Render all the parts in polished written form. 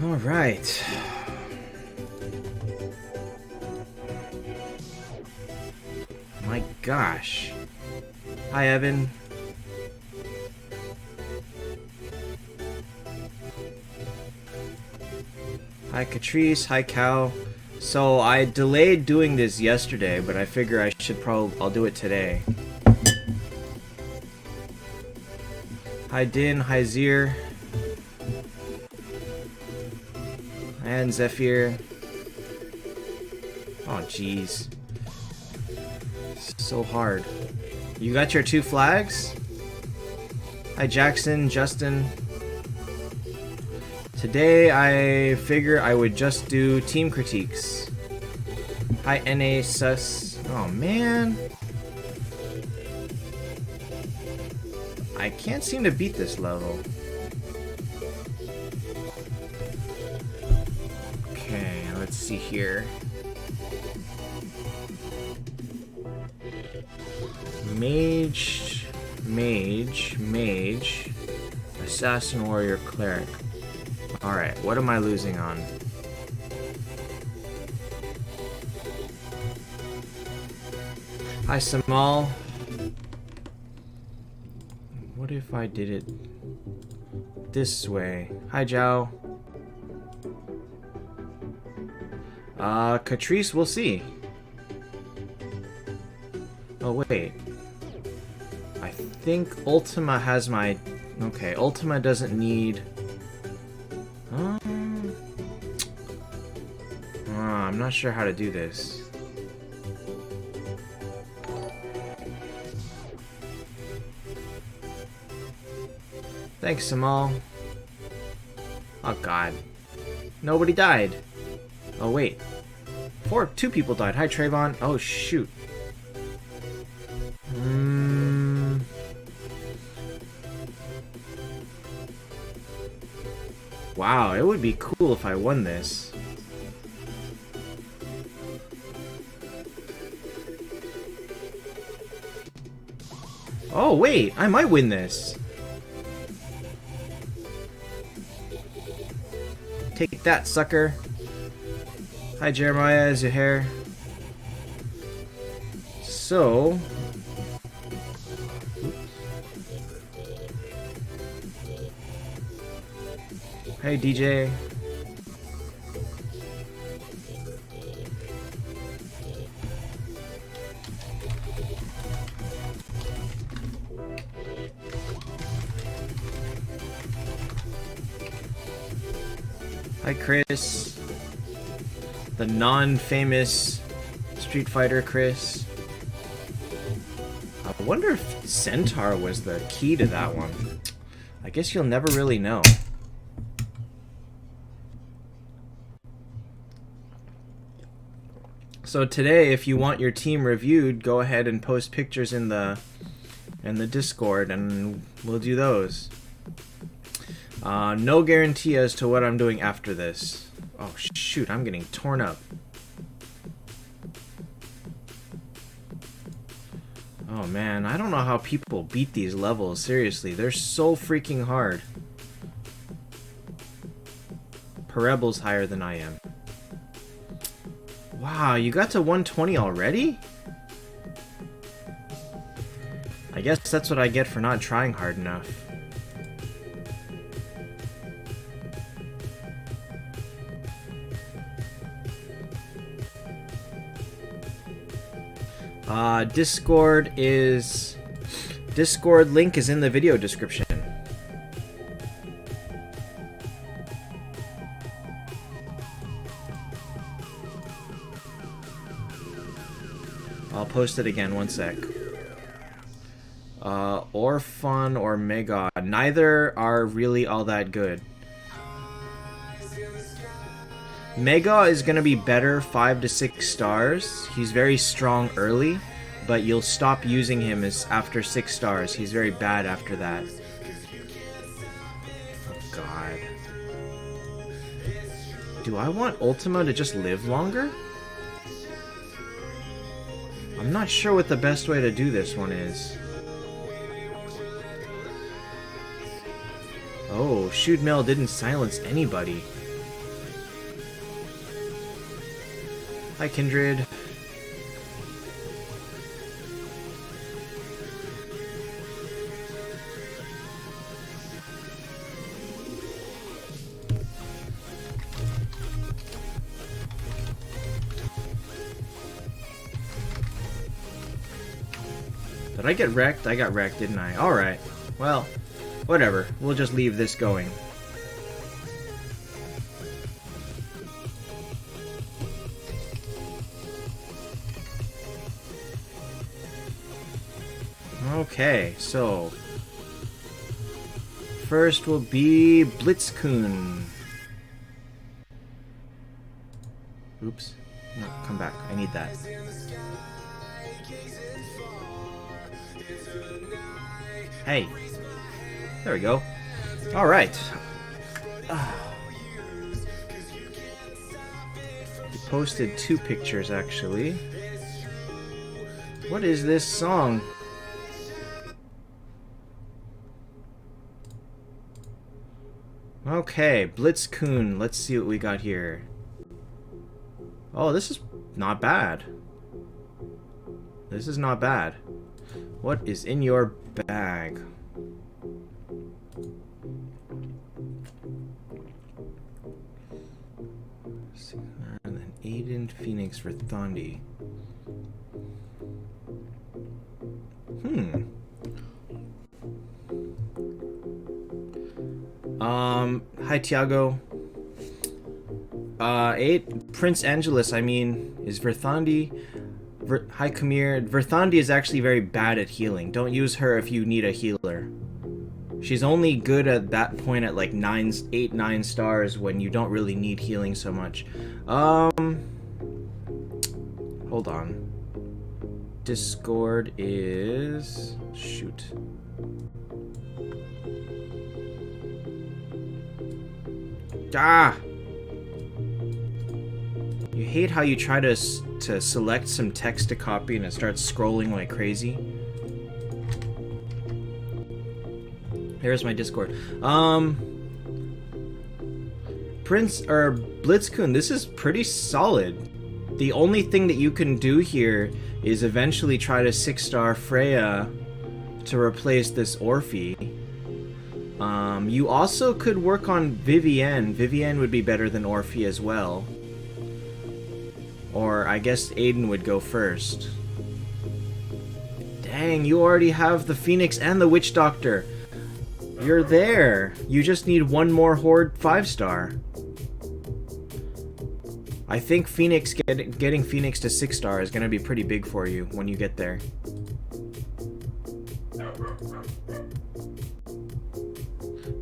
All right. My gosh. Hi, Evan. Hi, Catrice. Hi, Cal. So I delayed doing this yesterday, but I figure I should I'll do it today. Hi, Din. Hi, Zir. And Zephyr. Oh, jeez. So hard. You got your 2 flags? Hi, Jackson, Justin. Today, I figure I would just do team critiques. Hi, NA Sus. Oh, man. I can't seem to beat this level. Okay, let's see here. Mage, Assassin, Warrior, Cleric. Alright, what am I losing on? Hi, Samal. What if I did it this way? Hi, Zhao. Catrice, we'll see. Oh, wait. I think Ultima has my... Okay, Ultima doesn't need... I'm not sure how to do this. Thanks, Samal. Oh, God. Nobody died. Oh, wait. 2 people died. Hi, Trayvon. Oh, shoot. Wow, it would be cool if I won this. Oh, wait, I might win this. Take that, sucker. Hi, Jeremiah, Zuhair. So... Hey, DJ. Hi, Chris. The non-famous Street Fighter Chris. I wonder if Centaur was the key to that one. I guess you'll never really know. So today, if you want your team reviewed, go ahead and post pictures in the Discord, and we'll do those. No guarantee as to what I'm doing after this. Oh shoot, I'm getting torn up. Oh man, I don't know how people beat these levels. Seriously, they're so freaking hard. Perebel's higher than I am. Wow, you got to 120 already? I guess that's what I get for not trying hard enough. Discord link is in the video description. I'll post it again, one sec. Orphan or Mega, neither are really all that good. Mega is gonna be better 5 to 6 stars. He's very strong early, but you'll stop using him as after 6 stars. He's very bad after that. Oh god. Do I want Ultima to just live longer? I'm not sure what the best way to do this one is. Oh, Shoot Mail didn't silence anybody. Hi, Kindred. Did I get wrecked? I got wrecked, didn't I? Alright. Well, whatever. We'll just leave this going. Okay, so first will be Blitzkun. Oops. No, come back. I need that. Hey. There we go. Alright. We posted 2 pictures, actually. What is this song? Okay, Blitzkun. Let's see what we got here. Oh, this is not bad. This is not bad. What is in your bag? And then Aiden, Phoenix, Verthandi. Hi Tiago. Prince Angelus, I mean, is Verthandi. Hi Kamir. Verthandi is actually very bad at healing. Don't use her if you need a healer. She's only good at that point at like 8, 9 stars when you don't really need healing so much. Hold on. Discord is... shoot. Ah! You hate how you try to select some text to copy and it starts scrolling like crazy. Here's my Discord. Blitzkun, this is pretty solid. The only thing that you can do here is eventually try to 6-star Freya to replace this Orphe. You also could work on Vivienne. Vivienne would be better than Orphe as well. Or I guess Aiden would go first. Dang, you already have the Phoenix and the Witch Doctor. You're there. You just need one more Horde 5-star. I think Phoenix getting Phoenix to 6-star is going to be pretty big for you when you get there.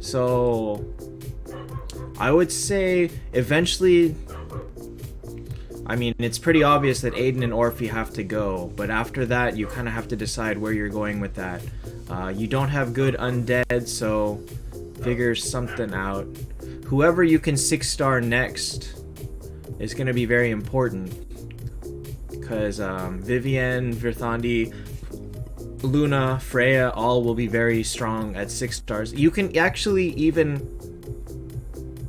So I would say eventually, I mean, it's pretty obvious that Aiden and Orphe have to go, but after that you kind of have to decide where you're going with that. You don't have good undead, so figure something out. Whoever you can 6-star next is going to be very important, because Vivienne, Verthandi, Luna, Freya, all will be very strong at 6 stars. You can actually even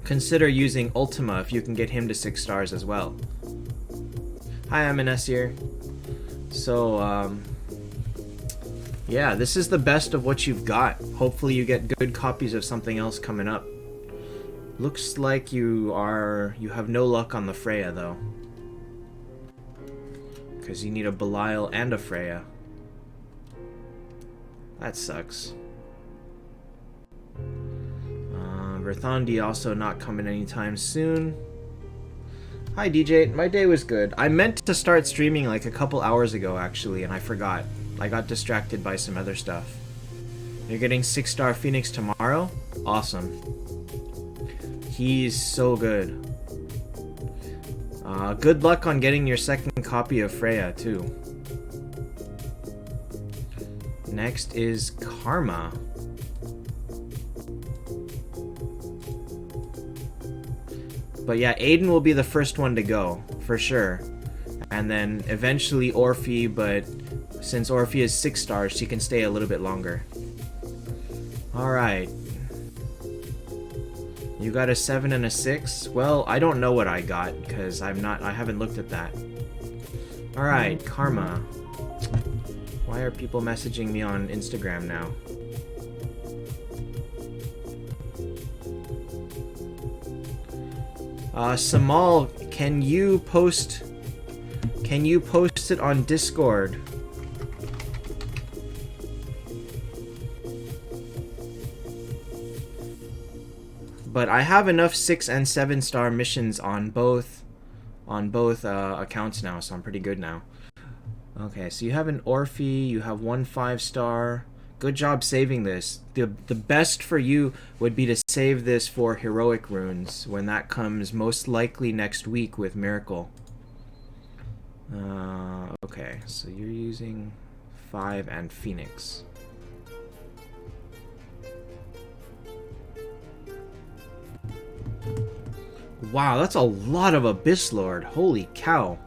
consider using Ultima if you can get him to 6 stars as well. Hi, I'm Inessier. So, yeah, this is the best of what you've got. Hopefully you get good copies of something else coming up. Looks like you have no luck on the Freya, though. Because you need a Belial and a Freya. That sucks. Verthandi also not coming anytime soon. Hi DJ, my day was good. I meant to start streaming like a couple hours ago actually, and I forgot. I got distracted by some other stuff. You're getting 6-star Phoenix tomorrow? Awesome. He's so good. Good luck on getting your second copy of Freya too. Next is Karma. But yeah, Aiden will be the first one to go, for sure. And then eventually Orphe, but since Orphe is 6 stars, she can stay a little bit longer. Alright. You got a 7 and a 6? Well, I don't know what I got, because I haven't looked at that. Alright, Karma. Why are people messaging me on Instagram now? Samal, can you post it on Discord? But I have enough 6 and 7 star missions on both accounts now, so I'm pretty good now. Okay, so you have an Orphe, you have 1 5-star. Good job saving this. The best for you would be to save this for heroic runes when that comes most likely next week with Miracle. Okay, so you're using 5 and Phoenix. Wow, that's a lot of Abyss Lord. Holy cow.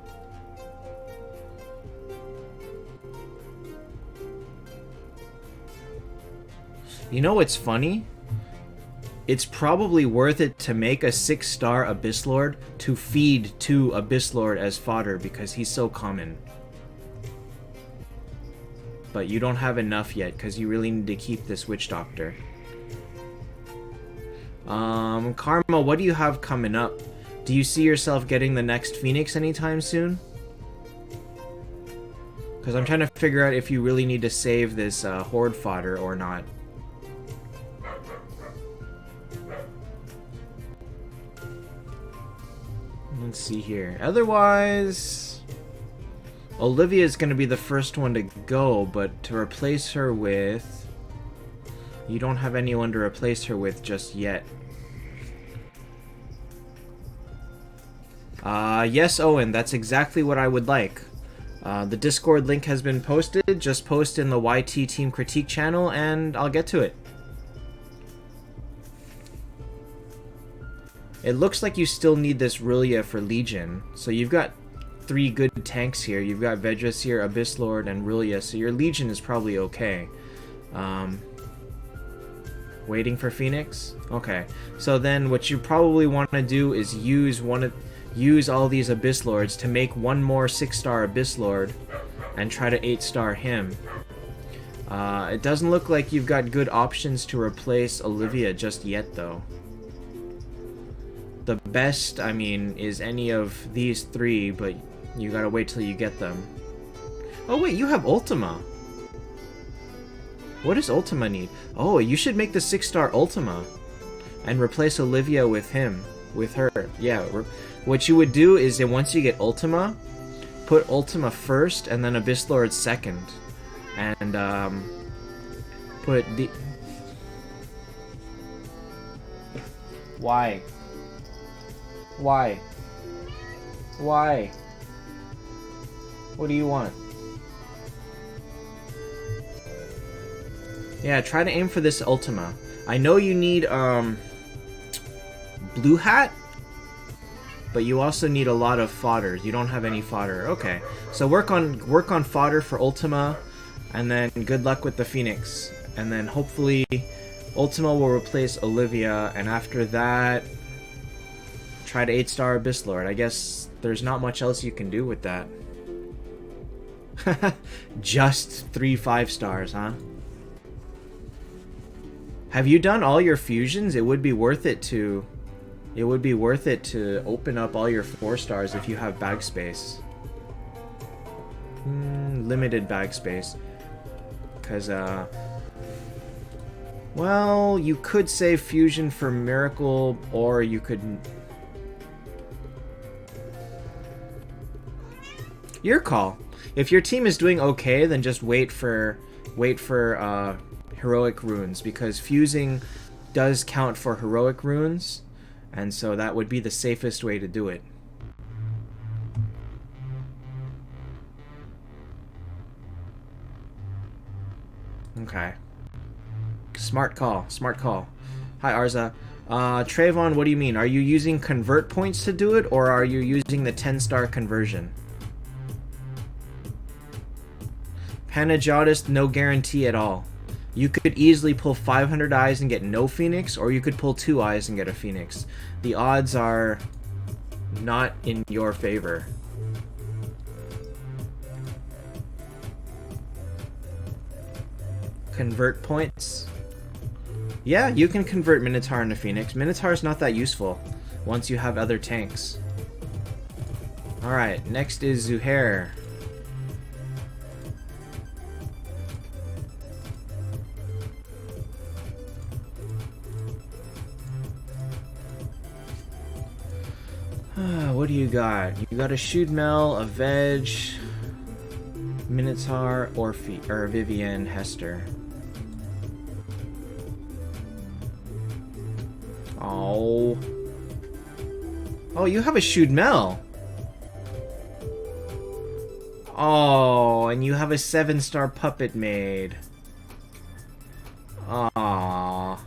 You know what's funny? It's probably worth it to make a 6-star Abyss Lord to feed 2 Abyss Lord as fodder because he's so common. But you don't have enough yet because you really need to keep this Witch Doctor. Karma, what do you have coming up? Do you see yourself getting the next Phoenix anytime soon? Because I'm trying to figure out if you really need to save this Horde fodder or not. Let's see here. Otherwise, Olivia is going to be the first one to go, but to replace her with... You don't have anyone to replace her with just yet. Yes, Owen, that's exactly what I would like. The Discord link has been posted. Just post in the YT Team Critique channel and I'll get to it. It looks like you still need this Rillia for Legion. So you've got 3 good tanks here. You've got Vedrasir, Abyss Lord, and Rillia. So your Legion is probably okay. Waiting for Phoenix? Okay. So then what you probably want to do is use all these Abyss Lords to make 1 more 6-star Abyss Lord and try to 8-star him. It doesn't look like you've got good options to replace Olivia just yet, though. The best, I mean, is any of these 3, but you gotta wait till you get them. Oh wait, you have Ultima! What does Ultima need? Oh, you should make the 6-star Ultima and replace Olivia with her. Yeah, what you would do is that once you get Ultima, put Ultima first and then Abyss Lord second. And, put the... Why? Why? Why? What do you want? Yeah, try to aim for this Ultima. I know you need, Blue Hat? But you also need a lot of fodder. You don't have any fodder. Okay. So work on fodder for Ultima, and then good luck with the Phoenix. And then hopefully Ultima will replace Olivia, and after that try to 8-star Abyss Lord. I guess there's not much else you can do with that. Just 3 5-stars, huh? Have you done all your fusions? It would be worth it to open up all your 4-stars if you have bag space. Limited bag space. Cause well, you could save fusion for Miracle, or you could... Your call. If your team is doing okay, then just wait for heroic runes, because fusing does count for heroic runes, and so that would be the safest way to do it. Okay. Smart call. Smart call. Hi, Arza. Trayvon, what do you mean? Are you using convert points to do it, or are you using the 10-star conversion? Panagiotis, no guarantee at all. You could easily pull 500 eyes and get no Phoenix, or you could pull 2 eyes and get a Phoenix. The odds are not in your favor. Convert points. Yeah, you can convert Minotaur into Phoenix. Minotaur's not that useful once you have other tanks. Alright, next is Zuhair. What do you got? You got a Shootmel, a Veg, Minotaur, Orphe, or Vivian, Hester. Oh. Oh, you have a Shootmel. Oh, and you have a 7-star puppet maid. Aww.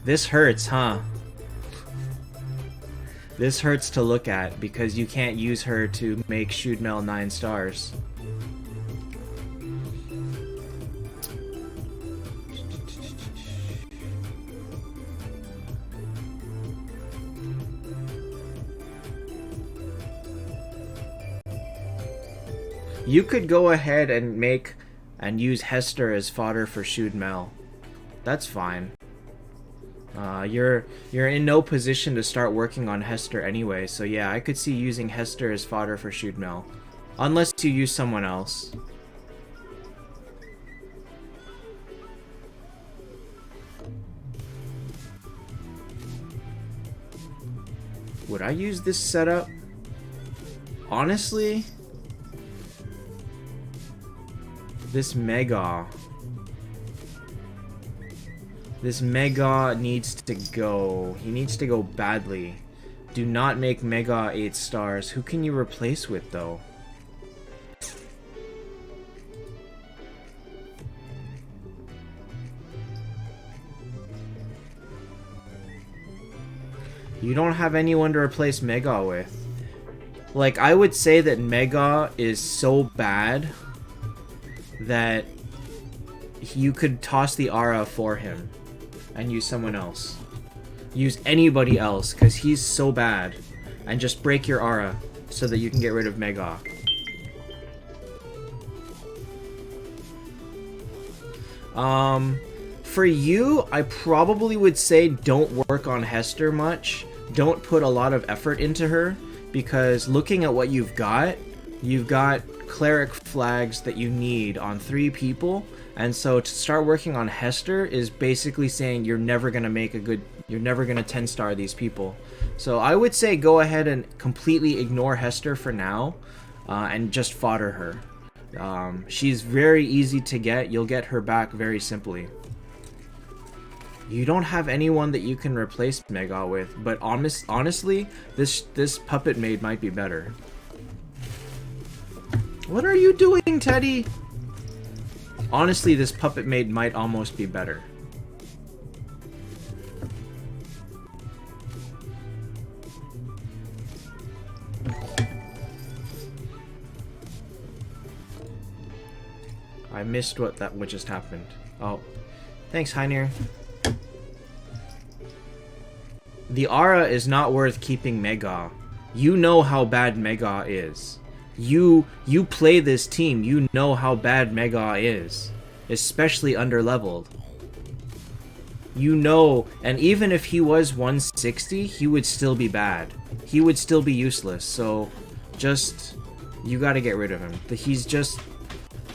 This hurts, huh? This hurts to look at because you can't use her to make Shootmel 9 stars. You could go ahead and make and use Hester as fodder for Shootmel. That's fine. You're in no position to start working on Hester anyway, so yeah, I could see using Hester as fodder for Shootmel. Unless you use someone else. Would I use this setup? Honestly, this Mega needs to go. He needs to go badly. Do not make Mega 8 stars. Who can you replace with, though? You don't have anyone to replace Mega with. Like, I would say that Mega is so bad that you could toss the Aura for him and use someone else. Use anybody else, because he's so bad. And just break your Aura so that you can get rid of Mega. For you, I probably would say don't work on Hester much. Don't put a lot of effort into her, because looking at what you've got cleric flags that you need on 3 people, and so to start working on Hester is basically saying you're never gonna 10-star these people. So I would say go ahead and completely ignore Hester for now, and just fodder her. She's very easy to get. You'll get her back very simply. You don't have anyone that you can replace Mega with, but honestly, this puppet maid might be better. What are you doing, Teddy? Honestly, this puppet maid might almost be better. I missed what just happened. Oh, thanks, Heinir. The Aura is not worth keeping Mega. You know how bad Mega is. You play this team, you know how bad Mega is. Especially underleveled. You know, and even if he was 160, he would still be bad. He would still be useless, so just... you gotta get rid of him. He's just...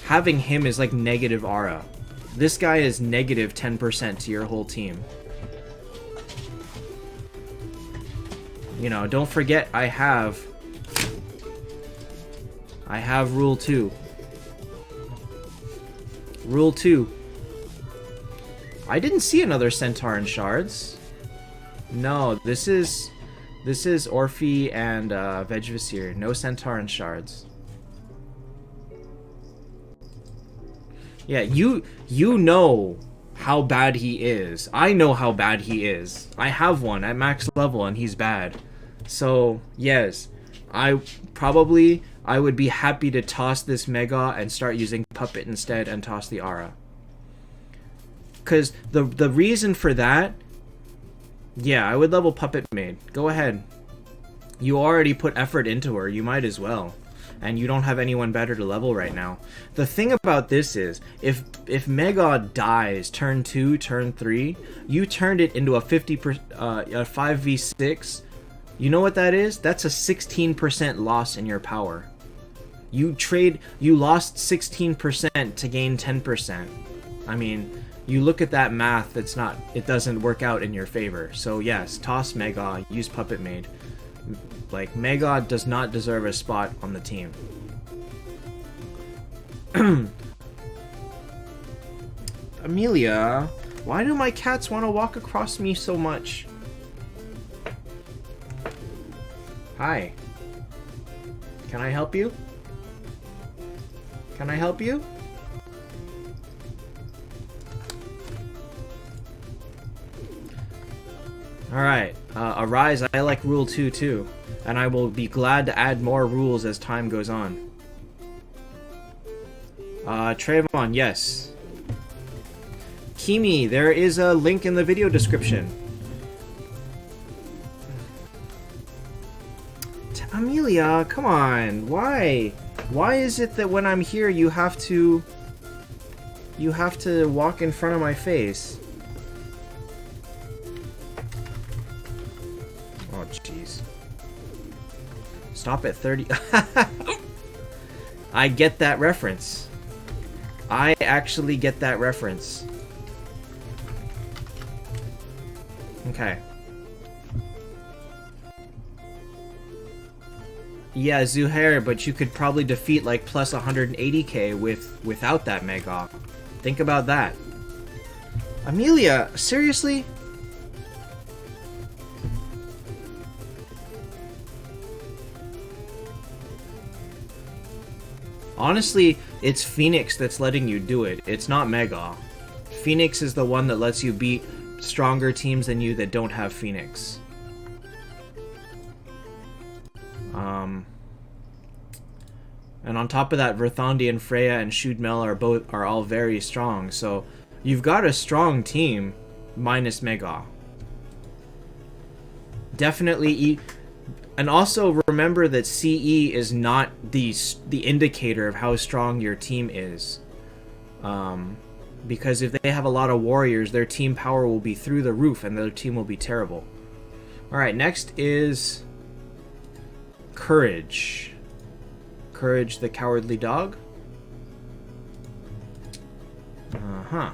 having him is like negative Aura. This guy is negative 10% to your whole team. You know, don't forget I have Rule 2. Rule 2. I didn't see another Centaur in shards. No, this is Orphe and Vegvisir. No Centaur in shards. Yeah, you know how bad he is. I know how bad he is. I have one at max level and he's bad. So, yes, I would be happy to toss this Mega and start using Puppet instead and toss the Aura. Because the reason for that, yeah, I would level Puppet Maid. Go ahead. You already put effort into her, you might as well. and you don't have anyone better to level right now. The thing about this is, if Mega dies turn 2, turn 3, you turned it into a 5v6. You know what that is? That's a 16% loss in your power. You lost 16% to gain 10%. I mean, you look at that math, it doesn't work out in your favor. So yes, toss Mega, use Puppet Maid. Like, Mega does not deserve a spot on the team. Amelia, why do my cats want to walk across me so much? Hi. Can I help you? Can I help you? Alright, Arise, I like Rule 2 too, and I will be glad to add more rules as time goes on. Trayvon, yes. Kimi, there is a link in the video description. Amelia, come on, why? Why is it that when I'm here you have to walk in front of my face? Oh, jeez. Stop at 30. I get that reference. I actually get that reference. Okay. Yeah, Zuhair, but you could probably defeat like plus 180k without that Mega. Think about that. Amelia, seriously? Honestly, it's Phoenix that's letting you do it. It's not Mega. Phoenix is the one that lets you beat stronger teams than you that don't have Phoenix. And on top of that, Verthandi, Freya, and Shudmel are all very strong. So you've got a strong team, minus Mega. Definitely, and also remember that CE is not the indicator of how strong your team is. Because if they have a lot of warriors, their team power will be through the roof, and their team will be terrible. All right, next is Courage. Courage the Cowardly Dog. Uh-huh.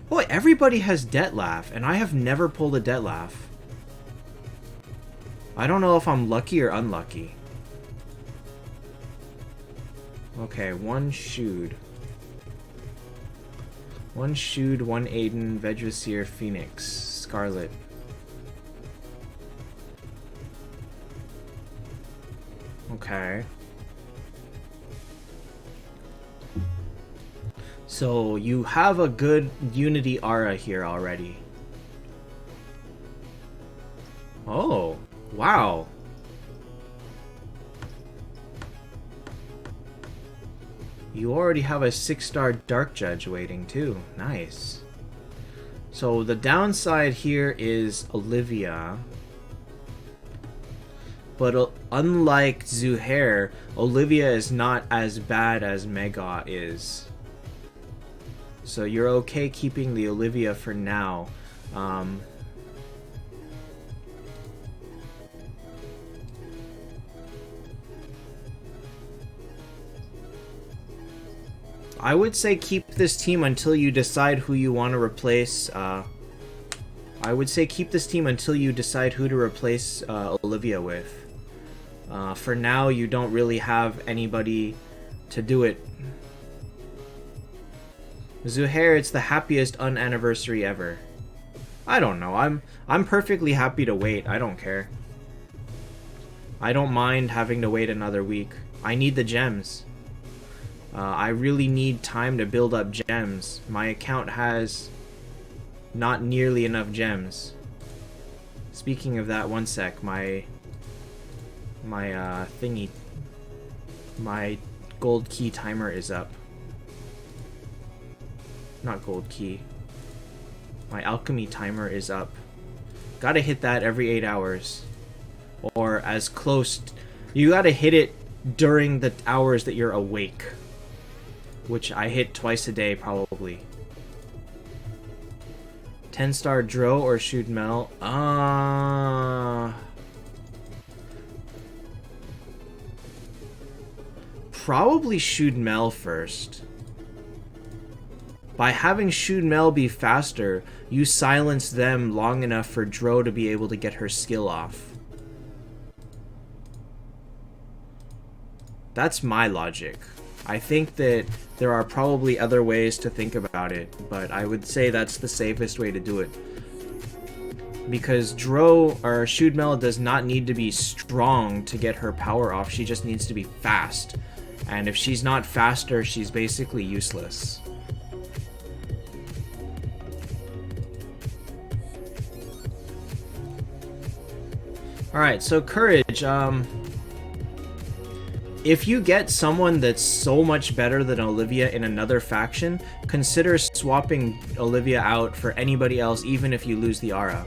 Boy, everybody has Dettlaff, and I have never pulled a Dettlaff. I don't know if I'm lucky or unlucky. Okay, one Shude. One Shude, one Aiden, Vedrasir, Phoenix, Scarlet. Okay. So you have a good Unity aura here already. Oh, wow. You already have a 6-star Dark Judge waiting too. Nice. So the downside here is Olivia. But unlike Zuhair, Olivia is not as bad as Mega is. So you're okay keeping the Olivia for now. I would say keep this team until you decide who you want to replace. I would say keep this team until you decide who to replace Olivia with. For now, you don't really have anybody to do it. Zuhair, it's the happiest unanniversary ever. I don't know. I'm perfectly happy to wait. I don't care. I don't mind having to wait another week. I need the gems. I really need time to build up gems. My account has not nearly enough gems. Speaking of that, one sec. My thingy, my gold key timer is up. Not gold key. My alchemy timer is up. Gotta hit that every 8 hours. Or as close. You gotta hit it during the hours that you're awake. Which I hit twice a day, probably. 10-star Dro or Shoot Mel? Probably Shoot Mel first. By having Shoot Mel be faster, you silence them long enough for Dro to be able to get her skill off. That's my logic. I think that there are probably other ways to think about it, but I would say that's the safest way to do it. Because Dro, or Shoot Mel, does not need to be strong to get her power off, she just needs to be fast. And if she's not faster, she's basically useless. Alright, so Courage, if you get someone that's so much better than Olivia in another faction, consider swapping Olivia out for anybody else, even if you lose the aura.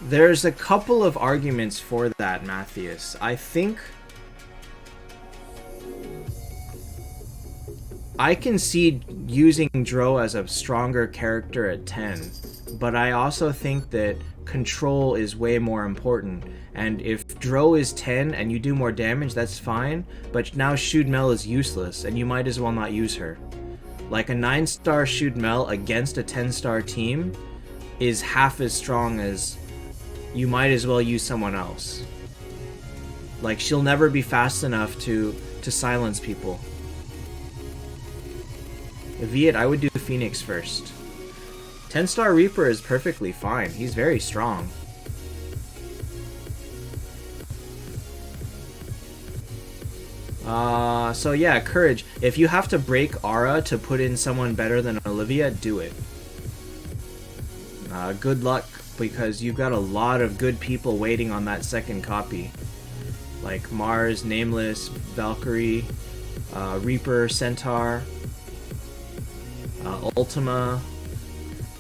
There's a couple of arguments for that, Matthias. I think I can see using Dro as a stronger character at 10, but I also think that control is way more important. And if Dro is 10 and you do more damage, that's fine, but now Shoot Mel is useless, and you might as well not use her. Like, a 9-star Shoot Mel against a 10-star team is half as strong as you might as well use someone else. Like, she'll never be fast enough to silence people. Viet, I would do Phoenix first. 10-star Reaper is perfectly fine. He's very strong. So yeah, Courage. If you have to break Aura to put in someone better than Olivia, do it. Good luck, because you've got a lot of good people waiting on that second copy. Like Mars, Nameless, Valkyrie, Reaper, Centaur, Ultima.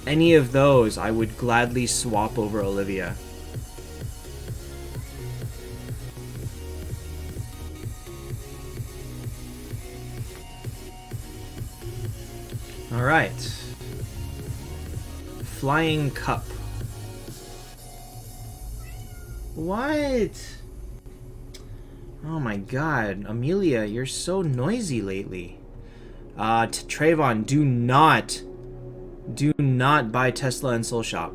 Any of those I would gladly swap over Olivia. Alright. Flying Cup. What? Oh my god. Amelia, you're so noisy lately. Trayvon, do not buy Tesla and Soul Shop.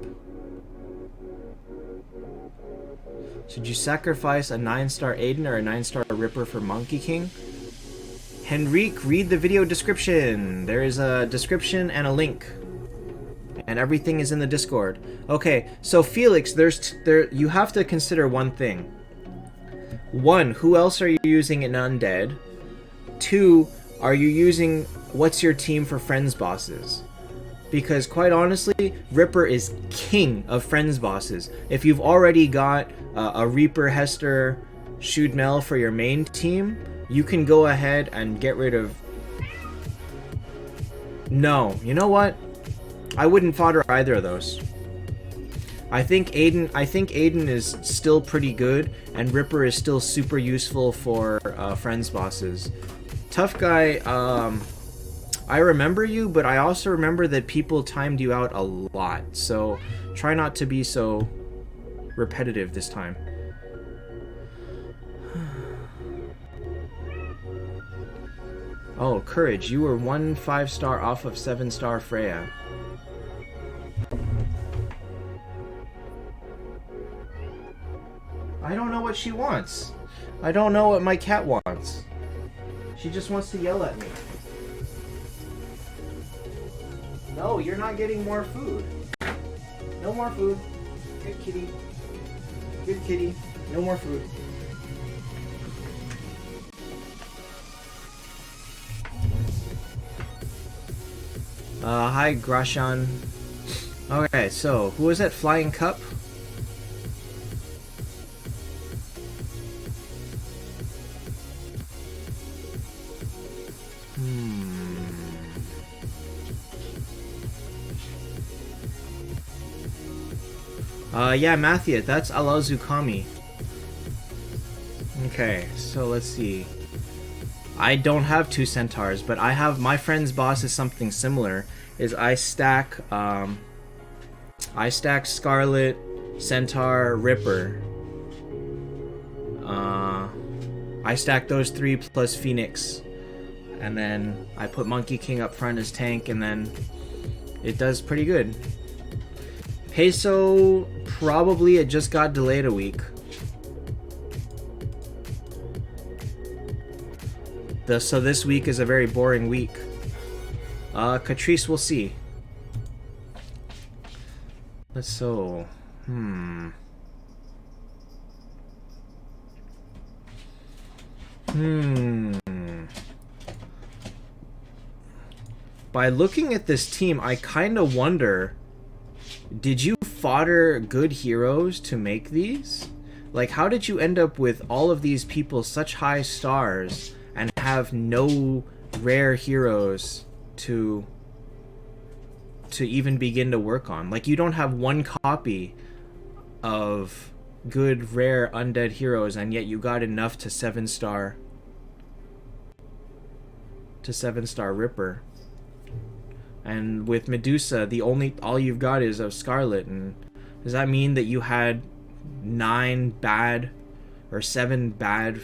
Should you sacrifice a 9-star Aiden or a 9-star Ripper for Monkey King? Henrique, read the video description. There is a description and a link. And everything is in the Discord. Okay, so Felix, you have to consider one thing. 1, who else are you using in Undead? 2, are you using what's your team for Friends bosses? Because quite honestly, Ripper is king of Friends bosses. If you've already got a Reaper, Hester, Shoot Mel for your main team, you can go ahead and get rid of... No, you know what? I wouldn't fodder either of those. I think Aiden is still pretty good, and Ripper is still super useful for Friends bosses. Tough Guy, I remember you, but I also remember that people timed you out a lot, so try not to be so repetitive this time. Oh, Courage, you were 1 5-star off of 7-star Freya. I don't know what she wants. I don't know what my cat wants. She just wants to yell at me. No, you're not getting more food. No more food. Good kitty. Good kitty. No more food. Hi, Grashan. Okay, so, who was that Flying Cup? Yeah, Matthew, that's Alazukami. Okay, so let's see. I don't have 2 centaurs, but I have my friend's boss is something similar. Is I stack Scarlet, Centaur, Ripper. I stack those 3 plus Phoenix, and then I put Monkey King up front as tank, and then it does pretty good. Peso, probably it just got delayed a week. So this week is a very boring week. Catrice, we'll see. By looking at this team, I kind of wonder, did you fodder good heroes to make these? Like, how did you end up with all of these people such high stars and have no rare heroes to even begin to work on? Like, you don't have one copy of good rare undead heroes, and yet you got enough to 7-star Ripper. And with Medusa, all you've got is of Scarlet. And does that mean that you had 9 bad or 7 bad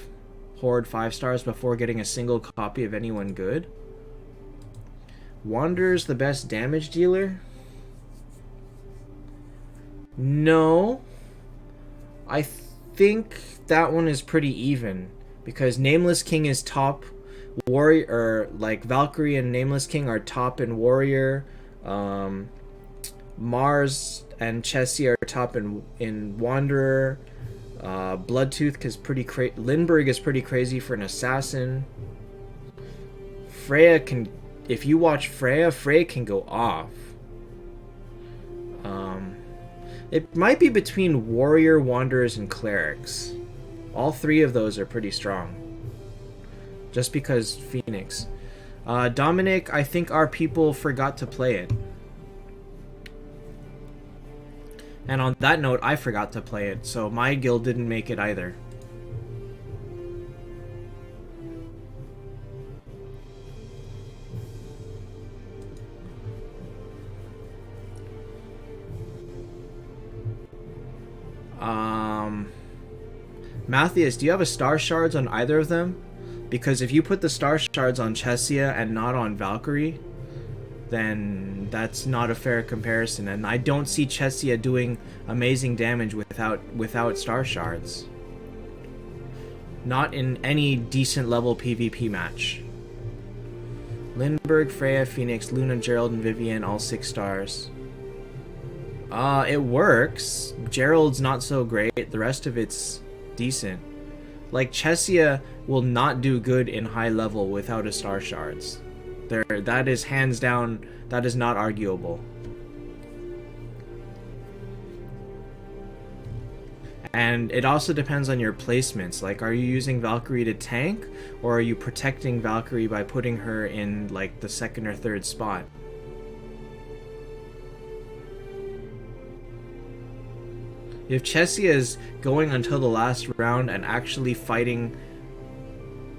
Horde 5-stars before getting a single copy of anyone good? Wanderer's the best damage dealer? No. I think that one is pretty even, because Nameless King is top warrior, or like Valkyrie and Nameless King are top in warrior. Mars and Chessie are top in Wanderer. Bloodtooth is pretty Lindbergh is pretty crazy for an assassin. Freya can, if you watch Freya can go off. It might be between warrior, wanderers, and clerics. All 3 of those are pretty strong. Just because Phoenix. Dominic, I think our people forgot to play it. And on that note, I forgot to play it, so my guild didn't make it either. Matthias, do you have a star shards on either of them? Because if you put the star shards on Chessia and not on Valkyrie, then that's not a fair comparison, and I don't see Chessia doing amazing damage without star shards. Not in any decent level PvP match. Lindbergh, Freya, Phoenix, Luna, Gerald, and Vivian, all 6 stars. It works. Gerald's not so great. The rest of it's decent. Like, Chessia will not do good in high level without a star shards. That is hands down, that is not arguable. And it also depends on your placements. Like, are you using Valkyrie to tank, or are you protecting Valkyrie by putting her in, like, the 2nd or 3rd spot? If Chessia is going until the last round and actually fighting,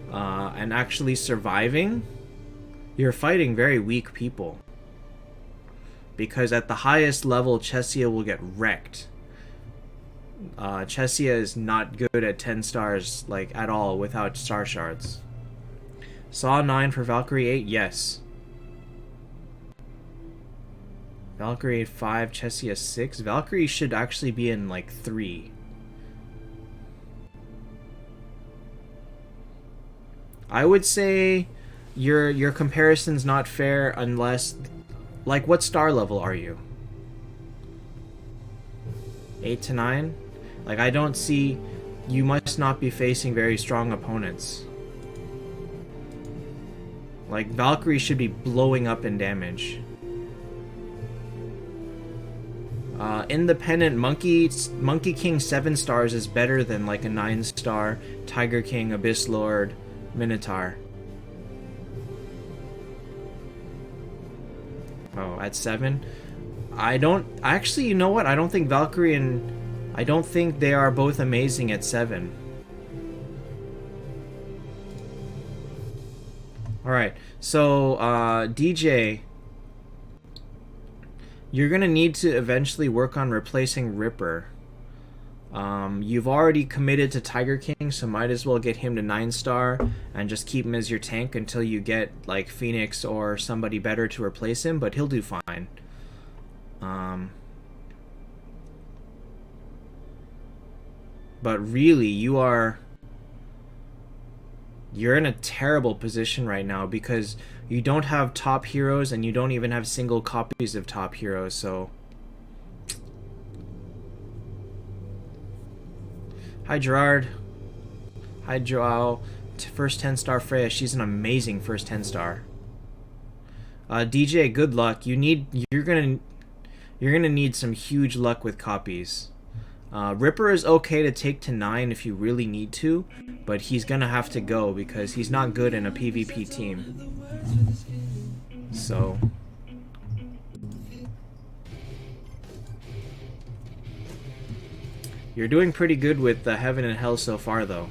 and actually surviving, you're fighting very weak people. Because at the highest level, Chessia will get wrecked. Chessia is not good at 10 stars, like, at all, without star shards. Saw 9 for Valkyrie 8? Yes. Valkyrie 5, Chessia 6. Valkyrie should actually be in, like, 3. I would say your comparison's not fair unless... Like, what star level are you? 8 to 9? Like, I don't see... You must not be facing very strong opponents. Like, Valkyrie should be blowing up in damage. Independent Monkey King 7 stars is better than, like, a 9-star Tiger King, Abyss Lord, Minotaur. Oh, at 7? I don't actually. You know what? I don't think Valkyrie and I don't think they are both amazing at 7. All right. So DJ, you're gonna need to eventually work on replacing Ripper. You've already committed to Tiger King, so might as well get him to 9-star and just keep him as your tank until you get like Phoenix or somebody better to replace him, but he'll do fine. But really, you're in a terrible position right now because you don't have top heroes and you don't even have single copies of top heroes, so... Hi, Gerard. Hi, Joao. First 10-star Freya. She's an amazing first 10-star. DJ, good luck. You're gonna need some huge luck with copies. Ripper is okay to take to 9 if you really need to, but he's gonna have to go because he's not good in a PvP team. So... You're doing pretty good with the Heaven and Hell so far, though.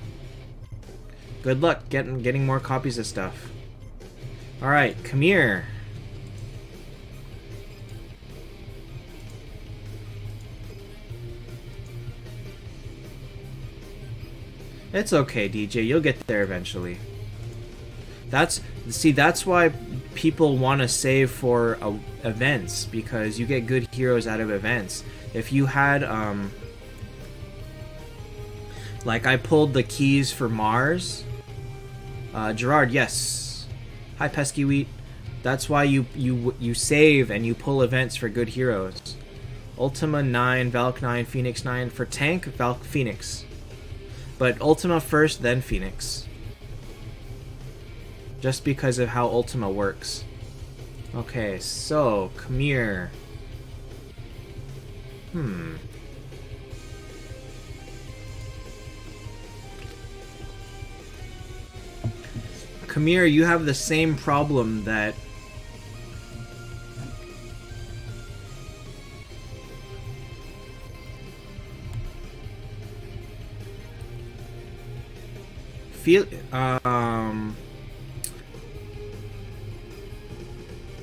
Good luck getting more copies of stuff. Alright, come here. It's okay, DJ. You'll get there eventually. That's why people want to save for events, because you get good heroes out of events. If you had, like I pulled the keys for Mars. Gerard, yes. Hi, Pesky Wheat. That's why you save and you pull events for good heroes. Ultima 9, Valk 9, Phoenix 9. For tank, Valk Phoenix. But Ultima first, then Phoenix. Just because of how Ultima works. Okay, so, come here. Kamir, you have the same problem that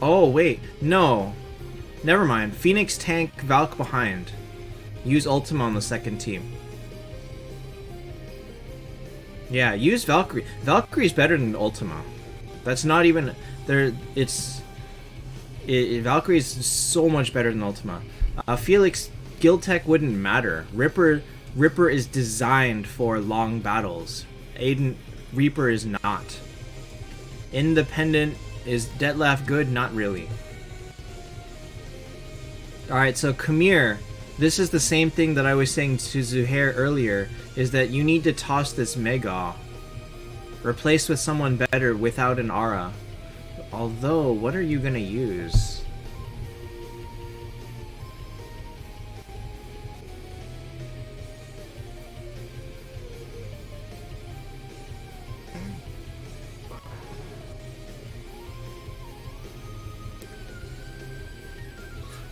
oh wait, no. Never mind. Phoenix tank, Valk behind. Use Ultima on the second team. Yeah, use Valkyrie. Valkyrie's better than Ultima. That's not even there. Valkyrie's so much better than Ultima. Felix, Guild Tech wouldn't matter. Ripper is designed for long battles. Reaper is not. Independent is Detlef good? Not really. Alright, so Kamir, this is the same thing that I was saying to Zuhair earlier, is that you need to toss this Mega. Replace with someone better without an aura. Although, what are you gonna use?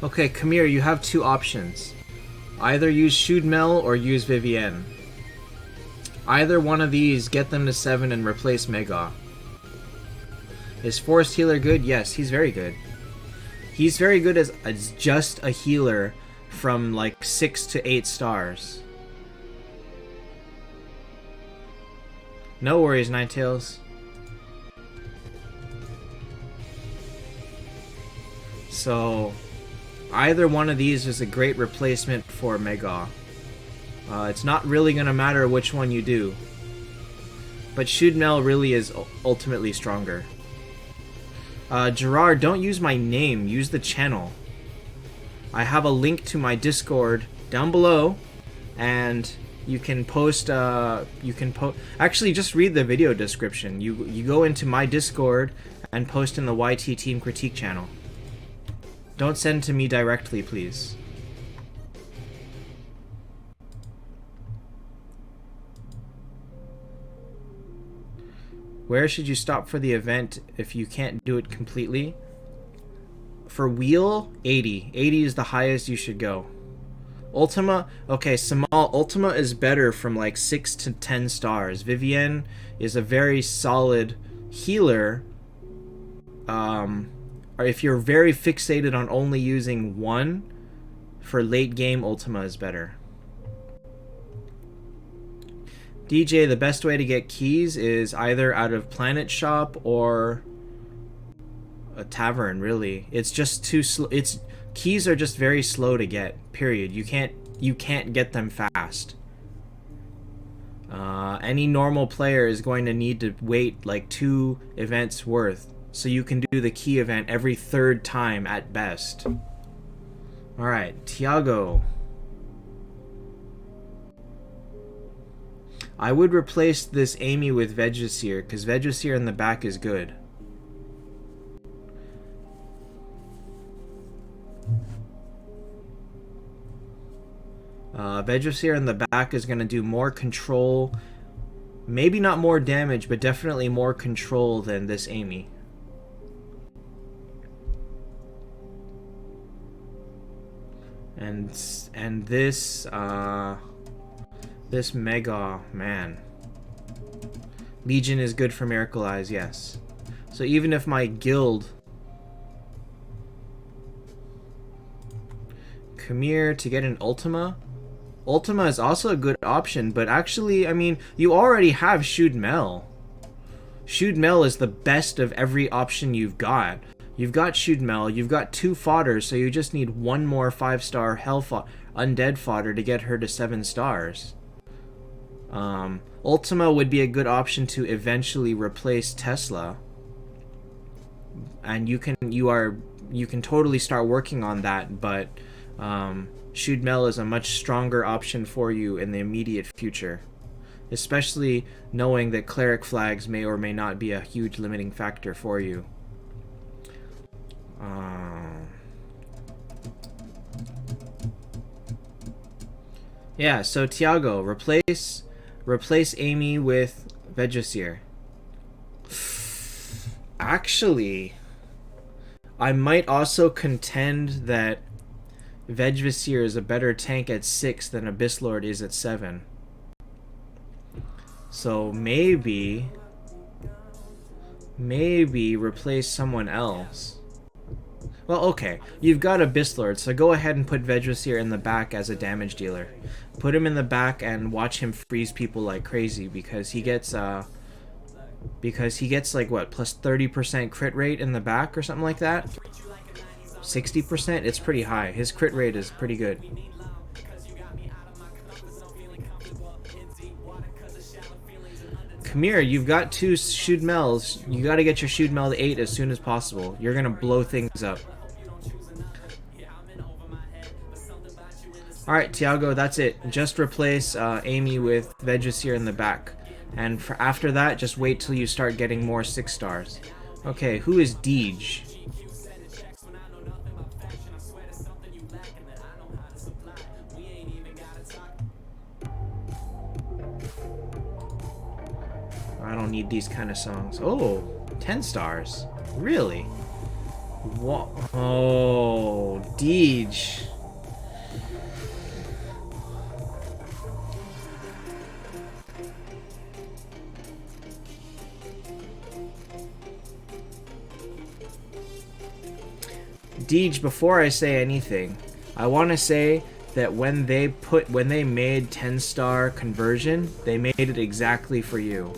Okay, Kamir, you have two options. Either use Shudmel or use Vivienne. Either one of these, get them to 7 and replace Mega. Is Forest Healer good? Yes, he's very good. He's very good as just a healer from like 6 to 8 stars. No worries, Ninetails. So... either one of these is a great replacement for Mega. It's not really going to matter which one you do. But Shudmel really is ultimately stronger. Gerard, don't use my name. Use the channel. I have a link to my Discord down below. And you can post... actually, just read the video description. You go into my Discord and post in the YT Team Critique channel. Don't send to me directly, please. Where should you stop for the event if you can't do it completely? for wheel, 80. 80 is the highest you should go. Ultima, okay, Ultima is better from like 6 to 10 stars. Vivienne is a very solid healer. Or if you're very fixated on only using one, for late game, Ultima is better. DJ, the best way to get keys is either out of Planet Shop or a tavern, really. It's just too slow. Keys are just very slow to get, period. You can't get them fast. Any normal player is going to need to wait like 2 events worth, so you can do the key event every 3rd time at best. Alright, Tiago. I would replace this Amy with Vegisir, because Vegisir in the back is good. Vegisir in the back is going to do more control. Maybe not more damage, but definitely more control than this Amy. And this this Mega, man. Legion is good for Miracle Eyes, yes. So even if my guild... Come here to get an Ultima. Ultima is also a good option, but actually, I mean, you already have Shud Mel. Shud Mel is the best of every option you've got. You've got Shud Mel, you've got 2 fodders, so you just need 1 more 5-star undead fodder to get her to 7 stars. Ultima would be a good option to eventually replace Tesla. And you can totally start working on that, but Shud Mel is a much stronger option for you in the immediate future. Especially knowing that cleric flags may or may not be a huge limiting factor for you. Yeah, so Tiago, replace Amy with Vegisir. Actually, I might also contend that Vegisir is a better tank at 6 than Abyss Lord is at 7. So maybe replace someone else. Well, okay, you've got Abyss Lord, so go ahead and put Vegisir in the back as a damage dealer. Put him in the back and watch him freeze people like crazy, because he gets like what, plus 30% crit rate in the back or something like that. 60%? It's pretty high. His crit rate is pretty good. Come here, you've got 2 Shud Mels. You gotta get your Shud Mel to 8 as soon as possible. You're gonna blow things up. Alright, Tiago, that's it. Just replace Amy with Vegisir in the back. And after that, just wait till you start getting more 6 stars. Okay, who is Deej? I don't need these kind of songs. Oh, 10 stars. Really? What? Oh, Deej. Deej, before I say anything, I want to say that when they made 10-star conversion, they made it exactly for you.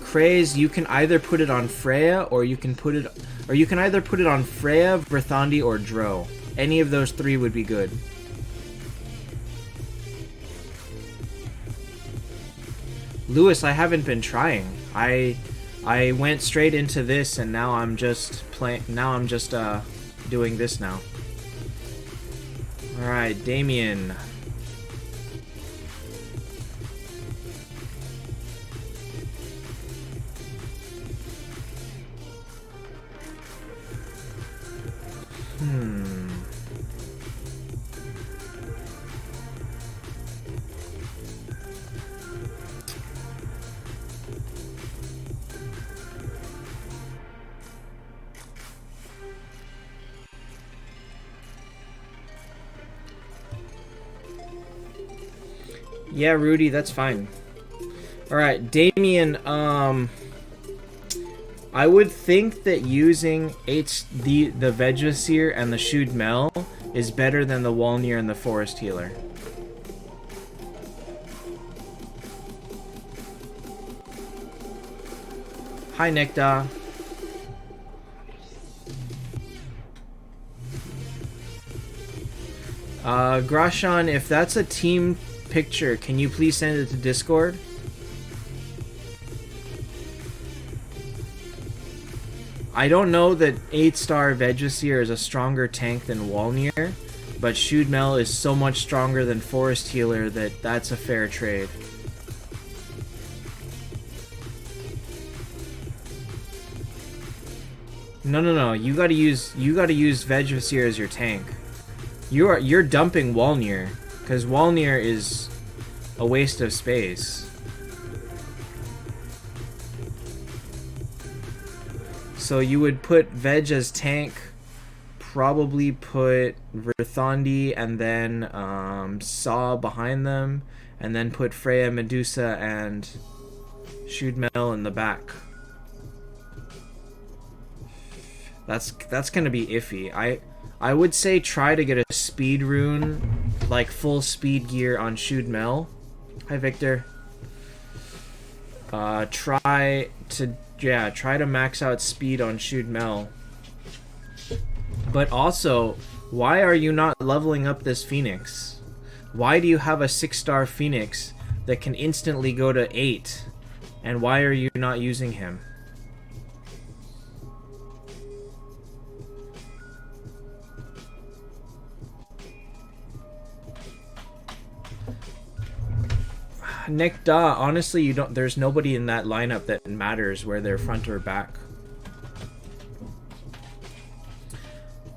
Craze, you can either put it on Freya, or you can either put it on Freya, Verthandi, or Dro. Any of those 3 would be good. Lewis, I haven't been trying. I went straight into this, and now I'm just doing this now. All right, Damien. Yeah, Rudy, that's fine. Alright, Damien, I would think that using the Vegvaseer and the Shoed Mel is better than the Walnir and the Forest Healer. Hi, Nekta. Grashan, if that's a team picture, can you please send it to Discord? I don't know that 8-star Vegvaseer is a stronger tank than Walnir, but Shoed Mel is so much stronger than Forest Healer that that's a fair trade. No. You gotta use Vegvaseer as your tank. You're dumping Walnir, because Walnir is a waste of space. So you would put Veg as tank, probably put Verthandi and then Saw behind them, and then put Freya, Medusa, and Shoed Mel in the back. That's gonna be iffy. I would say try to get a speed rune, like full speed gear on Shoed Mel. Hi, Victor. Try to max out speed on Shoed Mel. But also, why are you not leveling up this Phoenix? Why do you have a 6-star Phoenix that can instantly go to 8? And why are you not using him? Nekta, honestly, there's nobody in that lineup that matters where they're front or back.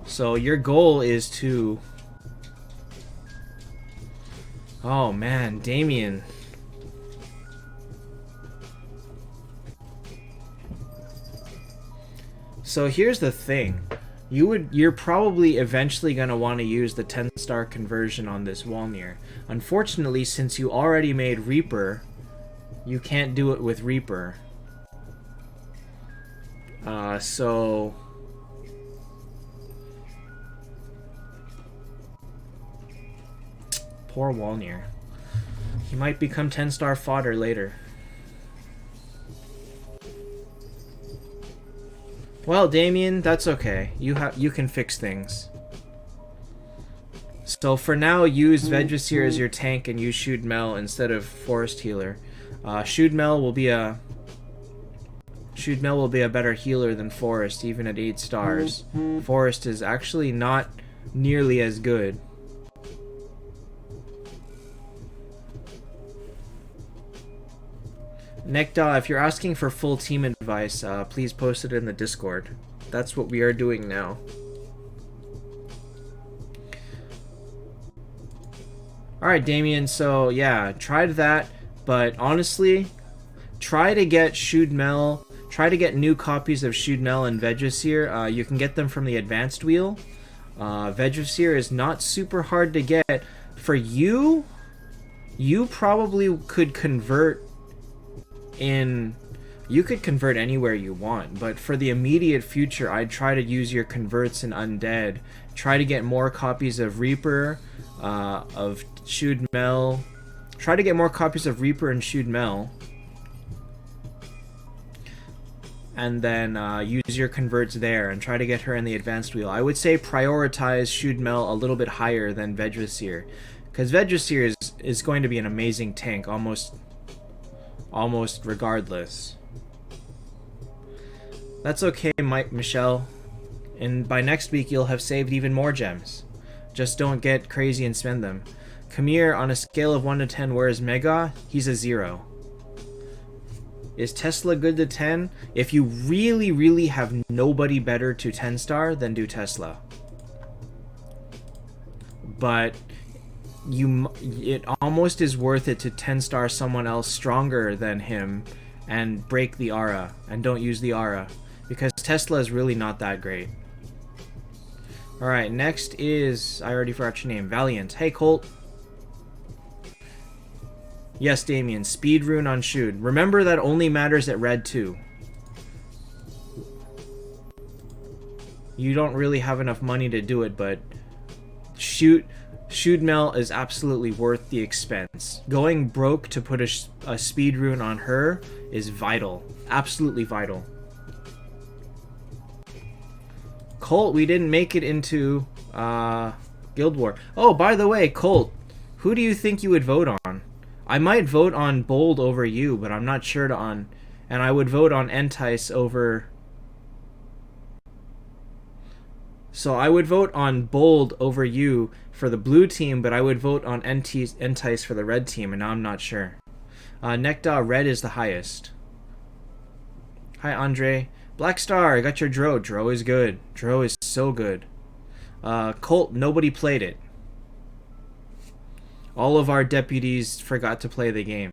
So your goal is to... Oh man, Damien. So here's the thing. You're probably eventually going to want to use the 10-star conversion on this Walnir. Unfortunately, since you already made Reaper, you can't do it with Reaper. So... Poor Walnir. He might become 10-star fodder later. Well, Damien, that's okay. You can fix things. So for now, use Vegvaseer as your tank and use Shoed Mel instead of Forest Healer. Shoed Mel will be a better healer than Forest, even at 8 stars. Forest is actually not nearly as good. Nekta, if you're asking for full team advice, please post it in the Discord. That's what we are doing now. Alright, Damien, so yeah, tried that, but honestly, try to get Shoed Mel, try to get new copies of Shoed Mel and Vegvaseer. You can get them from the advanced wheel. Vegvaseer is not super hard to get. For you probably could convert you could convert anywhere you want, but for the immediate future, I'd try to use your converts in Undead. Try to get more copies of Reaper, of Shoed Mel. Try to get more copies of Reaper and Shoed Mel. And then use your converts there and try to get her in the advanced wheel. I would say prioritize Shoed Mel a little bit higher than Vegvaseer, because Vegvaseer is going to be an amazing tank almost regardless. That's okay, Michelle. And by next week, you'll have saved even more gems. Just don't get crazy and spend them. Kamir, on a scale of 1 to 10, where is Mega? He's a 0. Is Tesla good to 10? If you really, really have nobody better to 10-star, then do Tesla. But it almost is worth it to 10-star someone else stronger than him and break the aura and don't use the aura, because Tesla is really not that great. Alright, next is, I already forgot your name, Valiant. Hey, Colt. Yes, Damien. Speed rune on Shude. Remember that only matters at red 2. You don't really have enough money to do it, but Shude Mel is absolutely worth the expense. Going broke to put a speed rune on her is vital. Absolutely vital. Colt, we didn't make it into Guild War. Oh, by the way, Colt, who do you think you would vote on? I might vote on Bold over you, but I'm not sure on... And I would vote on Entice over... So I would vote on Bold over you for the blue team, but I would vote on Entice for the red team, and now I'm not sure. Nekta, red is the highest. Hi, Andre. Black Star, I got your Dro. Dro is good. Dro is so good. Colt, nobody played it. All of our deputies forgot to play the game.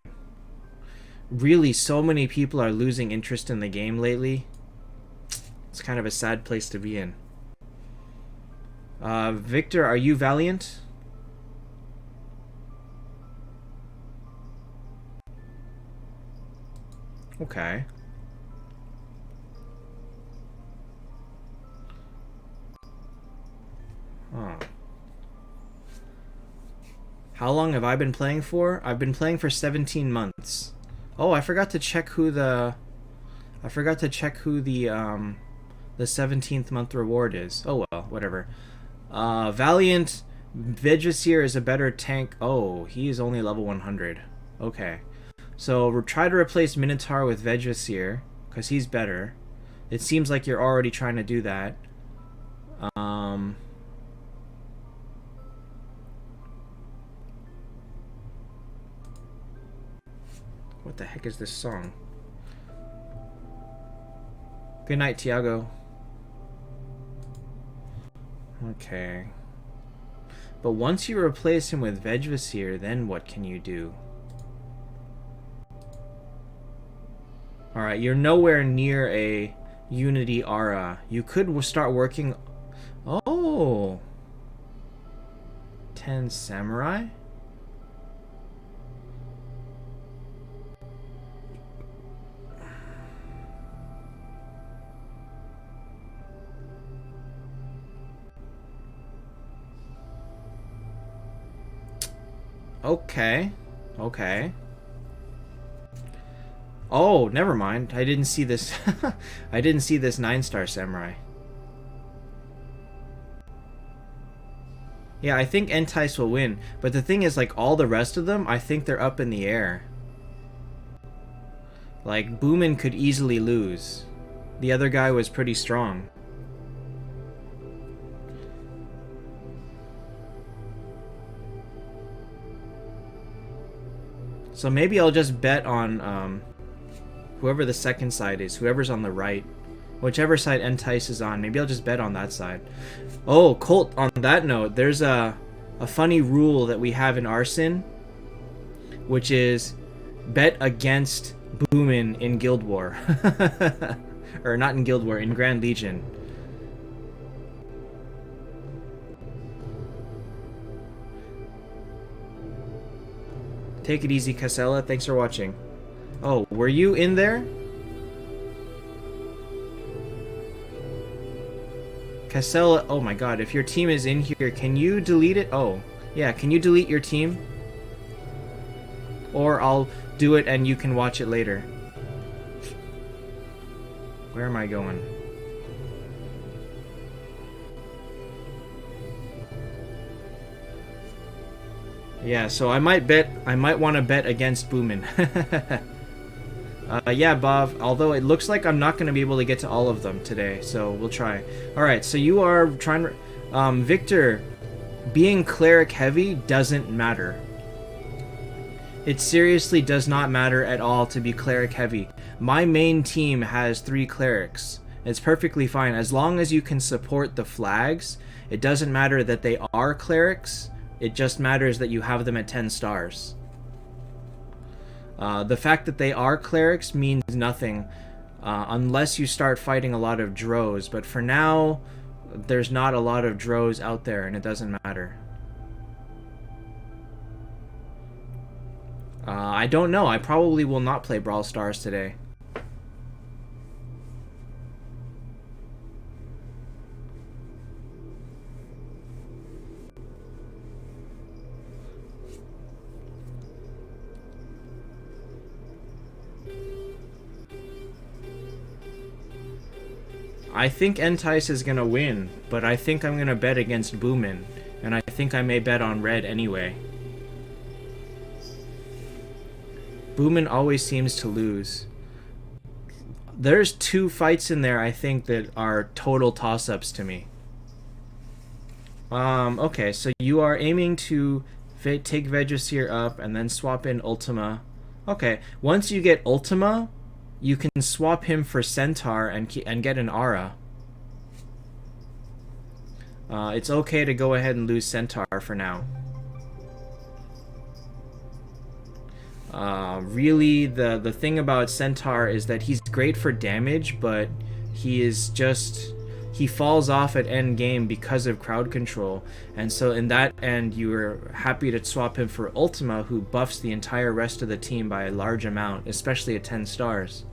Really, so many people are losing interest in the game lately. It's kind of a sad place to be in. Victor, are you Valiant? Okay. Huh. How long have I been playing for? I've been playing for 17 months. Oh, I forgot to check who the... the 17th month reward is. Oh well, whatever. Valiant Vegasier is a better tank. Oh, he is only level 100. Okay. So we'll try to replace Minotaur with Vegasier, because he's better. It seems like you're already trying to do that. What the heck is this song? Good night, Tiago. Okay. But once you replace him with Vegasier, then what can you do? Alright, you're nowhere near a Unity Aura. You could start working... Oh! 10 Samurai? Okay. Okay. Oh, never mind. I didn't see this. I didn't see this 9-star samurai. Yeah, I think Entice will win. But the thing is, like, all the rest of them, I think they're up in the air. Like, Boomin could easily lose. The other guy was pretty strong. So maybe I'll just bet on whoever the second side is, whoever's on the right. Whichever side Entice is on, maybe I'll just bet on that side. Oh, Colt, on that note, there's a funny rule that we have in Arson, which is bet against Boomin in Guild War. Or not in Guild War, in Grand Legion. Take it easy, Casella. Thanks for watching. Oh, were you in there? Casella, oh my god, if your team is in here, can you delete it? Oh, yeah, can you delete your team? Or I'll do it and you can watch it later. Where am I going? Yeah, so I might want to bet against Boomin. Yeah, Bob, although it looks like I'm not going to be able to get to all of them today, so we'll try. Alright, so you are trying to... Victor, being cleric heavy doesn't matter. It seriously does not matter at all to be cleric heavy. My main team has 3 clerics. It's perfectly fine. As long as you can support the flags, it doesn't matter that they are clerics. It just matters that you have them at 10 stars. The fact that they are clerics means nothing unless you start fighting a lot of drows. But for now, there's not a lot of drows out there, and it doesn't matter. I don't know. I probably will not play Brawl Stars today. I think Entice is gonna win, but I think I'm gonna bet against Boomin, and I think I may bet on red anyway. Boomin always seems to lose. There's 2 fights in there I think that are total toss-ups to me. Okay, so you are aiming to take Vegaseer up and then swap in Ultima. Okay, once you get Ultima, you can swap him for Centaur and get an Aura. It's okay to go ahead and lose Centaur for now. Really, the thing about Centaur is that he's great for damage, but he falls off at end game because of crowd control, and so in that end you're happy to swap him for Ultima, who buffs the entire rest of the team by a large amount, especially at 10 stars.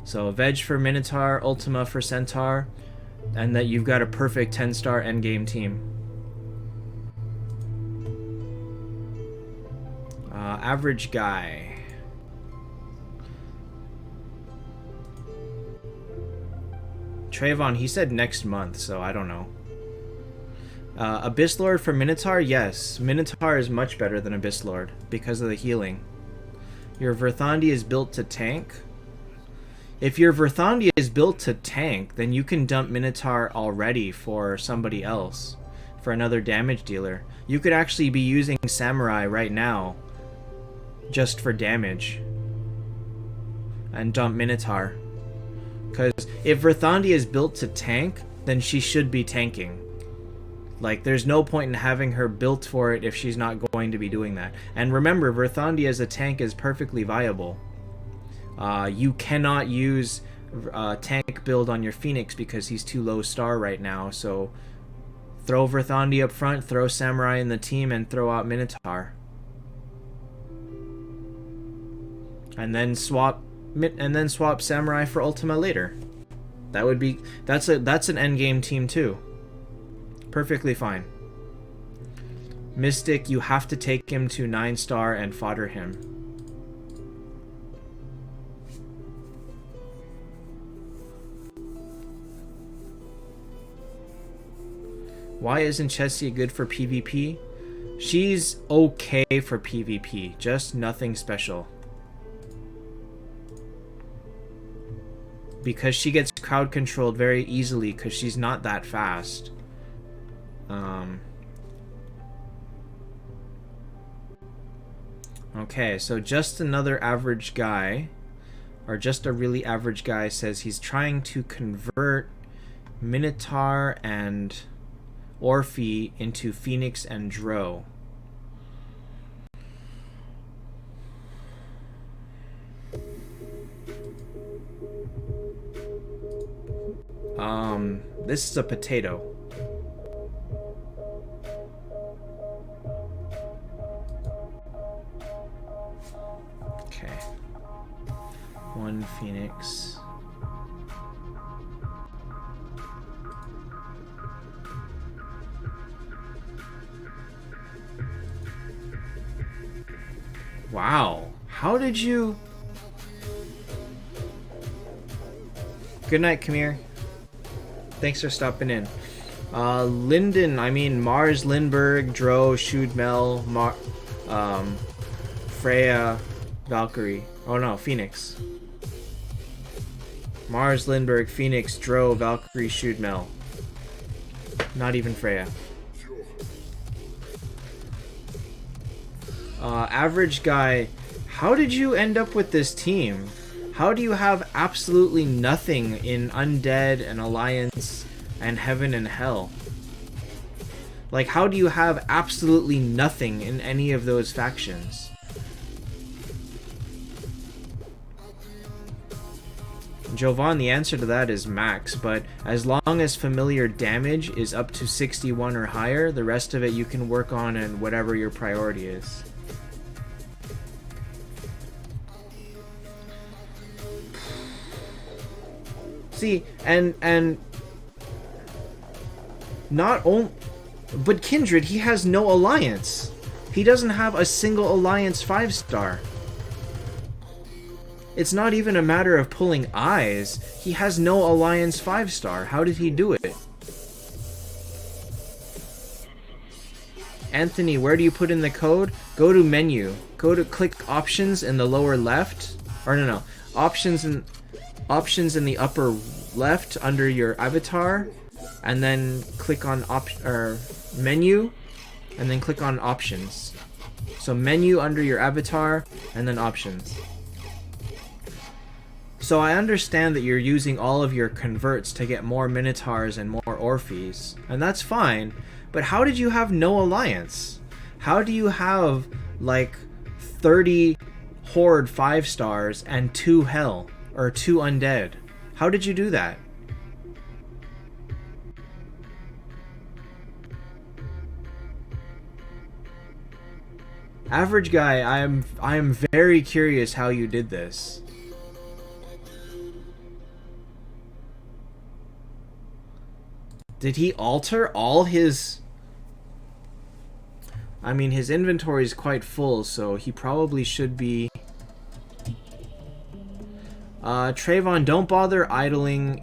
So Veg for Minotaur, Ultima for Centaur, and that you've got a perfect 10-star endgame team. Average guy. Trayvon, he said next month, so I don't know. Abyss Lord for Minotaur? Yes. Minotaur is much better than Abyss Lord because of the healing. Your Verthandi is built to tank. If your Verthandi is built to tank, then you can dump Minotaur already for somebody else, for another damage dealer. You could actually be using Samurai right now just for damage and dump Minotaur. Because if Verthandi is built to tank, then she should be tanking. Like, there's no point in having her built for it if she's not going to be doing that. And remember, Verthandi as a tank is perfectly viable. You cannot use tank build on your Phoenix because he's too low star right now, so throw Verthandi up front, throw Samurai in the team, and throw out Minotaur. And then swap Samurai for Ultima later. That's an endgame team too. Perfectly fine. Mystic, you have to take him to 9-star and fodder him. Why isn't Chessia good for PvP? She's okay for PvP, just nothing special. Because she gets crowd controlled very easily because she's not that fast. Okay, so just another average guy, or just a really average guy, says he's trying to convert Minotaur and Orphe into Phoenix and Dro. This is a potato. Okay. 1 Phoenix. Wow. How did you... Good night, Kamir. Thanks for stopping in. Mars, Lindbergh, Dro, Shudmel, Freya, Valkyrie. Oh no, Phoenix. Mars, Lindbergh, Phoenix, Dro, Valkyrie, Shudmel. Not even Freya. Average guy, how did you end up with this team? How do you have absolutely nothing in Undead and Alliance and Heaven and Hell? Like, how do you have absolutely nothing in any of those factions? Jovan, the answer to that is max, but as long as familiar damage is up to 61 or higher, the rest of it you can work on and whatever your priority is. See, and not only, but Kindred, he has no alliance. He doesn't have a single alliance 5-star. It's not even a matter of pulling eyes. He has no alliance 5-star. How did he do it? Anthony, where do you put in the code? Go to menu. Go to click options in the lower left. Or no. Options in the upper left under your avatar. And then click on menu. And then click on options. So menu under your avatar and then options. So I understand that you're using all of your converts to get more Minotaurs and more Orphees. And that's fine. But how did you have no alliance? How do you have, like, 30 Horde 5-stars and 2 Hell? Or 2 Undead? How did you do that? Average guy, I am very curious how you did this. Did he alter all his... I mean, his inventory is quite full, so he probably should be... Trayvon, don't bother idling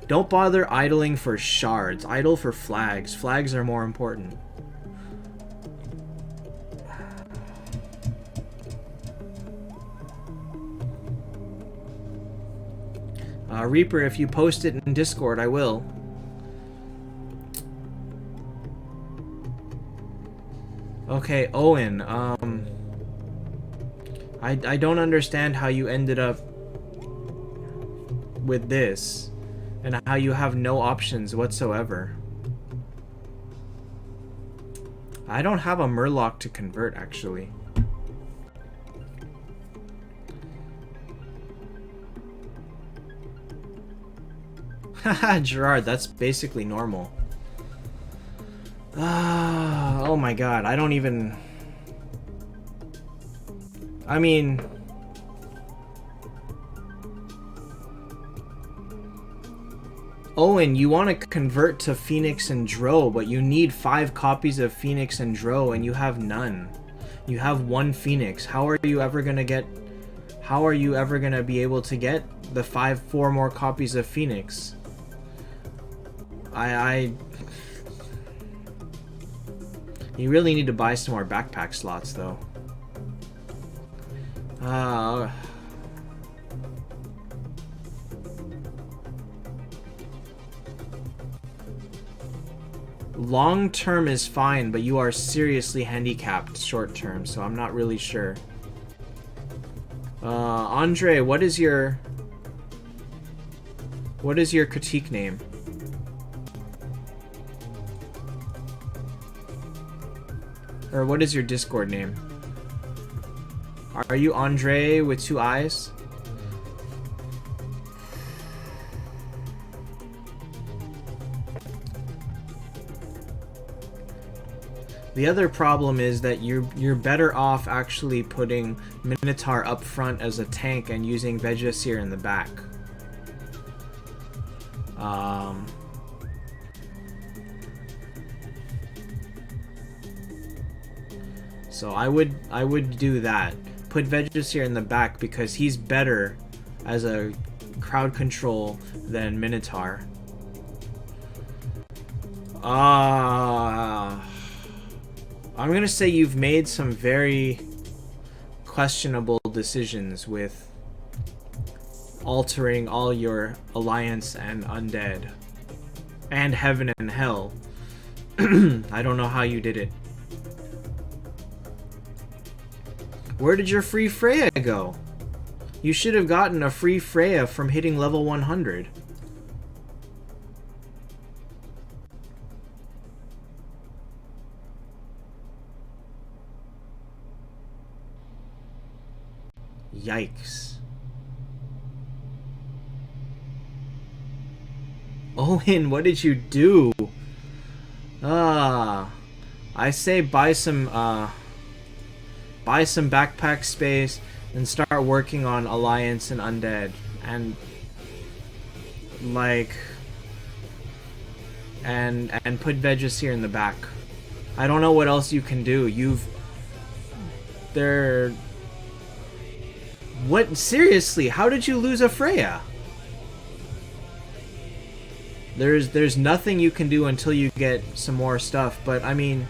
don't bother idling for shards. Idle for flags. Flags are more important. Reaper, if you post it in Discord, I will. Okay, Owen, I don't understand how you ended up with this, and how you have no options whatsoever. I don't have a Murloc to convert, actually. Haha, Gerard, that's basically normal. Oh my god, I don't even... I mean... Owen, you want to convert to Phoenix and Dro, but you need 5 copies of Phoenix and Dro, and you have none. You have 1 Phoenix. How are you ever gonna get... How are you ever gonna be able to get the 4 more copies of Phoenix? You really need to buy some more backpack slots, though. Long term is fine, but you are seriously handicapped short term, so I'm not really sure. Andre, what is your critique name? Or what is your Discord name? Are you Andre with 2 eyes? The other problem is that you're better off actually putting Minotaur up front as a tank and using Vegasir in the back. So I would do that. Put Vegasir in the back because he's better as a crowd control than Minotaur. I'm gonna say you've made some very questionable decisions with altering all your alliance and undead and heaven and hell. I don't know how you did it. Where did your free Freya go? You should have gotten a free Freya from hitting level 100. Yikes. Owen, what did you do? I say buy some backpack space, and start working on Alliance and Undead, and like and put Vegas in the back. I don't know what else you can do. What, seriously, how did you lose a Freya? There's nothing you can do until you get some more stuff, but I mean,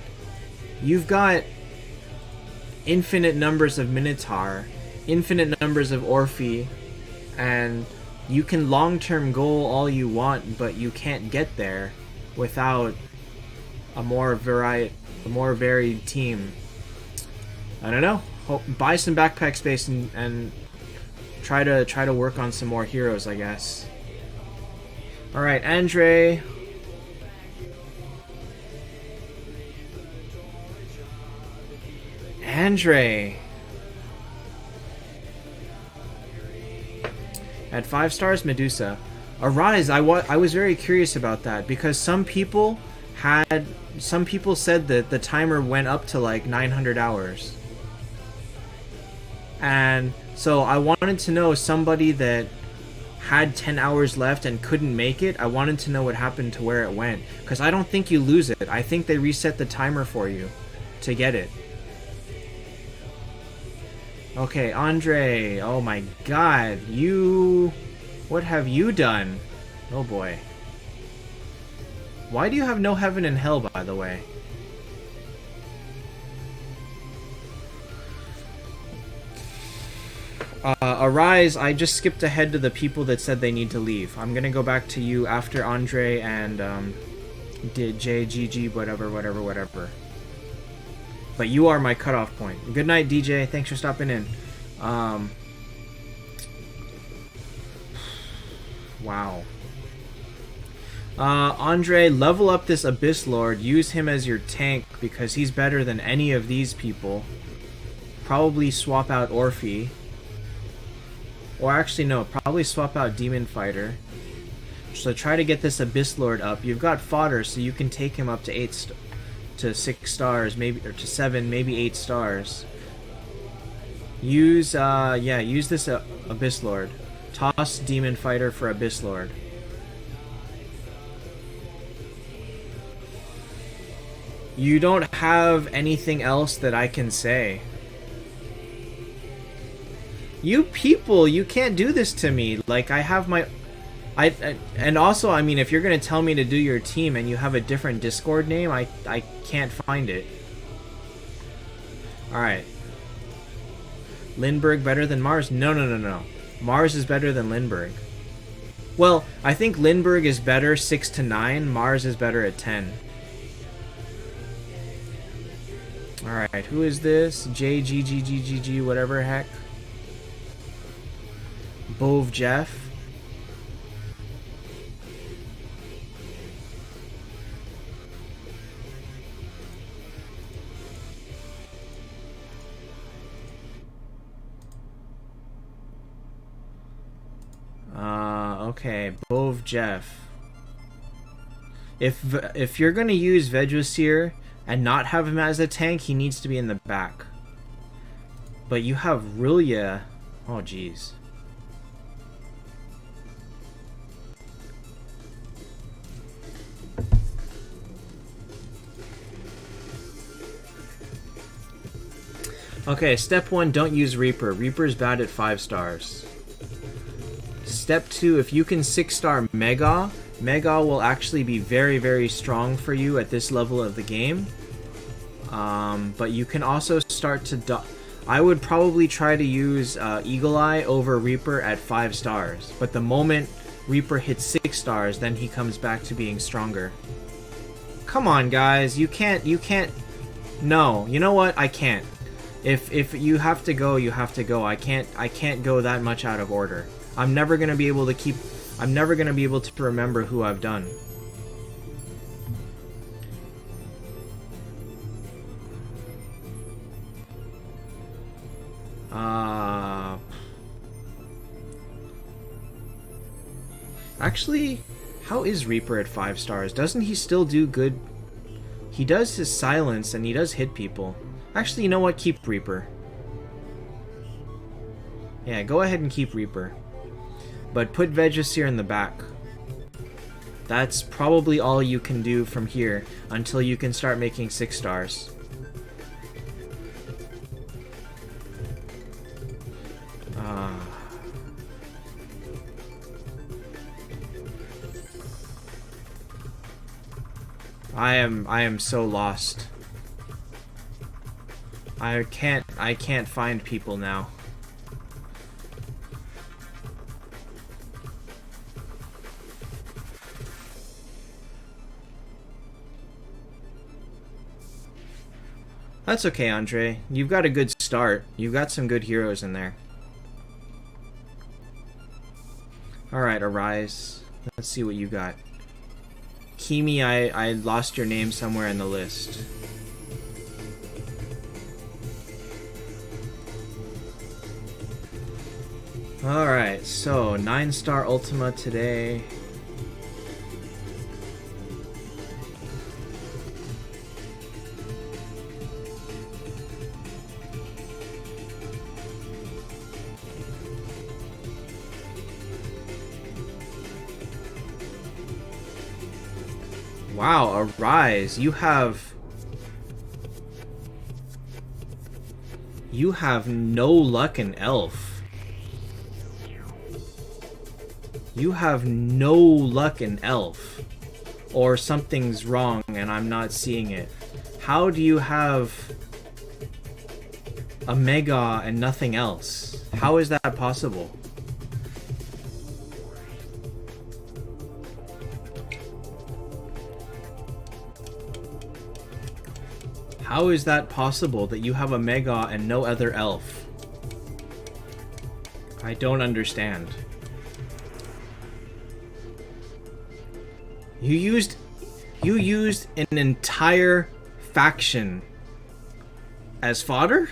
you've got infinite numbers of Minotaur, infinite numbers of Orphe, and you can long-term goal all you want, but you can't get there without a more varied team. I don't know. Buy some backpack space and try to work on some more heroes, I guess. All right, Andre. At 5 stars, Medusa. Arise. I was very curious about that because some people said that the timer went up to like 900 hours. And so I wanted to know, somebody that had 10 hours left and couldn't make it, I wanted to know what happened to where it went. Because I don't think you lose it. I think they reset the timer for you to get it. Okay, Andre. Oh my god. What have you done? Oh boy. Why do you have no heaven and hell, by the way? Arise, I just skipped ahead to the people that said they need to leave. I'm gonna go back to you after Andre and JGG, whatever. But you are my cutoff point. Good night, DJ. Thanks for stopping in. Wow. Andre, level up this Abyss Lord. Use him as your tank because he's better than any of these people. Probably swap out Orphe. Or actually, no. Probably swap out Demon Fighter. So try to get this Abyss Lord up. You've got fodder, so you can take him up to 6 stars, maybe, or to 7, maybe 8 stars. Use this Abyss Lord. Toss Demon Fighter for Abyss Lord. You don't have anything else that I can say. You people, you can't do this to me. Like, I have my... and also, I mean, if you're gonna tell me to do your team and you have a different Discord name, I can't find it. Alright. Lindbergh better than Mars? No. Mars is better than Lindbergh. Well, I think Lindbergh is better 6 to 9. Mars is better at 10. Alright, who is this? JGGGGG, whatever heck. Bove Jeff. Okay, Bove Jeff. If you're gonna use Vedrasir and not have him as a tank, he needs to be in the back. But you have Rillia. Oh jeez. Okay, step 1, don't use Reaper. Reaper's bad at 5 stars. Step 2, if you can 6-star Mega will actually be very, very strong for you at this level of the game. But you can also start to... I would probably try to use Eagle Eye over Reaper at 5 stars. But the moment Reaper hits 6 stars, then he comes back to being stronger. Come on, guys. You can't... No, you know what? I can't. If you have to go, you have to go. I can't go that much out of order. I'm never gonna be able to remember who I've done. Actually, how is Reaper at 5 stars? Doesn't he still do good? He does his silence and he does hit people. Actually, you know what? Keep Reaper. Yeah, go ahead and keep Reaper. But put Vegeseer in the back. That's probably all you can do from here until you can start making 6 stars. I am so lost. I can't find people now. That's okay, Andre. You've got a good start. You've got some good heroes in there. Alright, Arise. Let's see what you got. Kimi, I lost your name somewhere in the list. Alright, so 9-star Ultima today. Wow, Arise, you have no luck in Elf. You have no luck in Elf. Or something's wrong and I'm not seeing it. How do you have a Mega and nothing else? How is that possible? How is that possible that you have a Mega and no other elf? I don't understand. You used an entire faction as fodder?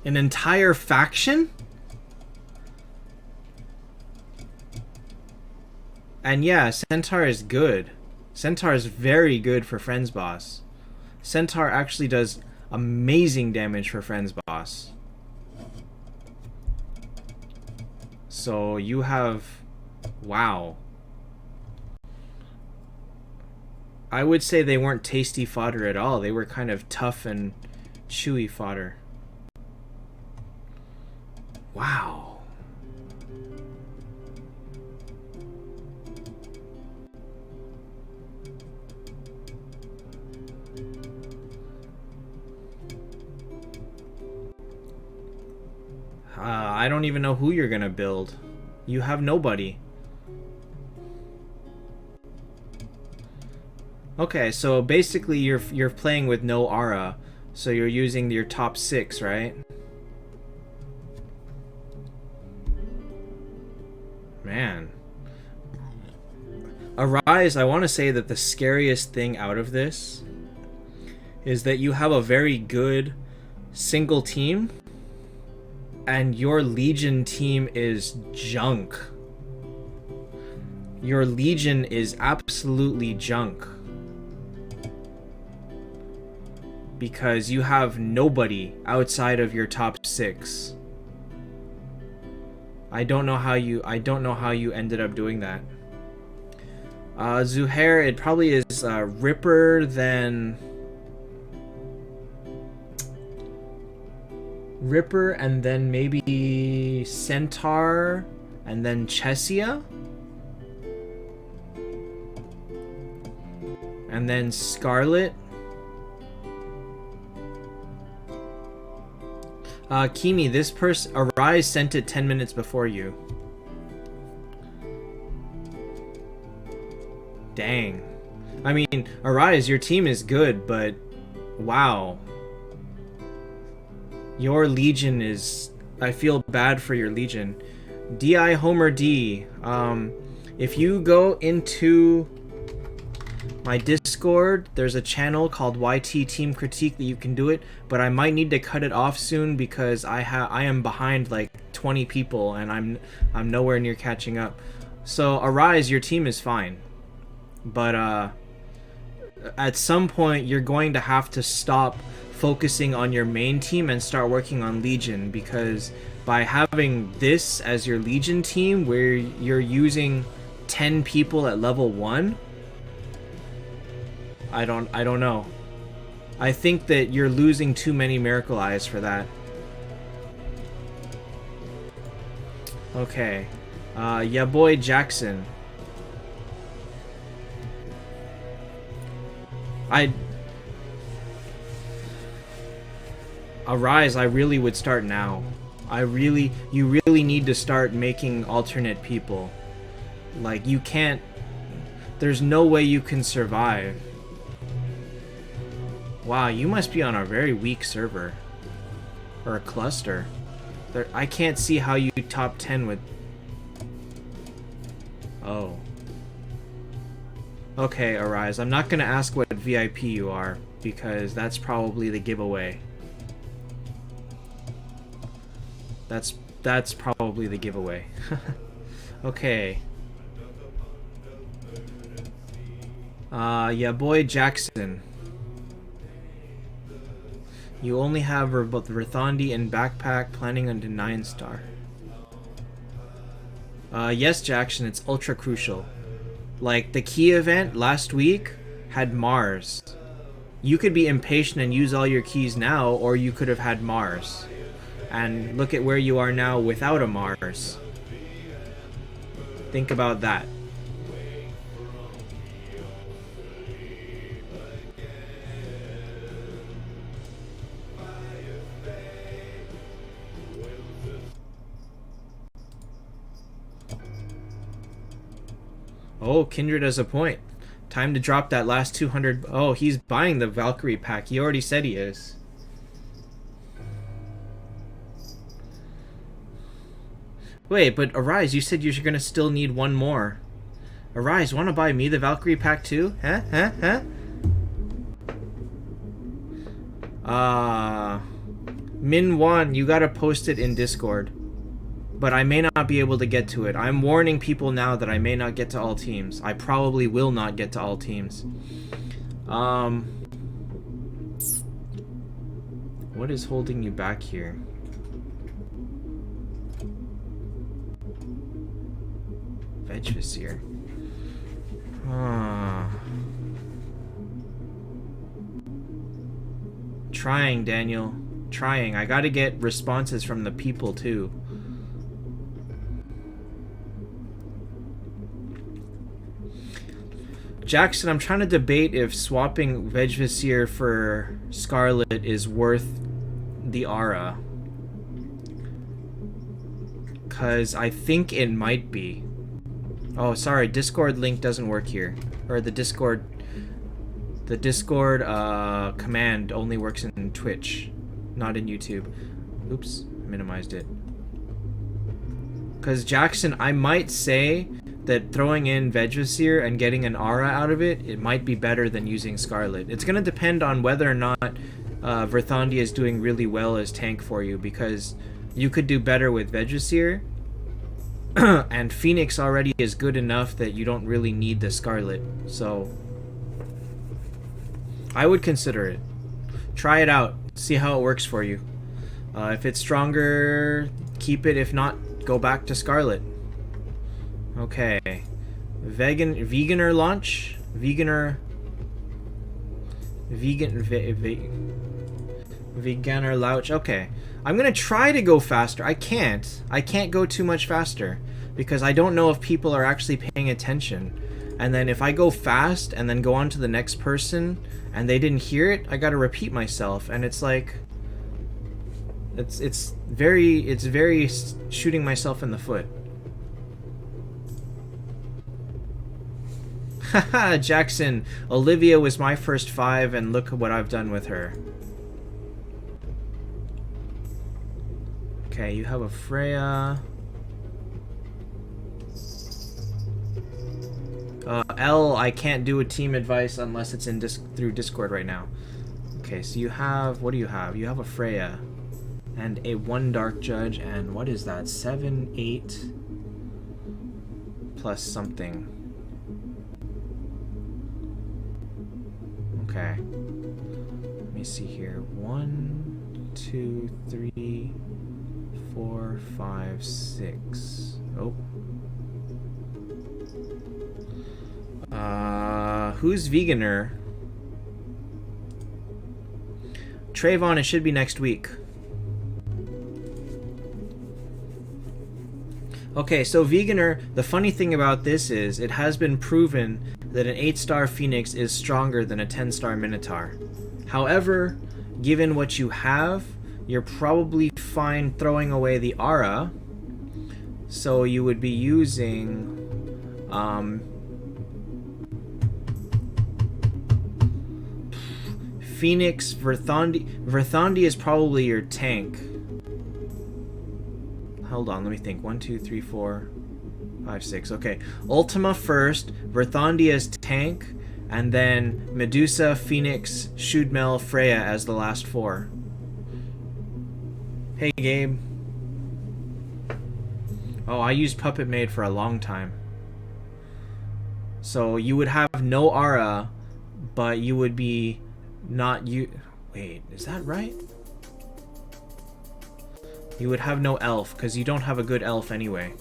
An entire faction? And yeah, Centaur is good. Centaur is very good for Friends Boss. Centaur actually does amazing damage for Friends Boss. So you have... wow. I would say they weren't tasty fodder at all. They were kind of tough and chewy fodder. Wow. I don't even know who you're gonna build. You have nobody. Okay, so basically you're playing with no aura, so you're using your top 6, right? Man. Arise, I want to say that the scariest thing out of this is that you have a very good single team and your Legion team is junk. Your Legion is absolutely junk. Because you have nobody outside of your top 6. I don't know how you ended up doing that. Zuhair, it probably is Ripper, then Ripper, and then maybe Centaur, and then Chesia, and then Scarlet. Kimi, this person, Arise sent it 10 minutes before you. Dang. I mean, Arise, your team is good, but wow. Your Legion is... I feel bad for your Legion. DI Homer D. If you go into my Discord, there's a channel called YT Team Critique that you can do it, but I might need to cut it off soon because I am behind like 20 people and I'm nowhere near catching up. So Arise, your team is fine, but at some point you're going to have to stop focusing on your main team and start working on Legion, because by having this as your Legion team where you're using 10 people at level 1, I don't know. I think that you're losing too many Miracle Eyes for that. Okay. Yeah, boy Jackson. Arise, I really would start now. You really need to start making alternate people. Like, you can't... There's no way you can survive. Wow, you must be on a very weak server. Or a cluster. I can't see how you top 10 with... Oh. Okay, Arise, I'm not gonna ask what VIP you are, because that's probably the giveaway. That's probably the giveaway. Okay. Yeah, boy Jackson. You only have both Rithandi and Backpack, planning on the 9-star. Yes, Jackson, it's ultra crucial. Like, the key event last week had Mars. You could be impatient and use all your keys now, or you could have had Mars. And look at where you are now without a Mars. Think about that. Oh, Kindred has a point. Time to drop that last 200... Oh, he's buying the Valkyrie pack. He already said he is. Wait, but Arise, you said you're gonna still need one more. Arise, wanna buy me the Valkyrie pack too? Huh? Min1, you gotta post it in Discord. But I may not be able to get to it. I'm warning people now that I may not get to all teams. I probably will not get to all teams. What is holding you back here? Vegvisir. Trying, Daniel. Trying. I gotta get responses from the people too. Jackson, I'm trying to debate if swapping Vegvisir for Scarlet is worth the aura. Because I think it might be. Oh, sorry, Discord link doesn't work here. Or the Discord command only works in Twitch, not in YouTube. Oops, minimized it. Because Jackson, I might say that throwing in Vegvisir and getting an aura out of it, it might be better than using Scarlet. It's going to depend on whether or not Verthandi is doing really well as tank for you, because you could do better with Vegvisir, and Phoenix already is good enough that you don't really need the Scarlet. So I would consider it. Try it out. See how it works for you. If it's stronger, keep it. If not, go back to Scarlet. Okay. Veganer launch? Veganer louch. Okay. I'm gonna try to go faster. I can't go too much faster, because I don't know if people are actually paying attention. And then if I go fast and then go on to the next person and they didn't hear it, I gotta repeat myself, and it's like it's very shooting myself in the foot. Haha, Jackson, Olivia was my first 5 and look what I've done with her. Okay, you have a Freya. L, I can't do a team advice unless it's in through Discord right now. Okay, so you have, what do you have? You have a Freya and a 1 Dark Judge, and what is that? 7, 8 plus something. Okay. Let me me see here. 1, 2, 3, 4, 5, 6. Oh. Who's Veganer? Trayvon, it should be next week. Okay, so Veganer, the funny thing about this is it has been proven that an 8-star Phoenix is stronger than a 10-star Minotaur. However, given what you have, you're probably fine throwing away the aura. So you would be using Phoenix. Verthandi is probably your tank. Hold on, let me think. 1, 2, 3, 4, 5, 6. Okay. Ultima first, Verthandi as tank, and then Medusa, Phoenix, Shudmel, Freya as the last 4. Hey, Gabe. Oh, I used Puppet Maid for a long time. So you would have no aura, but you would be not you. Wait, is that right? You would have no elf, because you don't have a good elf anyway.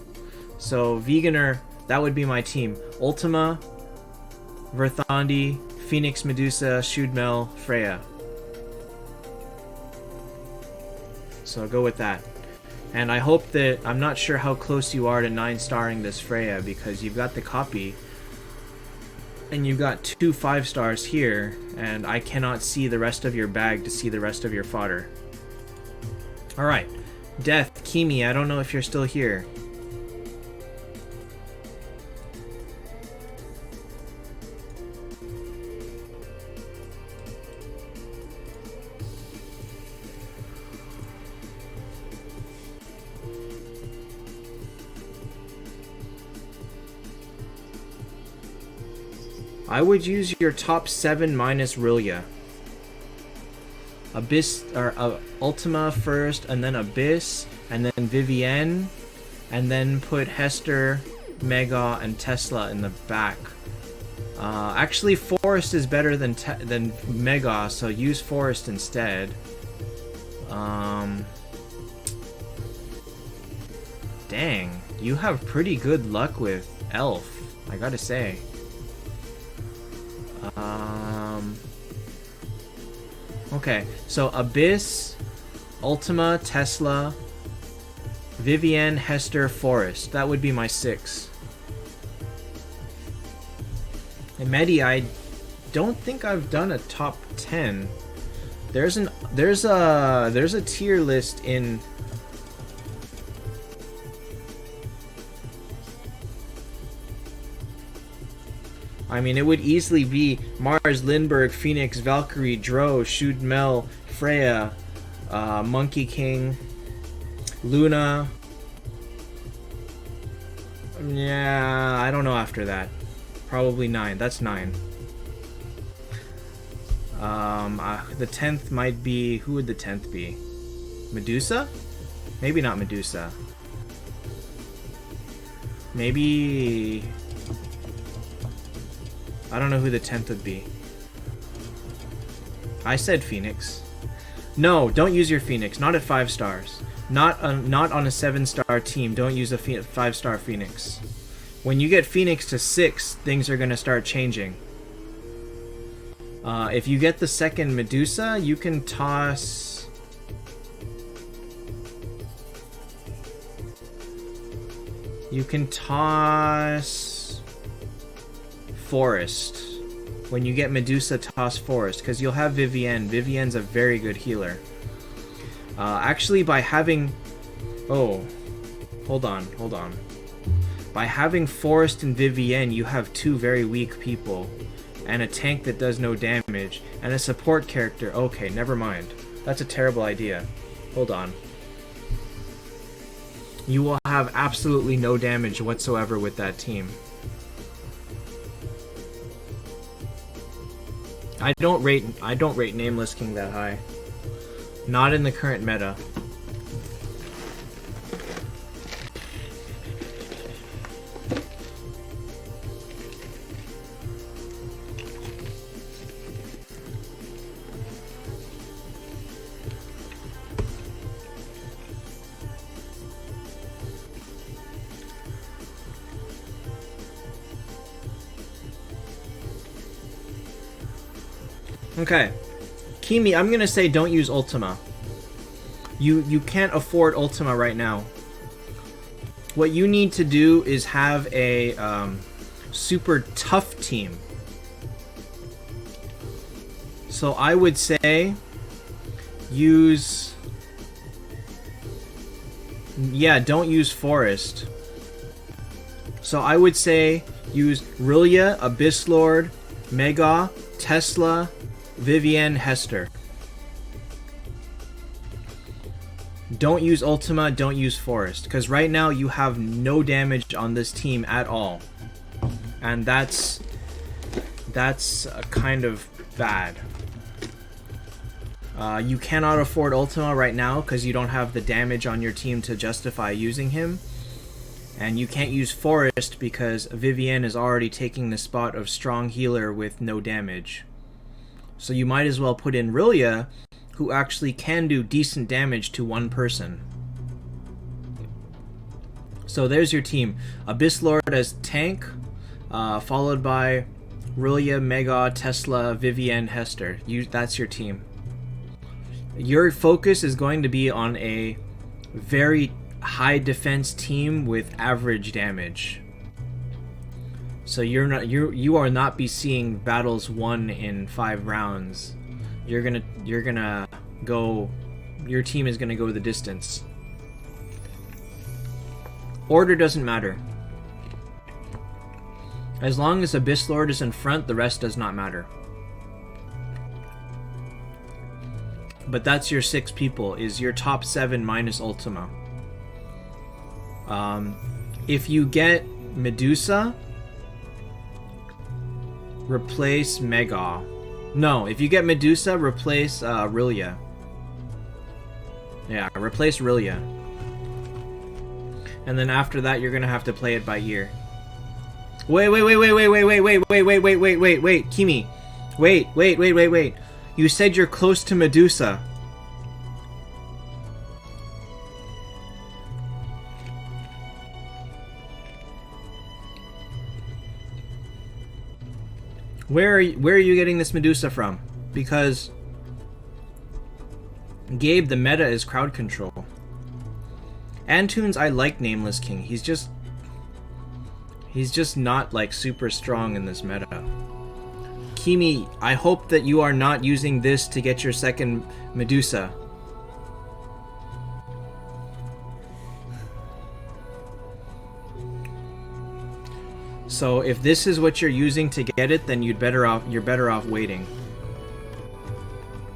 So, Veganer, that would be my team. Ultima, Verthandi, Phoenix, Medusa, Shudmel, Freya. So, go with that. And I hope that... I'm not sure how close you are to 9-starring this Freya, because you've got the copy. And you've got 2 5-stars here, and I cannot see the rest of your bag to see the rest of your fodder. Alright. Death, Kimi, I don't know if you're still here. I would use your top 7 minus Rillia. Abyss, or Ultima first, and then Abyss, and then Vivienne, and then put Hester, Mega, and Tesla in the back. Actually, Forest is better than Mega, so use Forest instead. Dang, you have pretty good luck with Elf, I gotta say. Okay, so Abyss, Ultima, Tesla, Vivienne, Hester, Forest. That would be my 6. And Medi, I don't think I've done a top 10. There's a tier list in... I mean, it would easily be Mars, Lindbergh, Phoenix, Valkyrie, Dro, Shudmel, Freya, Monkey King, Luna. Yeah, I don't know after that. Probably 9. That's 9. The 10th might be... Who would the 10th be? Medusa? Maybe not Medusa. Maybe... I don't know who the 10th would be. I said Phoenix. No, don't use your Phoenix. Not at 5 stars. Not on a 7-star team. Don't use a 5-star Phoenix. When you get Phoenix to 6, things are going to start changing. If you get the second Medusa, you can toss... You can toss... Forest. When you get Medusa, toss Forest, because you'll have Vivienne. Vivienne's a very good healer. Actually, by having... Oh. Hold on. By having Forest and Vivienne, you have 2 very weak people. And a tank that does no damage. And a support character. Okay, never mind. That's a terrible idea. Hold on. You will have absolutely no damage whatsoever with that team. I don't rate Nameless King that high. Not in the current meta. Okay. Kimi, I'm gonna say don't use Ultima. You can't afford Ultima right now. What you need to do is have a super tough team. So I would say use... Yeah, don't use Forest. So I would say use Rillia, Abyss Lord, Mega, Tesla, Vivienne, Hester. Don't use Ultima, don't use Forest, because right now you have no damage on this team at all. And that's kind of bad. You cannot afford Ultima right now because you don't have the damage on your team to justify using him. And you can't use Forest because Vivienne is already taking the spot of strong healer with no damage. So you might as well put in Rillia, who actually can do decent damage to one person. So there's your team. Abyss Lord as tank, followed by Rillia, Mega, Tesla, Vivienne, Hester. That's your team. Your focus is going to be on a very high defense team with average damage. So you are not be seeing battles won in 5 rounds. You're gonna go. Your team is gonna go the distance. Order doesn't matter. As long as Abyss Lord is in front, the rest does not matter. But that's your 6 people, is your top 7 minus Ultima. If you get Medusa, replace Mega. No, if you get Medusa, replace Rillia. Yeah, replace Rillia. And then after that, you're gonna have to play it by ear. Wait, Kimi. Wait. You said you're close to Medusa. Where are you getting this Medusa from? Because Gabe, the meta is crowd control. Antunes, I like Nameless King. He's just not like super strong in this meta. Kimi, I hope that you are not using this to get your second Medusa. So if this is what you're using to get it, then you're better off waiting.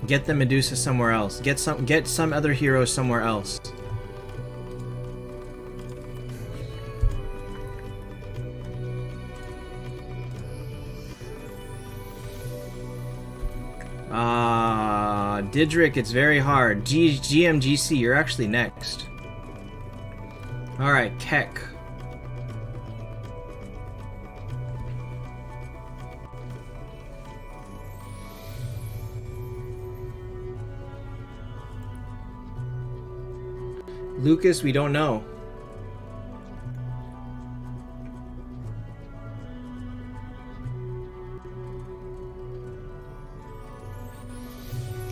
Get the Medusa somewhere else. Get some other hero somewhere else. Didrik, it's very hard. GMGC, you're actually next. Alright, Keck. Lucas, we don't know.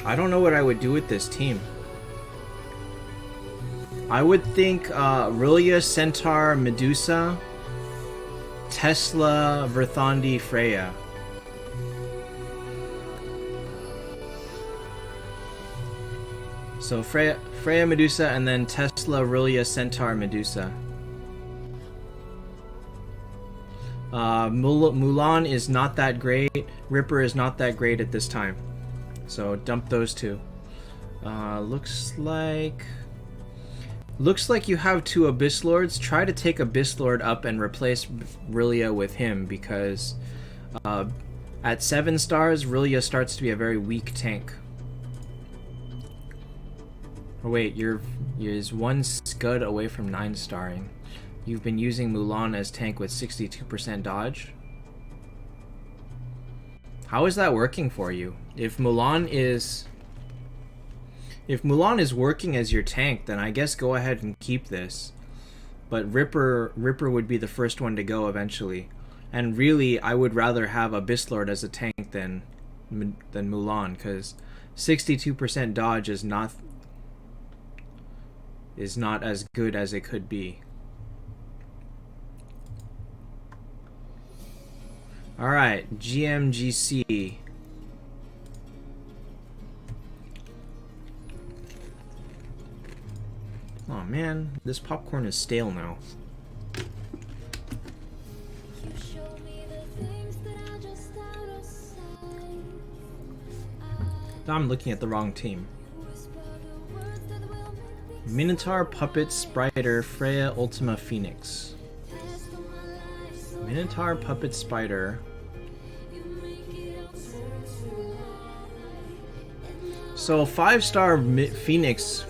I don't know what I would do with this team. I would think Rillia, Centaur, Medusa, Tesla, Verthandi, Freya. So Freya, Medusa, and then Tesla, Rillia, Centaur, Medusa. Mulan is not that great. Ripper is not that great at this time. So dump those two. Looks like you have 2 Abyss Lords. Try to take Abyss Lord up and replace Rillia with him, because at 7 stars, Rillia starts to be a very weak tank. Oh wait, you're 1 scud away from 9 starring. You've been using Mulan as tank with 62% dodge. How is that working for you? If Mulan is working as your tank, then I guess go ahead and keep this. But Ripper would be the first one to go eventually. And really, I would rather have Abyss Lord as a tank than Mulan, because 62% dodge is not as good as it could be. Alright, GMGC. Oh man, this popcorn is stale now. I'm looking at the wrong team. Minotaur, Puppet, Spider, Freya, Ultima, Phoenix. Minotaur, Puppet, Spider. So 5-star Phoenix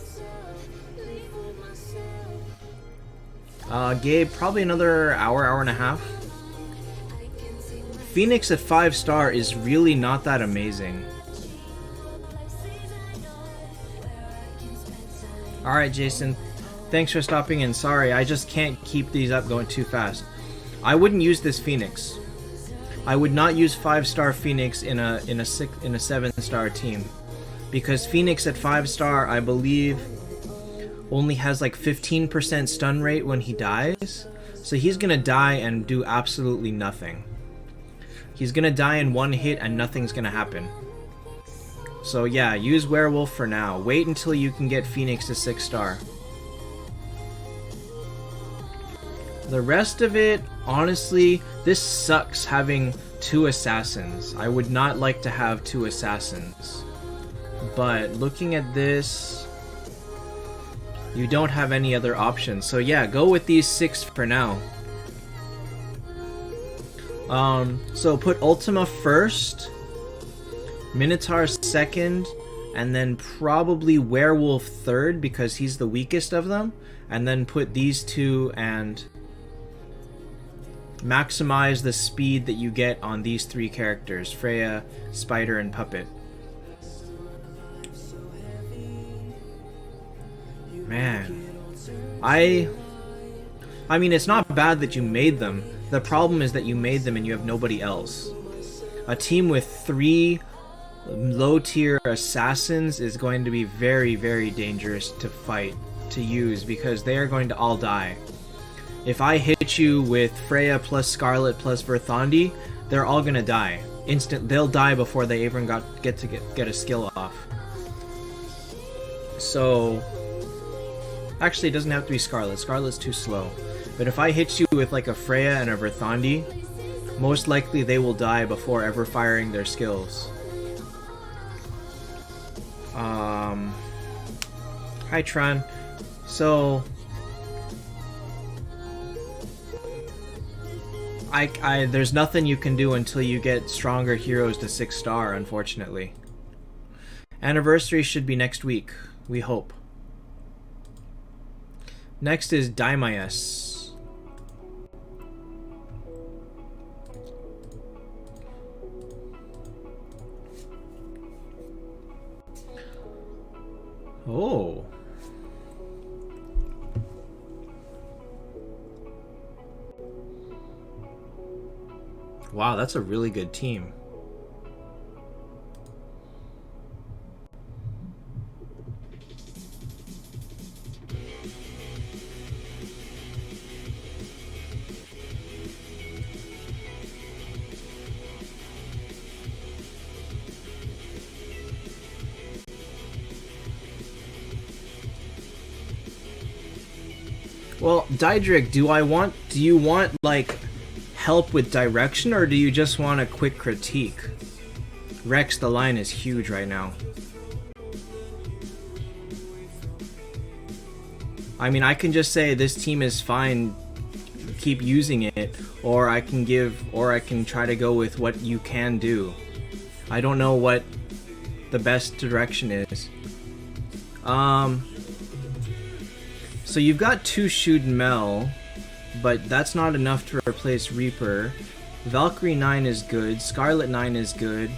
gave probably another hour and a half. Phoenix at 5-star is really not that amazing. Alright, Jason. Thanks for stopping in. Sorry, I just can't keep these up going too fast. I wouldn't use this Phoenix. I would not use 5-star Phoenix in a 7-star team. Because Phoenix at 5-star, I believe, only has like 15% stun rate when he dies. So he's gonna die and do absolutely nothing. He's gonna die in one hit and nothing's gonna happen. So yeah, use Werewolf for now. Wait until you can get Phoenix to 6-star. The rest of it, honestly, this sucks having 2 assassins. I would not like to have 2 assassins. But looking at this, you don't have any other options. So yeah, go with these 6 for now. So put Ultima first, Minotaur second, and then probably Werewolf third because he's the weakest of them. And then put these 2 and maximize the speed that you get on these 3 characters, Freya, Spider, and Puppet. Man, I mean, it's not bad that you made them. The problem is that you made them and you have nobody else. A team with 3 low-tier assassins is going to be very, very dangerous to fight, to use, because they are going to all die. If I hit you with Freya plus Scarlet plus Verthandi, they're all gonna die. They'll die before they even get a skill off. So, actually, it doesn't have to be Scarlet. Scarlet's too slow. But if I hit you with like a Freya and a Verthandi, most likely they will die before ever firing their skills. Hi Tron. So there's nothing you can do until you get stronger heroes to 6-star, unfortunately. Anniversary should be next week, we hope. Next is Daimayus. Oh. Wow, that's a really good team. Well, Daedric, do you want like help with direction, or do you just want a quick critique? Rex, the line is huge right now. I mean, I can just say this team is fine, keep using it, or I can try to go with what you can do. I don't know what the best direction is. So you've got 2 Shoot Mel, but that's not enough to replace Reaper. Valkyrie 9 is good, Scarlet 9 is good.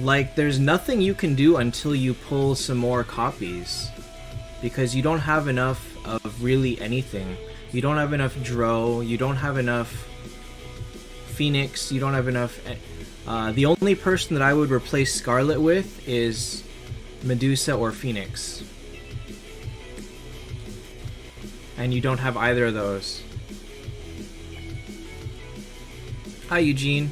Like, there's nothing you can do until you pull some more copies, because you don't have enough of really anything. You don't have enough Dro, you don't have enough Phoenix. You don't have enough. The only person that I would replace Scarlet with is Medusa or Phoenix. And you don't have either of those. Hi, Eugene.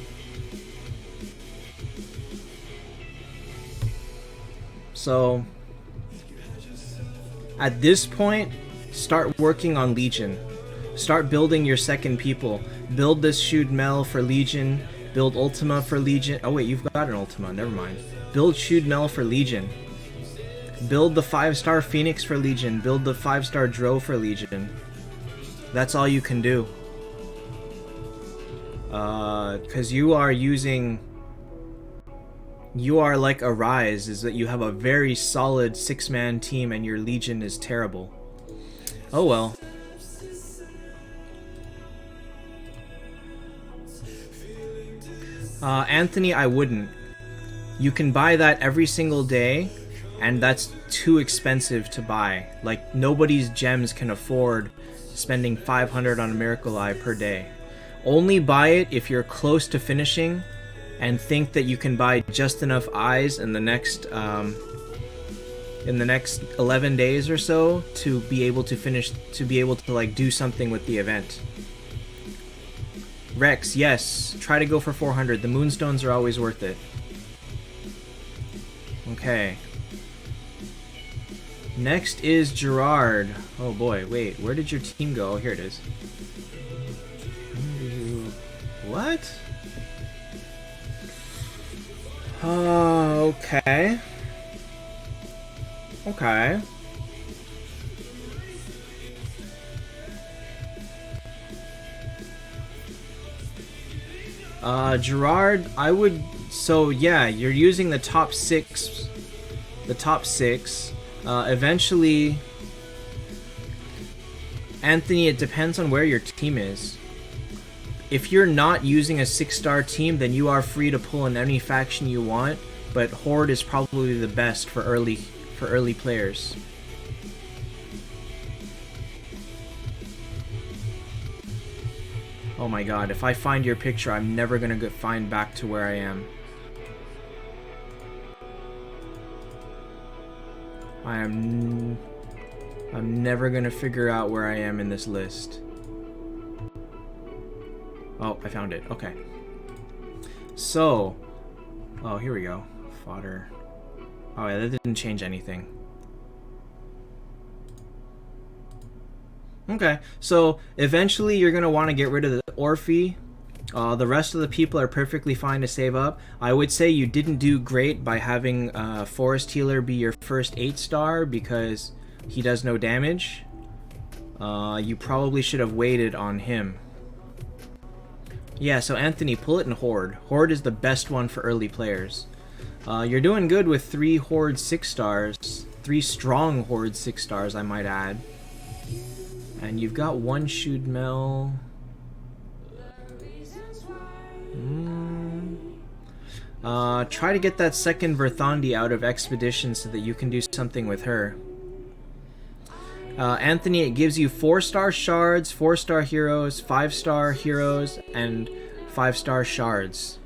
So, at this point, start working on Legion. Start building your second people. Build this Shude Mel for Legion. Build Ultima for Legion. Oh wait, you've got an Ultima, never mind. Build Shude Mel for Legion. Build the 5-star Phoenix for Legion. Build the 5-star Dro for Legion. That's all you can do. Because you are using... You are like a Rise, is that you have a very solid 6-man team and your Legion is terrible. Oh well. Anthony, I wouldn't. You can buy that every single day, and that's too expensive to buy. Like, nobody's gems can afford spending 500 on a Miracle Eye per day. Only buy it if you're close to finishing and think that you can buy just enough eyes in the next 11 days or so to be able to finish, to be able to like do something with the event. Rex, yes, try to go for 400. The Moonstones are always worth it. Okay. Next is Gerard. Oh boy, wait, where did your team go? Oh, here it is. What? Okay. Okay. Gerard, I would... So, yeah, you're using the top 6. The top 6. Eventually... Anthony, it depends on where your team is. If you're not using a 6-star team, then you are free to pull in any faction you want, but Horde is probably the best for early players. Oh my god, if I find your picture, I'm never gonna find back to where I am. I'm never gonna figure out where I am in this list. Oh, I found it. Okay. So, oh, here we go. Fodder. Oh yeah, that didn't change anything. Okay, so eventually you're going to want to get rid of the Orphe. The rest of the people are perfectly fine to save up. I would say you didn't do great by having Forest Healer be your first 8-star because he does no damage. You probably should have waited on him. Yeah, so Anthony, pull it in Horde. Horde is the best one for early players. You're doing good with 3 Horde 6-stars. 3 strong Horde 6-stars, I might add. And you've got 1 Shude Mel. Try to get that second Verthandi out of Expedition so that you can do something with her. Anthony, it gives you 4-star shards, 4-star heroes, 5-star heroes, and 5-star shards.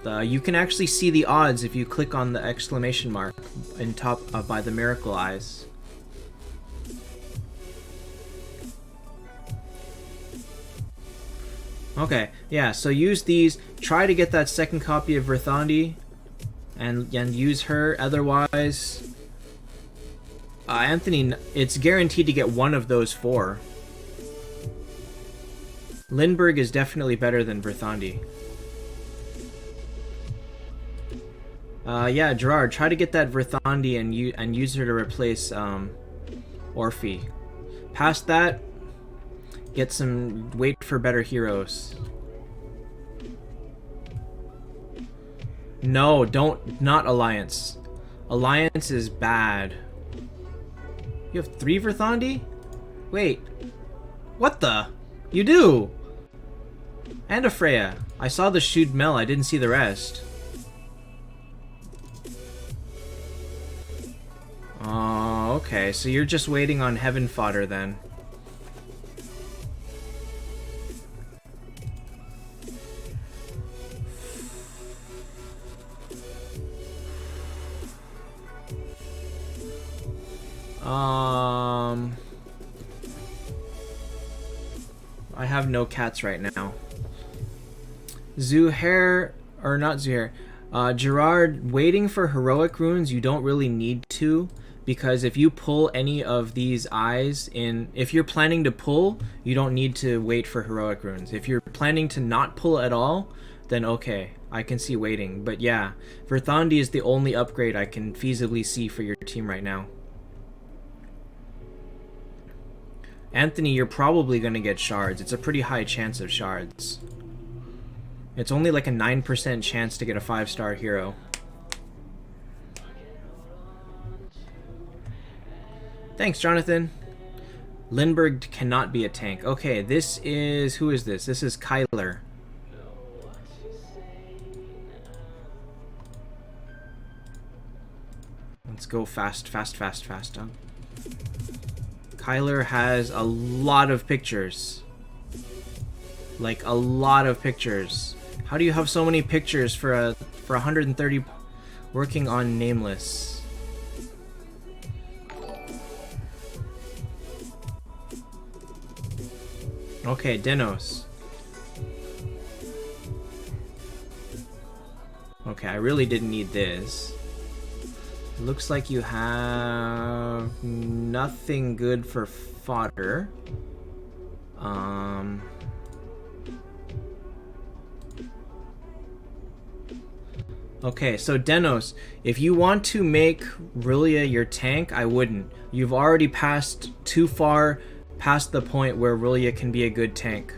You can actually see the odds if you click on the exclamation mark in top by the Miracle Eyes. Okay, yeah, so use these. Try to get that second copy of Verthandi and use her. Otherwise, Anthony, it's guaranteed to get one of those 4. Lindbergh is definitely better than Verthandi. Yeah, Gerard, try to get that Verthandi and use her to replace Orphe. Past that, get some... wait for better heroes. No, don't... not Alliance. Alliance is bad. You have 3 Verthandi? Wait. What the? You do! And a Freya. I saw the Shude Mel, I didn't see the rest. Oh, okay, so you're just waiting on Heaven Fodder then. I have no cats right now. Zuhair, or not Zuhair, Gerard, waiting for heroic runes, you don't really need to, because if you pull any of these eyes in, if you're planning to pull, you don't need to wait for heroic runes. If you're planning to not pull at all, then okay, I can see waiting. But yeah, Verthandi is the only upgrade I can feasibly see for your team right now. Anthony, you're probably going to get shards. It's a pretty high chance of shards. It's only like a 9% chance to get a 5-star hero. Thanks, Jonathan. Lindbergh cannot be a tank. Okay, this is... Who is this? This is Kyler. Let's go fast, fast, fast, fast. Kyler has a lot of pictures. Like, a lot of pictures. How do you have so many pictures for 130 working on Nameless? Okay, Denos. Okay, I really didn't need this. Looks like you have nothing good for fodder. Okay, so Denos, if you want to make Rillia your tank, I wouldn't. You've already passed too far past the point where Rillia can be a good tank.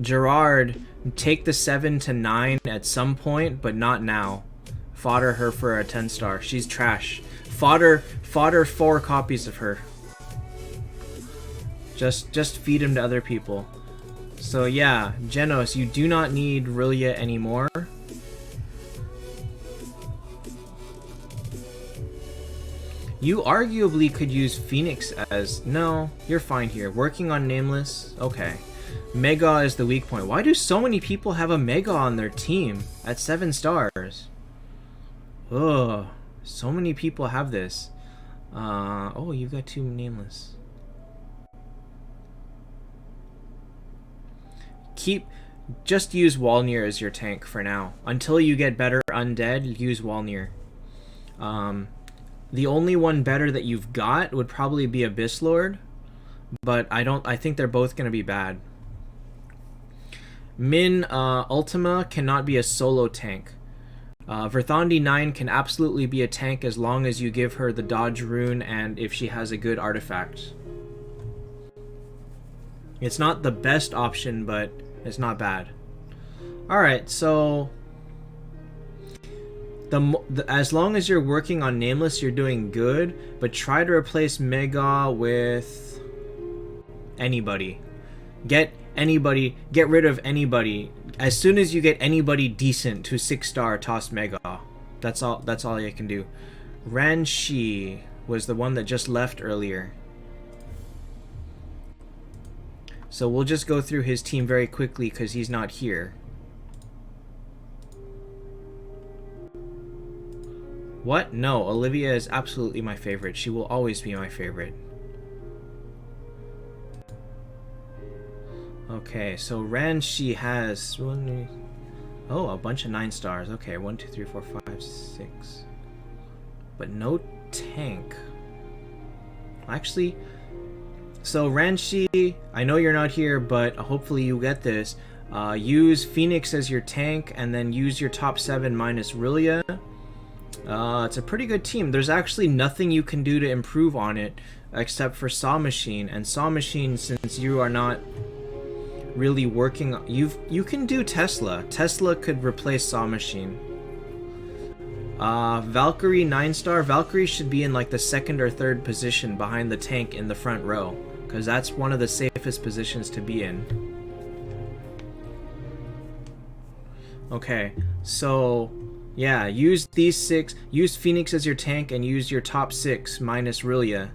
Gerard, take the 7 to 9 at some point, but not now. Fodder her for a 10-star. She's trash. Fodder 4 copies of her. Just feed him to other people. So yeah, Genos, you do not need Rillia anymore. You arguably could use Phoenix as... No, you're fine here. Working on Nameless? Okay. Mega is the weak point. Why do so many people have a Mega on their team at 7 stars? Ugh. So many people have this. Oh, you've got 2 Nameless. Just use Walnir as your tank for now. Until you get better undead, use Walnir. The only one better that you've got would probably be Abyss Lord, but I think they're both going to be bad. Min Ultima cannot be a solo tank. Verthandi 9 can absolutely be a tank as long as you give her the dodge rune and if she has a good artifact. It's not the best option, but it's not bad. Alright, so... as long as you're working on Nameless, you're doing good, but try to replace Mega with anybody. Get rid of anybody. As soon as you get anybody decent to 6-star, toss Mega. That's all you can do. Ranshi was the one that just left earlier. So we'll just go through his team very quickly because he's not here. What? No, Olivia is absolutely my favorite. She will always be my favorite. Okay, so Ranshi has a bunch of 9 stars. Okay, 1, 2, 3, 4, 5, 6. But no tank. Actually, so Ranshi, I know you're not here, but hopefully you get this. Use Phoenix as your tank, and then use your top 7 minus Rillia. It's a pretty good team. There's actually nothing you can do to improve on it except for Saw Machine. And Saw Machine, since you are not really working, you can do Tesla. Tesla could replace Saw Machine. Valkyrie 9-star. Valkyrie should be in like the 2nd or 3rd position behind the tank in the front row, because that's one of the safest positions to be in. Okay, so yeah, use these 6. Use Phoenix as your tank and use your top 6 minus Rillia.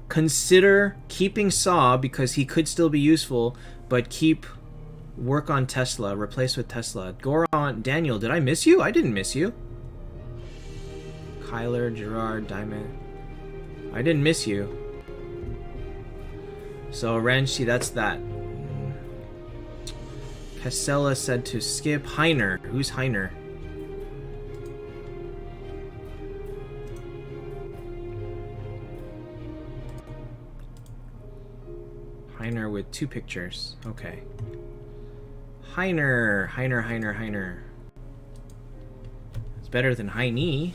Consider keeping Saw because he could still be useful, but work on Tesla. Replace with Tesla. Goron, Daniel, did I miss you? I didn't miss you. Tyler, Gerard, Diamond. I didn't miss you. So Renchi, that's that. Casella said to skip. Heiner. Who's Heiner? Heiner with 2 pictures. Okay. Heiner. It's better than Heine.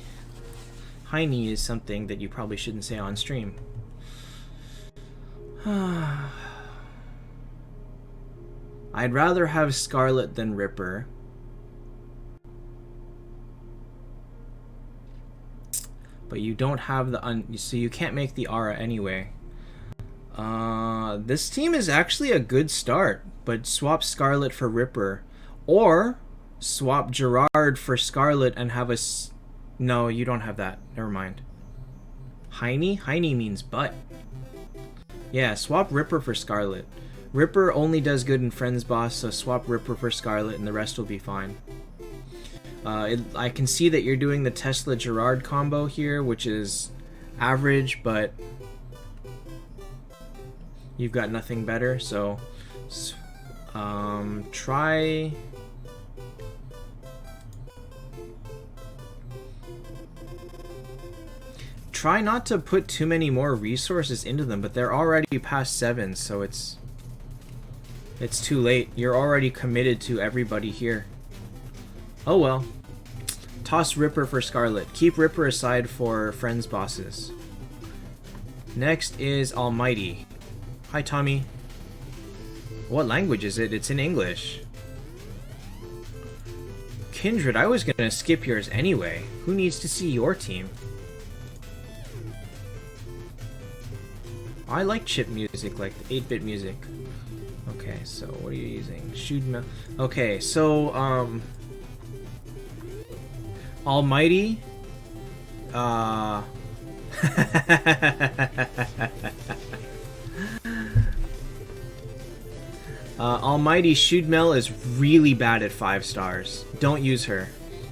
Heine is something that you probably shouldn't say on stream. I'd rather have Scarlet than Ripper. But you don't have the so you can't make the aura anyway. This team is actually a good start, but swap Scarlet for Ripper. Or swap Gerard for Scarlet and have a... No, you don't have that. Never mind. Heine? Heine means butt. Yeah, swap Ripper for Scarlet. Ripper only does good in Friends Boss, so swap Ripper for Scarlet and the rest will be fine. I can see that you're doing the Tesla Gerard combo here, which is average, but you've got nothing better, so try not to put too many more resources into them, but they're already past 7, so it's too late. You're already committed to everybody here. Oh well. Toss Ripper for Scarlet. Keep Ripper aside for Friends Bosses. Next is Almighty. Hi, Tommy. What language is it? It's in English. Kindred, I was gonna skip yours anyway. Who needs to see your team? I like chip music, like 8-bit music. Okay, so what are you using? Okay, so, Almighty, Almighty Shudmel is really bad at 5 stars. Don't use her.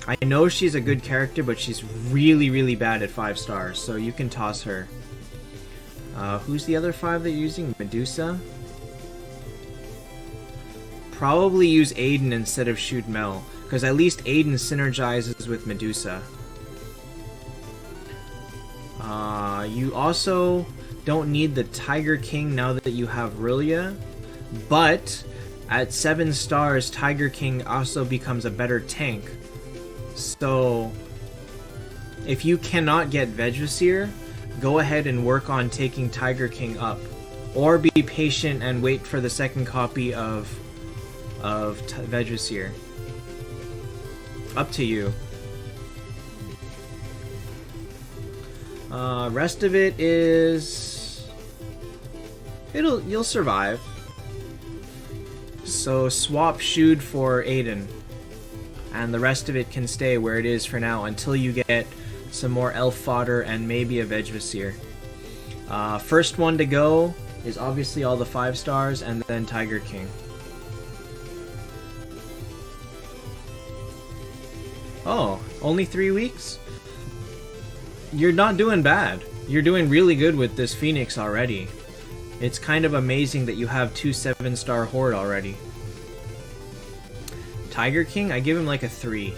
I know she's a good character, but she's really, really bad at 5 stars, so you can toss her. Who's the other 5 that you're using? Medusa? Probably use Aiden instead of Shudmel, because at least Aiden synergizes with Medusa. You also don't need the Tiger King now that you have Rillia, but at 7 stars, Tiger King also becomes a better tank. So, if you cannot get Vegvisir, go ahead and work on taking Tiger King up. Or be patient and wait for the second copy of Vegvisir. Up to you. Rest of it is... You'll survive. So swap Shud for Aiden. And the rest of it can stay where it is for now until you get some more elf fodder and maybe a Vegvisir. First one to go is obviously all the 5 stars and then Tiger King. Oh, only 3 weeks? You're not doing bad. You're doing really good with this Phoenix already. It's kind of amazing that you have 2 7-star Horde already. Tiger King, I give him like a 3.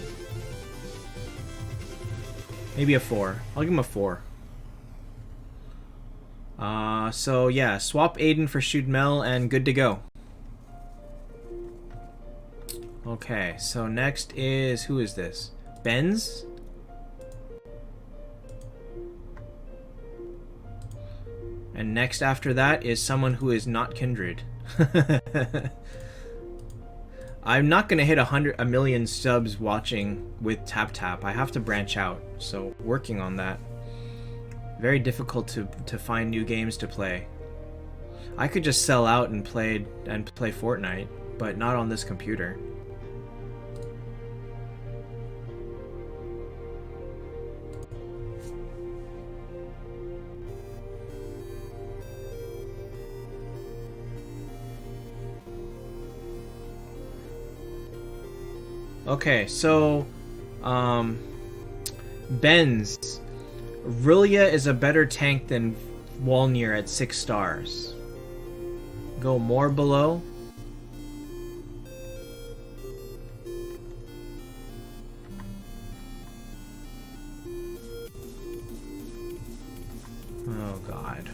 Maybe a 4. I'll give him a 4. So yeah, swap Aiden for Shudmel and good to go. Okay, so next is... who is this? Benz? And next after that is someone who is not Kindred. I'm not gonna hit a million subs watching with Taptap. I have to branch out, so working on that. Very difficult to find new games to play. I could just sell out and play Fortnite, but not on this computer. Okay, so Benz, Rillia is a better tank than Walnir at 6 stars. Go more below. Oh god.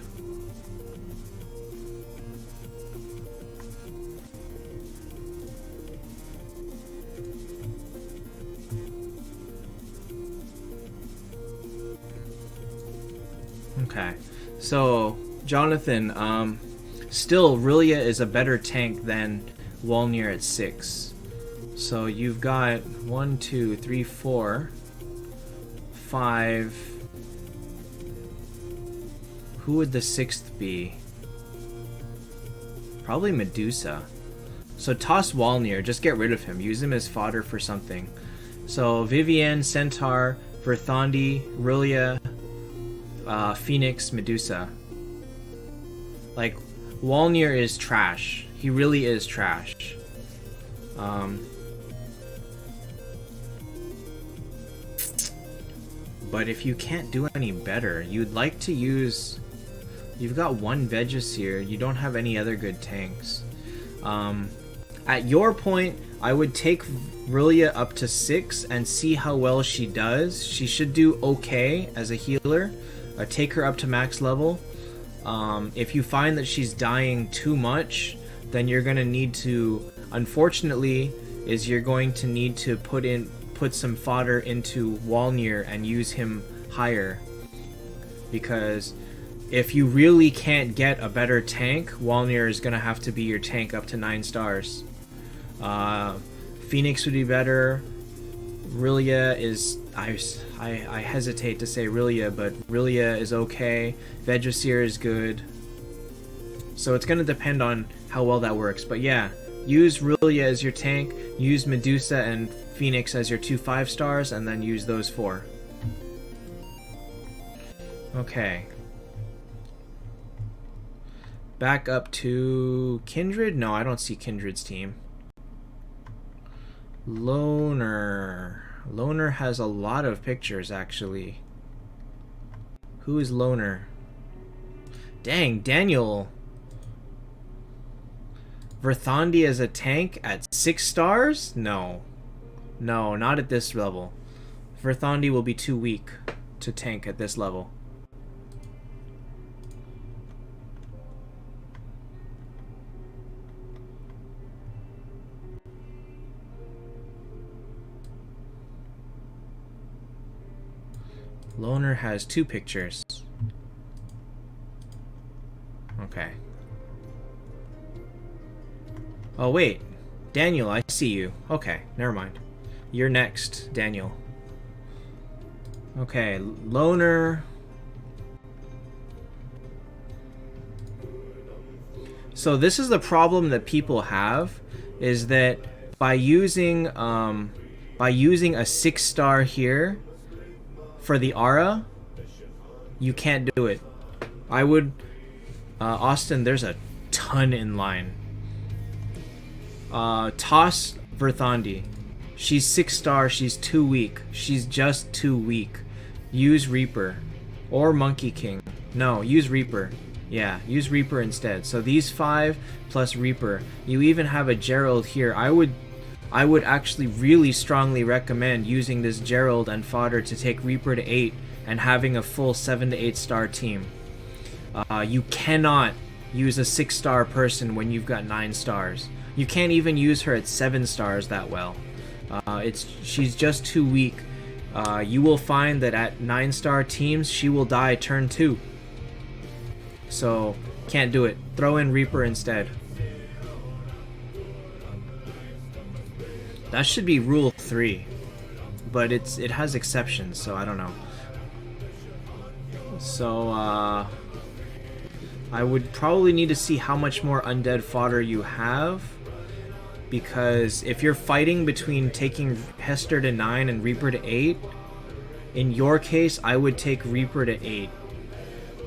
Okay, so Jonathan, still Rillia is a better tank than Walnir at 6. So you've got 1, 2, 3, 4, 5. Who would the 6th be? Probably Medusa. So toss Walnir, just get rid of him. Use him as fodder for something. So Vivienne, Centaur, Verthandi, Rillia, Phoenix, Medusa. Like, Walnir is trash. He really is trash. But if you can't do any better, you'd like to use... You've got one Vegasir, you don't have any other good tanks. At your point, I would take Rillia up to 6 and see how well she does. She should do okay as a healer. Take her up to max level. If you find that she's dying too much, then you're going to need to... Unfortunately, you're going to need to put some fodder into Walnir and use him higher. Because... if you really can't get a better tank, Walnir is going to have to be your tank up to 9 stars. Phoenix would be better. Rillia is... I hesitate to say Rillia, but Rillia is okay. Vegasir is good. So it's going to depend on how well that works. But yeah, use Rillia as your tank. Use Medusa and Phoenix as your 2 5-stars, and then use those 4. Okay. Back up to Kindred? No, I don't see Kindred's team. Loner. Loner has a lot of pictures, actually. Who is Loner? Dang, Daniel. Verthandi as a tank at 6 stars? No. No, not at this level. Verthandi will be too weak to tank at this level. Loner has 2 pictures. Okay. Oh wait, Daniel, I see you. Okay, never mind. You're next, Daniel. Okay, Loner. So this is the problem that people have, is that by using a 6-star here for the aura, you can't do it. I would... Austin, there's a ton in line. Toss Verthandi. She's 6-star, she's too weak. She's just too weak. Use Reaper. Or Monkey King. No, use Reaper. Yeah, use Reaper instead. So these 5 plus Reaper. You even have a Gerald here. I would actually really strongly recommend using this Gerald and fodder to take Reaper to 8 and having a full 7 to 8 star team. You cannot use a 6-star person when you've got 9 stars. You can't even use her at 7 stars that well. She's just too weak. You will find that at 9-star teams, she will die turn 2. So, can't do it. Throw in Reaper instead. That should be rule 3, but it has exceptions, so I don't know. So I would probably need to see how much more undead fodder you have, because if you're fighting between taking Hester to 9 and Reaper to 8, in your case I would take Reaper to 8,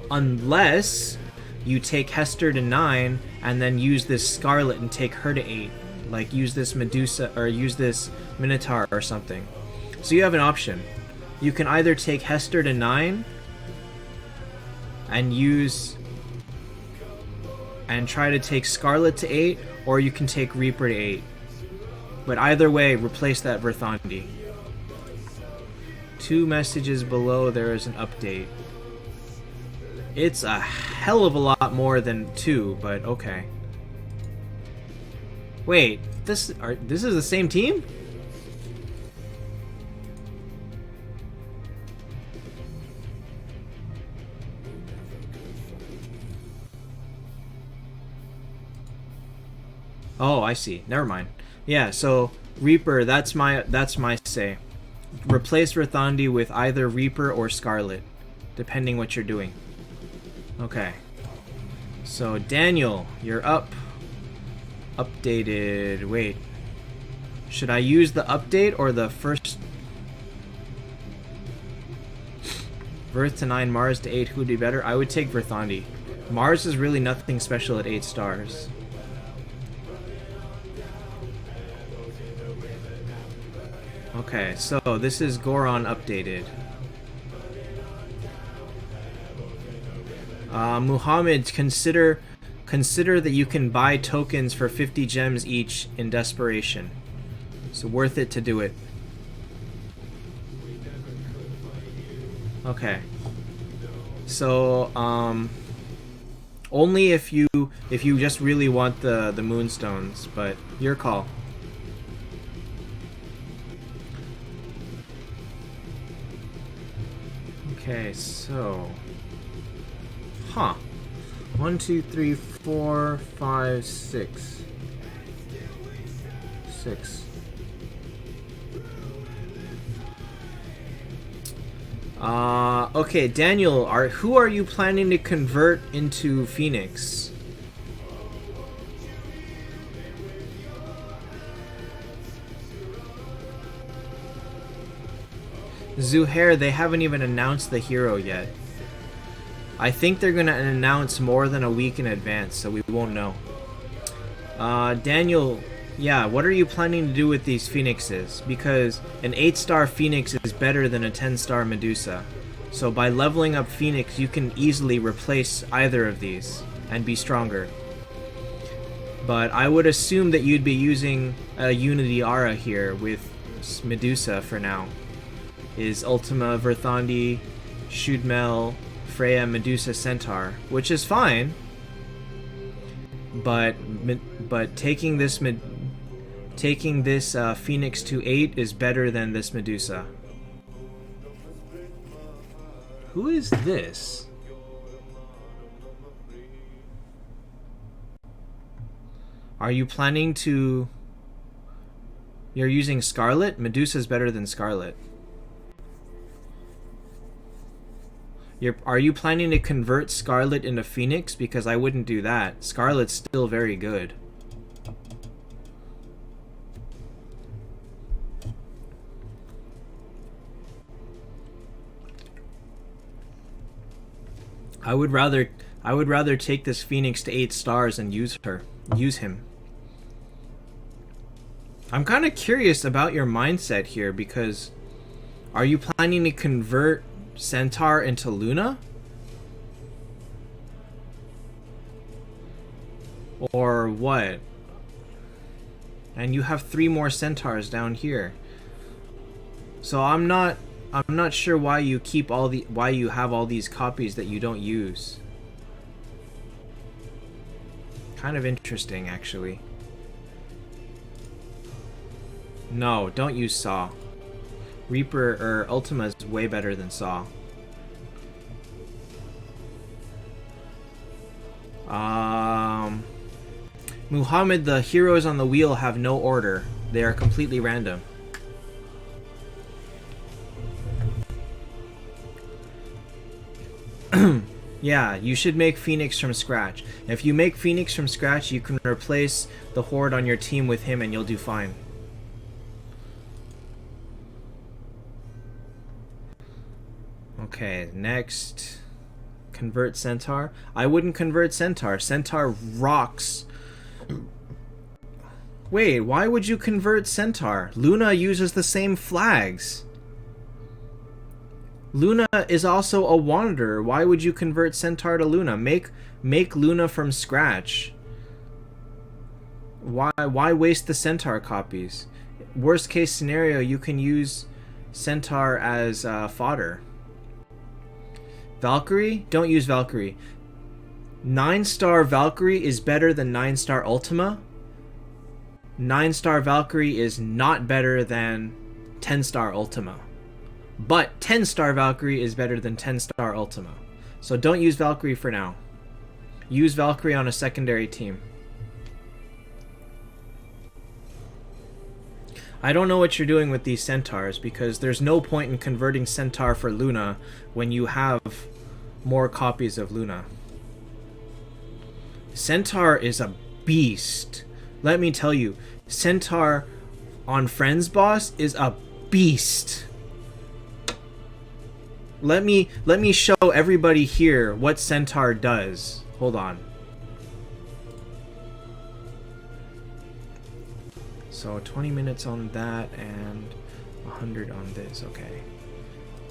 unless you take Hester to 9 and then use this Scarlet and take her to 8. Like, use this Medusa, or use this Minotaur or something. So you have an option. You can either take Hester to 9, and use and try to take Scarlet to 8, or you can take Reaper to 8. But either way, replace that Verthandi. 2 messages below, there is an update. It's a hell of a lot more than 2, but okay. Wait, this is the same team? Oh, I see. Never mind. Yeah, so Reaper, that's my say. Replace Verthandi with either Reaper or Scarlet, depending what you're doing. Okay. So Daniel, you're up. Updated. Wait. Should I use the update or the first? Verth to 9, Mars to 8, who would be better? I would take Verthandi. Mars is really nothing special at 8 stars. Okay, so this is Goron updated. Muhammad, consider that you can buy tokens for 50 gems each in desperation. So worth it to do it. Okay. So only if you just really want the moonstones, but your call. Okay, so 1, 2, 3, 4, 5, 6. Okay, Daniel, who are you planning to convert into Phoenix? Zuhair, they haven't even announced the hero yet. I think they're gonna announce more than a week in advance, so we won't know. Daniel, yeah, what are you planning to do with these phoenixes? Because an 8-star phoenix is better than a 10-star Medusa. So by leveling up Phoenix, you can easily replace either of these and be stronger. But I would assume that you'd be using a Unity Aura here with Medusa for now. Is Ultima, Verthandi, Shudmel, Freya, Medusa, Centaur, which is fine. But taking this Phoenix to 8 is better than this Medusa. Who is this? Are you planning to... You're using Scarlet? Medusa's better than Scarlet. Are you planning to convert Scarlet into Phoenix? Because I wouldn't do that. Scarlet's still very good. I would rather take this Phoenix to 8 stars and use him. I'm kind of curious about your mindset here, because are you planning to convert Centaur into Luna? Or what? And you have 3 more Centaurs down here. So I'm not sure why you keep why you have all these copies that you don't use. Kind of interesting, actually. No, don't use Saw. Reaper or Ultima is way better than Saw. Muhammad, the heroes on the wheel have no order. They are completely random. Yeah, you should make Phoenix from scratch. If you make Phoenix from scratch, you can replace the Horde on your team with him and you'll do fine. Okay, next. Convert Centaur. I wouldn't convert Centaur. Centaur rocks. Wait, why would you convert Centaur? Luna uses the same flags. Luna is also a wanderer. Why would you convert Centaur to Luna? Make Luna from scratch. Why waste the Centaur copies? Worst case scenario, you can use Centaur as fodder. Valkyrie? Don't use Valkyrie. 9-star Valkyrie is better than 9-star Ultima. 9-star Valkyrie is not better than 10-star Ultima. But 10-star Valkyrie is better than 10-star Ultima. So don't use Valkyrie for now. Use Valkyrie on a secondary team. I don't know what you're doing with these Centaurs, because there's no point in converting Centaur for Luna when you have more copies of Luna. Centaur is a beast. Let me tell you, Centaur on Friends Boss is a beast. Let me show everybody here what Centaur does. Hold on. So 20 minutes on that and 100 on this. Okay.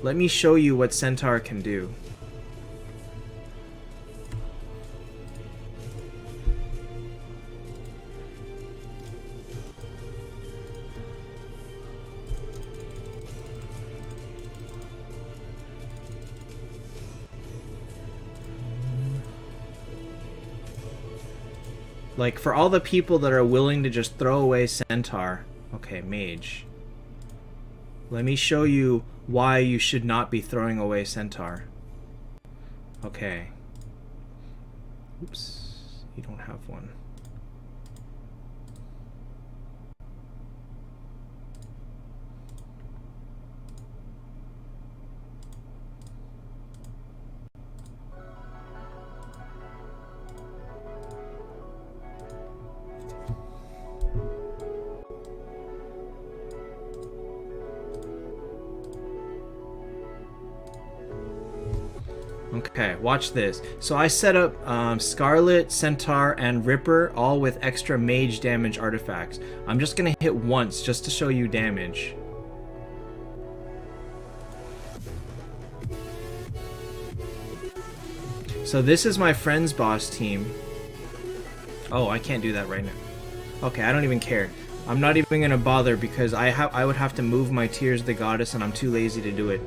Let me show you what Centaur can do. Like, for all the people that are willing to just throw away Centaur... Okay, Mage. Let me show you why you should not be throwing away Centaur. Okay. Oops. You don't have one. Okay, watch this. So I set up Scarlet, Centaur, and Ripper, all with extra mage damage artifacts. I'm just gonna hit once just to show you damage. So this is my Friends Boss team. Oh, I can't do that right now. Okay, I don't even care. I'm not even gonna bother because I would have to move my Tears of the Goddess and I'm too lazy to do it.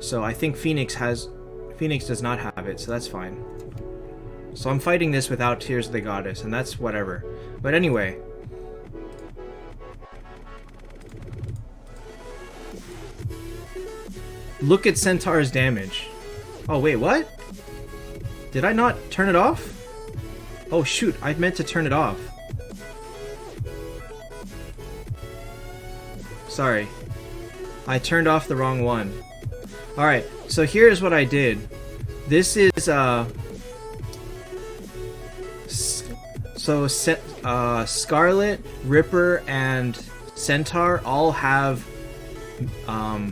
So I think Phoenix does not have it, so that's fine. So I'm fighting this without Tears of the Goddess, and that's whatever. But anyway. Look at Centaur's damage. Oh, wait, what? Did I not turn it off? Oh, shoot, I meant to turn it off. Sorry. I turned off the wrong one. Alright, so here's what I did. This is, Scarlet, Ripper, and Centaur all have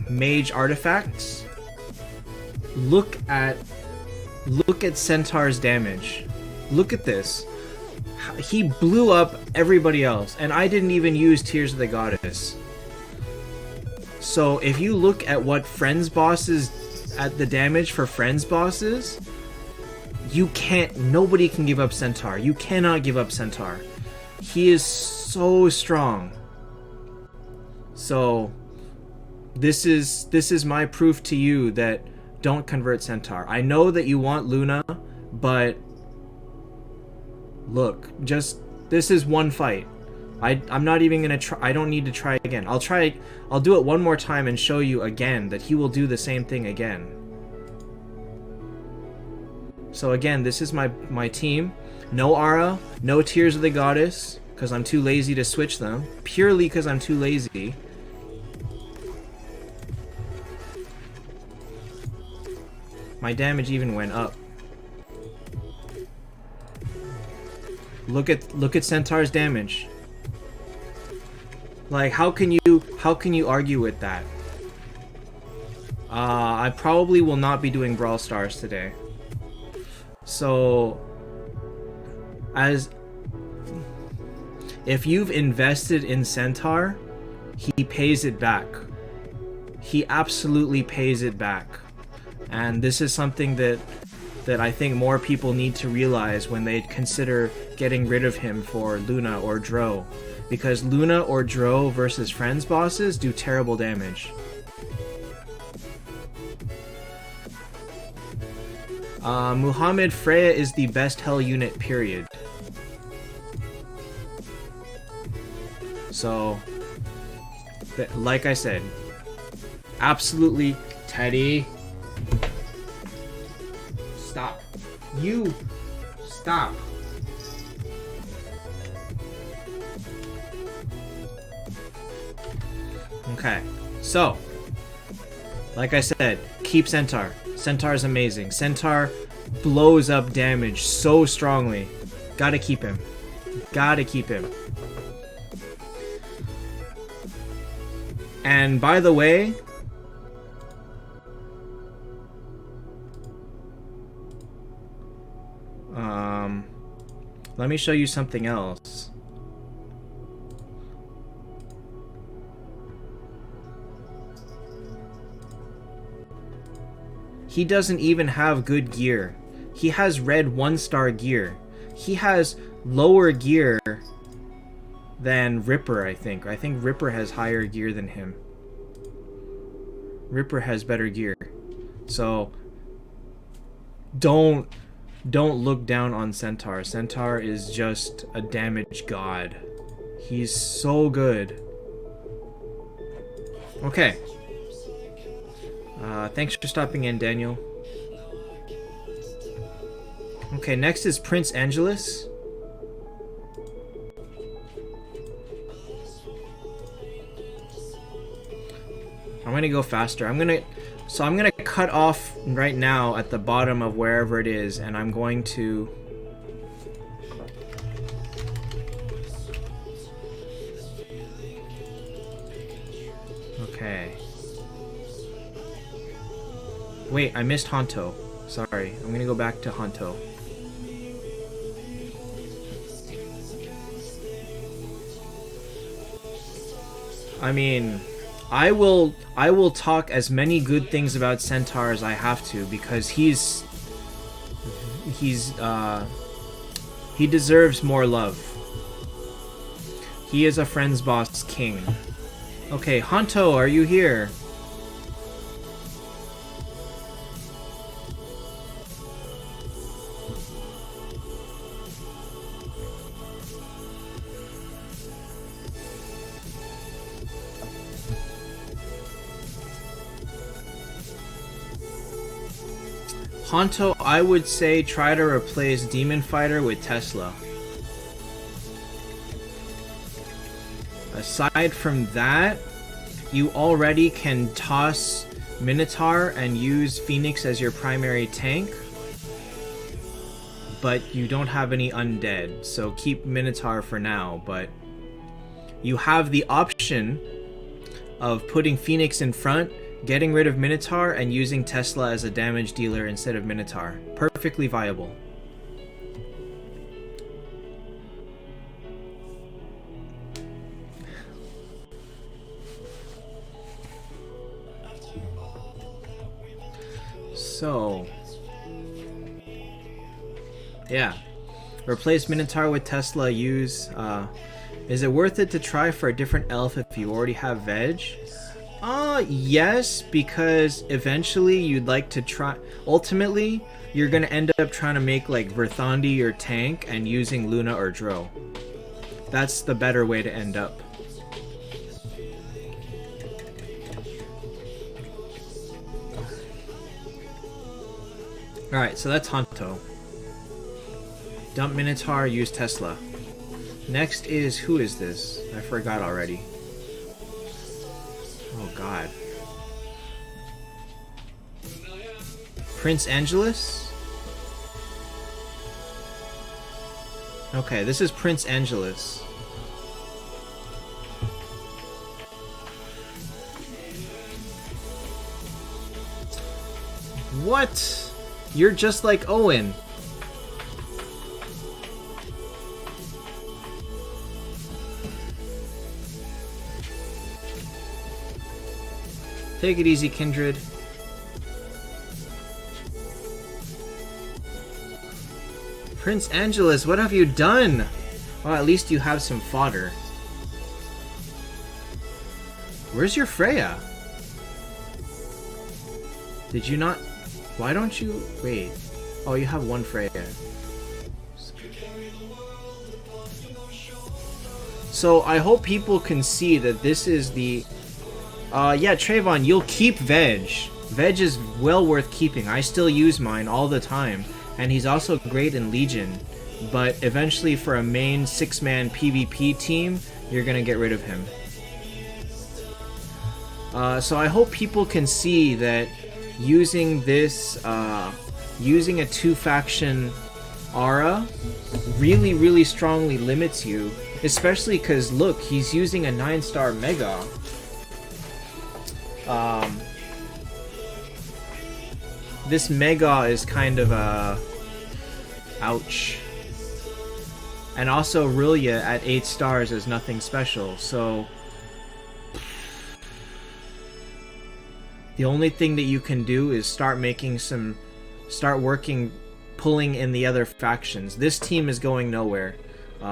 mage artifacts. Look at Centaur's damage. Look at this. He blew up everybody else, and I didn't even use Tears of the Goddess. So if you look at what Friends Bosses, at the damage for Friends Bosses, nobody can give up Centaur. You cannot give up Centaur. He is so strong. So this is my proof to you that don't convert Centaur. I know that you want Luna, but look, this is one fight. I'm not even gonna try. I don't need to try again. I'll do it one more time and show you again that he will do the same thing again. So again, this is my team. No Aura, no Tears of the Goddess, because I'm too lazy to switch them. Purely because I'm too lazy. My damage even went up. Look at Centaur's damage. Like, how can you argue with that? I probably will not be doing Brawl Stars today. So, if you've invested in Centaur, he pays it back. he absolutely pays it back. And this is something that I think more people need to realize when they consider getting rid of him for Luna or Dro. Because Luna or Dro versus friends bosses do terrible damage. Muhammad Freya is the best hell unit, period. So, like I said, absolutely, Teddy. Stop. You stop. Okay, so, like I said, keep Centaur. Centaur is amazing. Centaur blows up damage so strongly. Gotta keep him. Gotta keep him. And by the way, let me show you something else. He doesn't even have good gear. He has red 1-star gear. He has lower gear than Ripper, I think. I think Ripper has higher gear than him. Ripper has better gear. So don't look down on Centaur. Centaur is just a damage god. He's so good. Okay. Thanks for stopping in, Daniel. Okay, next is Prince Angelus. I'm gonna go faster. I'm gonna cut off right now at the bottom of wherever it is, and I'm going to... Okay. Wait, I missed Honto. Sorry, I'm gonna go back to Honto. I mean, I will talk as many good things about Centaur as I have to, because he deserves more love. He is a friends boss king. Okay, Honto, are you here? Honto, I would say try to replace Demon Fighter with Tesla. Aside from that, you already can toss Minotaur and use Phoenix as your primary tank, but you don't have any undead, so keep Minotaur for now. But you have the option of putting Phoenix in front, getting rid of Minotaur, and using Tesla as a damage dealer instead of Minotaur. Perfectly viable. So... yeah. Replace Minotaur with Tesla, use... is it worth it to try for a different elf if you already have veg? Yes, because eventually you'd like to try... Ultimately, you're gonna end up trying to make, like, Verthandi your tank and using Luna or Dro. That's the better way to end up. Alright, so that's Honto. Dump Minotaur, use Tesla. Next is... who is this? I forgot already. Oh god. Prince Angelus? Okay, this is Prince Angelus. What? You're just like Owen. Take it easy, Kindred. Prince Angelus, what have you done? Well, at least you have some fodder. Where's your Freya? Did you not... Why don't you... Wait. Oh, you have one Freya. So, I hope people can see that this is the... yeah, Trayvon, you'll keep Veg. Veg is well worth keeping. I still use mine all the time. And he's also great in Legion. But eventually, for a main 6-man PvP team, you're gonna get rid of him. So I hope people can see that using this, using a 2-faction aura really, really strongly limits you. Especially because, look, he's using a 9-star Mega. This Mega is kind of a... ouch. And also, Rillia at 8 stars is nothing special, so... The only thing that you can do is start making some... Start working, pulling in the other factions. This team is going nowhere.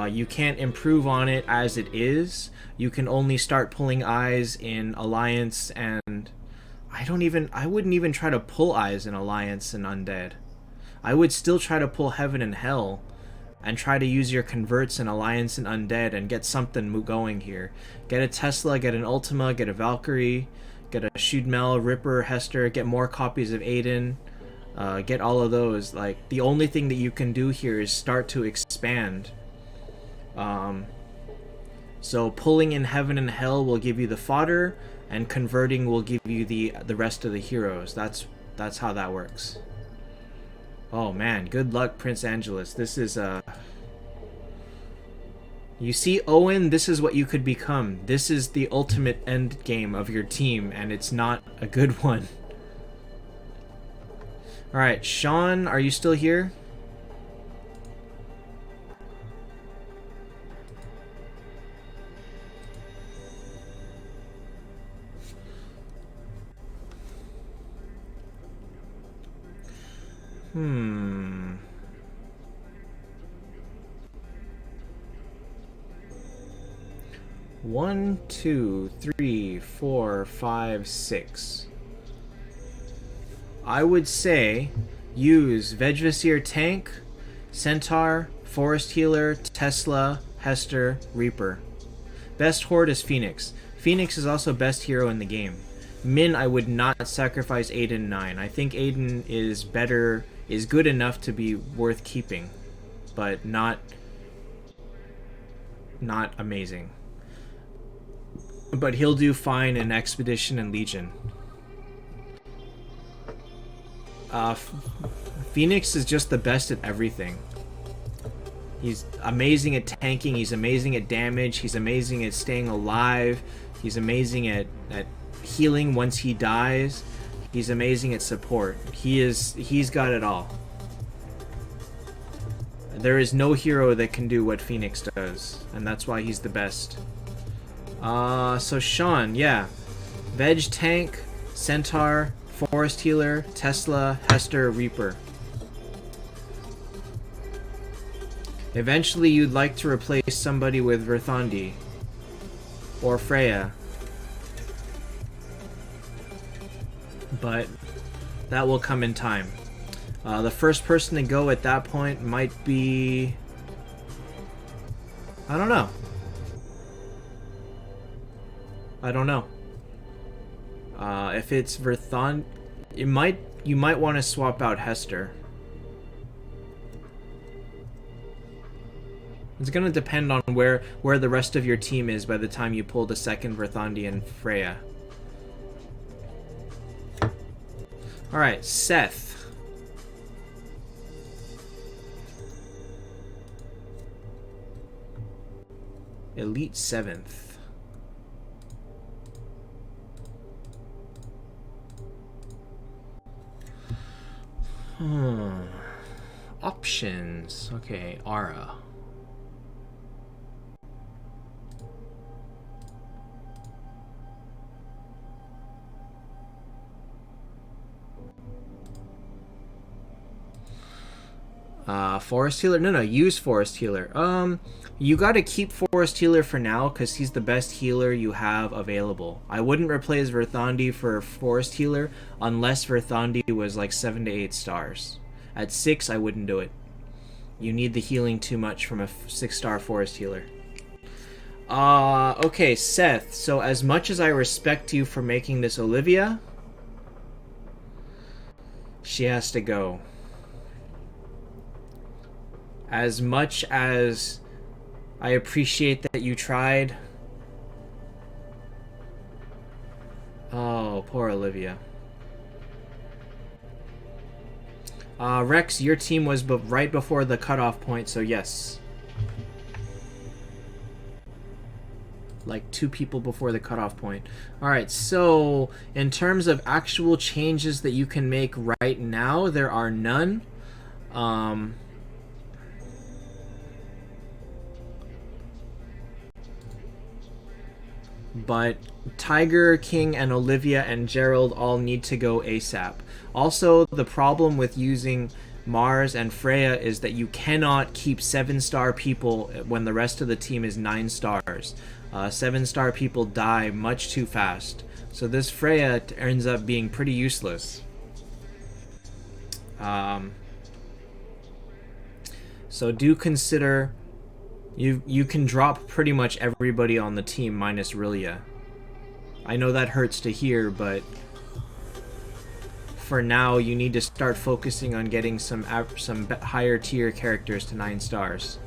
You can't improve on it as it is. You can only start pulling eyes in Alliance and... I wouldn't even try to pull eyes in Alliance and Undead. I would still try to pull Heaven and Hell and try to use your converts in Alliance and Undead and get something going here. Get a Tesla, get an Ultima, get a Valkyrie, get a Shudmel, Ripper, Hester, get more copies of Aiden, get all of those. Like, the only thing that you can do here is start to expand. So pulling in Heaven and Hell will give you the fodder, and converting will give you the rest of the heroes. That's how that works. Oh man, good luck, Prince Angelus. This is you see, Owen, this is what you could become. This is the ultimate end game of your team, and it's not a good one. Alright, Sean, are you still here? One, two, three, four, five, six. I would say use Vegvisir Tank, Centaur, Forest Healer, Tesla, Hester, Reaper. Best Horde is Phoenix. Phoenix is also best hero in the game. Min, I would not sacrifice Aiden 9. I think Aiden is better, is good enough to be worth keeping, but not amazing. But he'll do fine in Expedition and Legion. Phoenix is just the best at everything. He's amazing at tanking, he's amazing at damage, he's amazing at staying alive, he's amazing at healing once he dies, he's amazing at support. He's got it all. There is no hero that can do what Phoenix does, and that's why he's the best. So Sean, yeah. Veg Tank, Centaur, Forest Healer, Tesla, Hester, Reaper. Eventually you'd like to replace somebody with Verthandi. Or Freya. But that will come in time. The first person to go at that point might be... I don't know. If it's Verthon, you might want to swap out Hester. It's gonna depend on where the rest of your team is by the time you pull the second Verthandi and Freya. Alright, Seth. Elite 7th. Options. Okay, Aura. Forest Healer? No, use Forest Healer. You gotta keep Forest Healer for now, because he's the best healer you have available. I wouldn't replace Verthandi for Forest Healer, unless Verthandi was like 7 to 8 stars. At 6, I wouldn't do it. You need the healing too much from a 6-star Forest Healer. Okay, Seth, so as much as I respect you for making this Olivia, she has to go. As much as I appreciate that you tried. Oh, poor Olivia. Rex, your team was right before the cutoff point, so yes. Like 2 people before the cutoff point. Alright, so in terms of actual changes that you can make right now, there are none. But Tiger, King, and Olivia and Gerald all need to go ASAP. Also, the problem with using Mars and Freya is that you cannot keep 7-star people when the rest of the team is 9 stars. 7-star people die much too fast. So this Freya ends up being pretty useless. So do consider... You can drop pretty much everybody on the team minus Rilia. I know that hurts to hear, but for now you need to start focusing on getting some higher tier characters to 9 stars.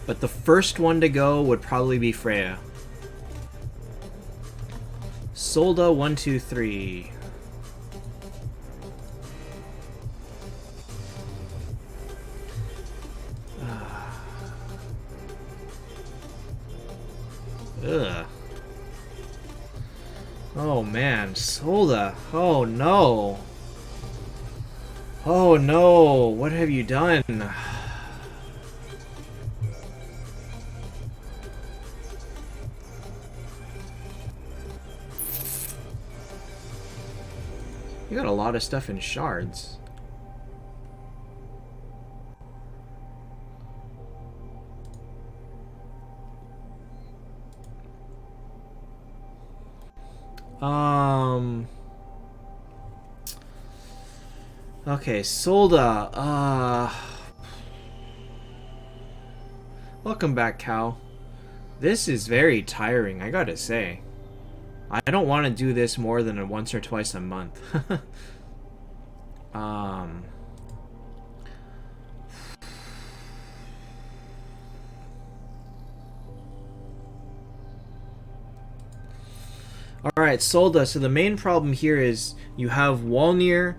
But the first one to go would probably be Freya. Solda 123. Ugh. Oh man, Solda. Oh no. Oh no, what have you done? You got a lot of stuff in shards. Okay, Solda. Welcome back, Cal. This is very tiring, I gotta say. I don't want to do this more than once or twice a month. Alright, Solda, so the main problem here is you have Walnir,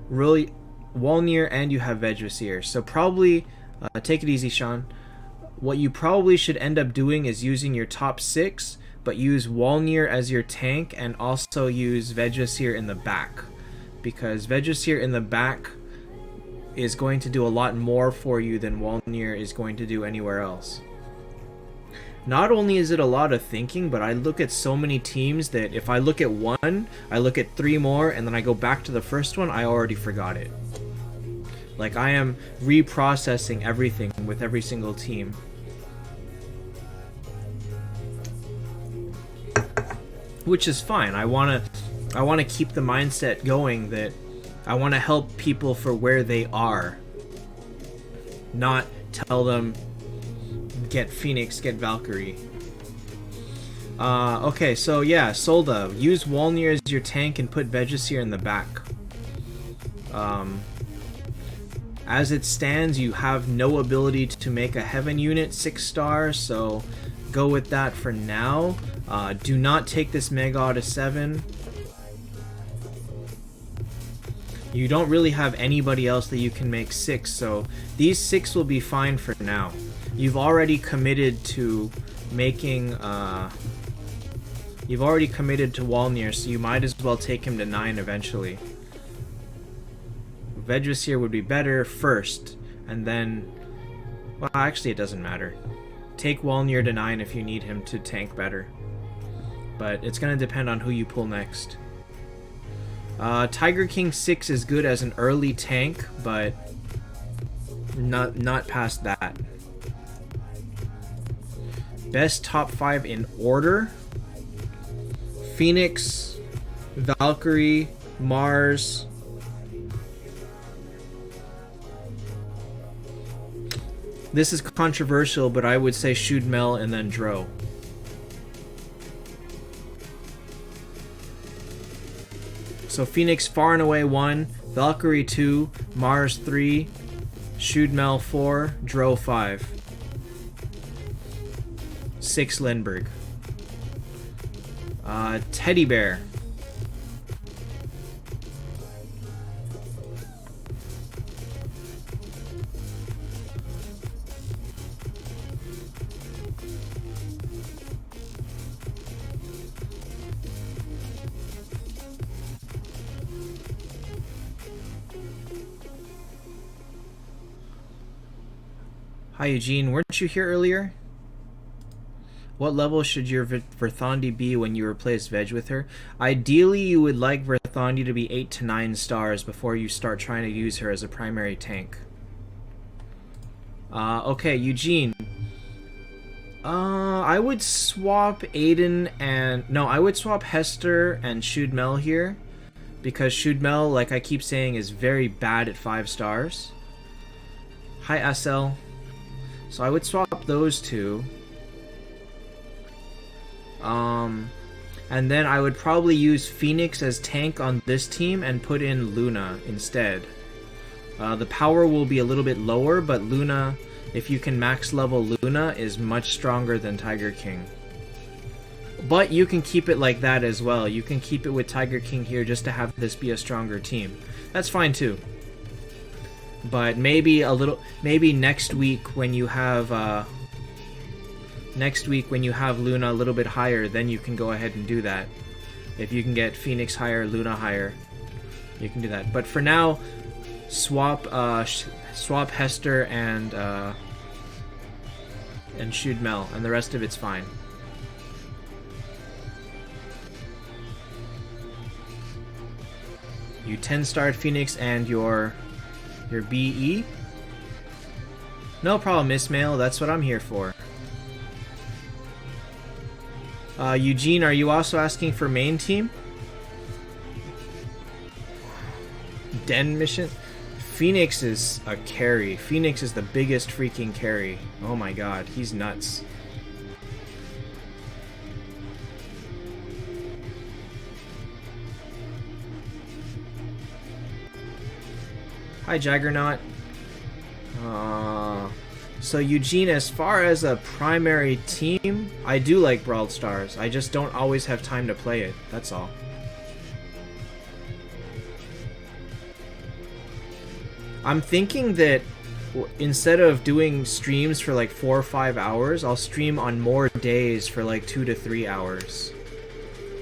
and you have Vegdrasir. So probably, take it easy, Sean. What you probably should end up doing is using your top 6, but use Walnir as your tank and also use Vegdrasir in the back. Because Vegdrasir in the back is going to do a lot more for you than Walnir is going to do anywhere else. Not only is it a lot of thinking, but I look at so many teams that if I look at one, I look at 3 more, and then I go back to the first one, I already forgot it. Like, I am reprocessing everything with every single team. Which is fine. I wanna keep the mindset going that I want to help people for where they are. Not tell them, get Phoenix, get Valkyrie. Okay, so yeah, Solda. Use Walnir as your tank and put Vegdrasir in the back. As it stands, you have no ability to make a Heaven unit 6 stars, so go with that for now. Do not take this Mega to 7. You don't really have anybody else that you can make 6, so these 6 will be fine for now. You've already committed to making, you've already committed to Walnir, so you might as well take him to 9 eventually. Vegdrasir would be better first, and then, well, actually it doesn't matter. Take Walnir to 9 if you need him to tank better. But it's gonna depend on who you pull next. Tiger King 6 is good as an early tank, but not past that. Best top 5 in order: Phoenix, Valkyrie, Mars. This is controversial, but I would say Shudmel and then Dro. So Phoenix far and away 1, Valkyrie 2, Mars 3, Shudmel 4, Dro 5. 6 Lindbergh. Teddy Bear. Hi Eugene, weren't you here earlier? What level should your Verthandi be when you replace Veg with her? Ideally, you would like Verthandi to be 8 to 9 stars before you start trying to use her as a primary tank. Okay, Eugene. I would swap Aiden and... No, I would swap Hester and Shudmel here. Because Shudmel, like I keep saying, is very bad at 5 stars. Hi, SL. So I would swap those two. And then I would probably use Phoenix as tank on this team and put in Luna instead. The power will be a little bit lower, but Luna, if you can max level Luna, is much stronger than Tiger King. But you can keep it like that as well. You can keep it with Tiger King here just to have this be a stronger team. That's fine too. But maybe next week when you have Luna a little bit higher, then you can go ahead and do that. If you can get Phoenix higher, Luna higher, you can do that. But for now, swap Hester and Shudmel, and the rest of it's fine. You 10-starred Phoenix and your BE? No problem, Ismail. That's what I'm here for. Eugene, are you also asking for main team? Den mission? Phoenix is a carry. Phoenix is the biggest freaking carry. Oh my god, he's nuts. Hi, Jaggernaut. So Eugene, as far as a primary team, I do like Brawl Stars. I just don't always have time to play it. That's all. I'm thinking that instead of doing streams for like 4 or 5 hours, I'll stream on more days for like 2 to 3 hours.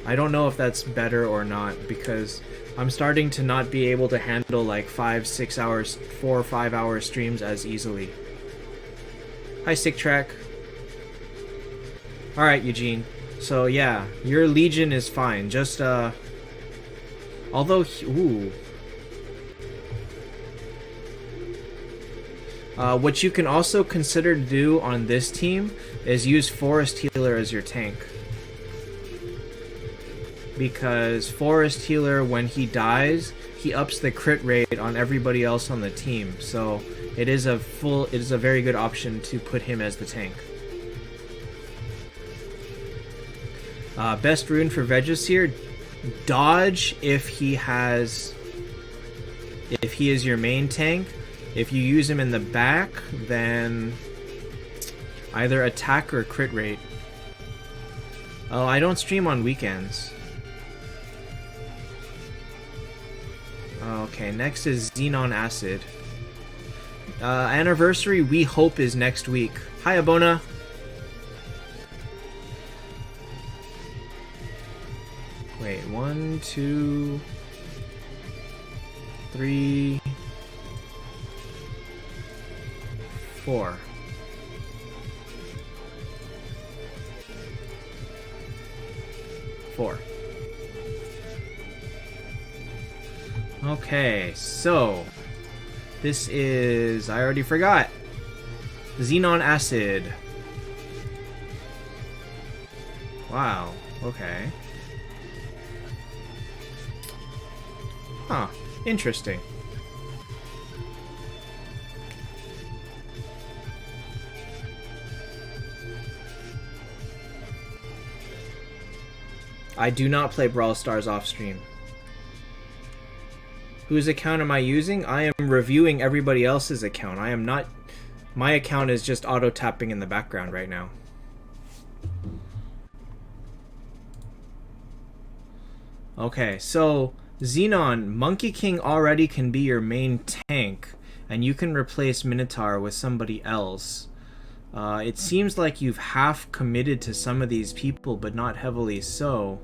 I don't know if that's better or not, because I'm starting to not be able to handle like 5, 6 hours, 4 or 5 hour streams as easily. Hi, Sick Track. Alright, Eugene. So yeah, your Legion is fine. Just, although, ooh. What you can also consider to do on this team is use Forest Healer as your tank. Because Forest Healer, when he dies, he ups the crit rate on everybody else on the team. So it is a very good option to put him as the tank. Best rune for Vegas here, dodge if he is your main tank. If you use him in the back, then either attack or crit rate. Oh, I don't stream on weekends. Okay, next is Xenon Acid. Anniversary, we hope, is next week. Hi, Abona. Wait, 1, 2, 3, 4. Okay, so this is, I already forgot, Xenon Acid. Wow, okay. Huh, interesting. I do not play Brawl Stars off stream. Whose account am I using? I am reviewing everybody else's account. I am not... My account is just auto-tapping in the background right now. Okay, so Xenon, Monkey King already can be your main tank, and you can replace Minotaur with somebody else. It seems like you've half committed to some of these people, but not heavily so.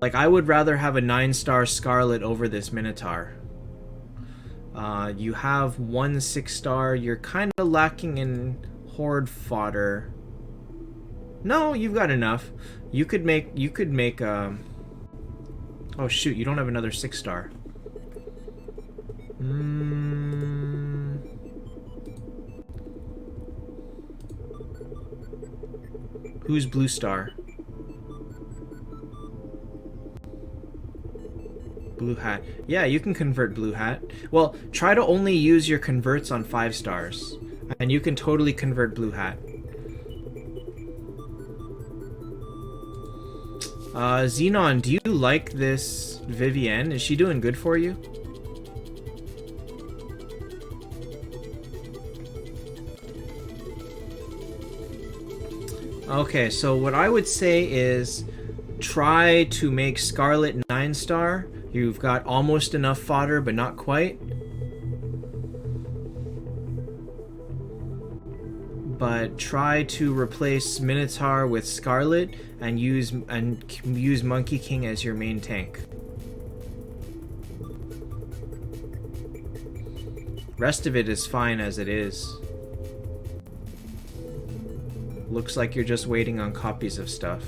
Like, I would rather have a 9-star Scarlet over this Minotaur. You have one 6-star. You're kind of lacking in Horde fodder. No, you've got enough. You could make, oh shoot, you don't have another 6-star. Who's Blue Star? Blue Hat. Yeah, you can convert Blue Hat. Well, try to only use your converts on 5 stars, and you can totally convert Blue Hat. Xenon, do you like this Vivienne? Is she doing good for you? Okay, so what I would say is try to make Scarlet 9-star. You've got almost enough fodder, but not quite. But try to replace Minotaur with Scarlet and use Monkey King as your main tank. Rest of it is fine as it is. Looks like you're just waiting on copies of stuff.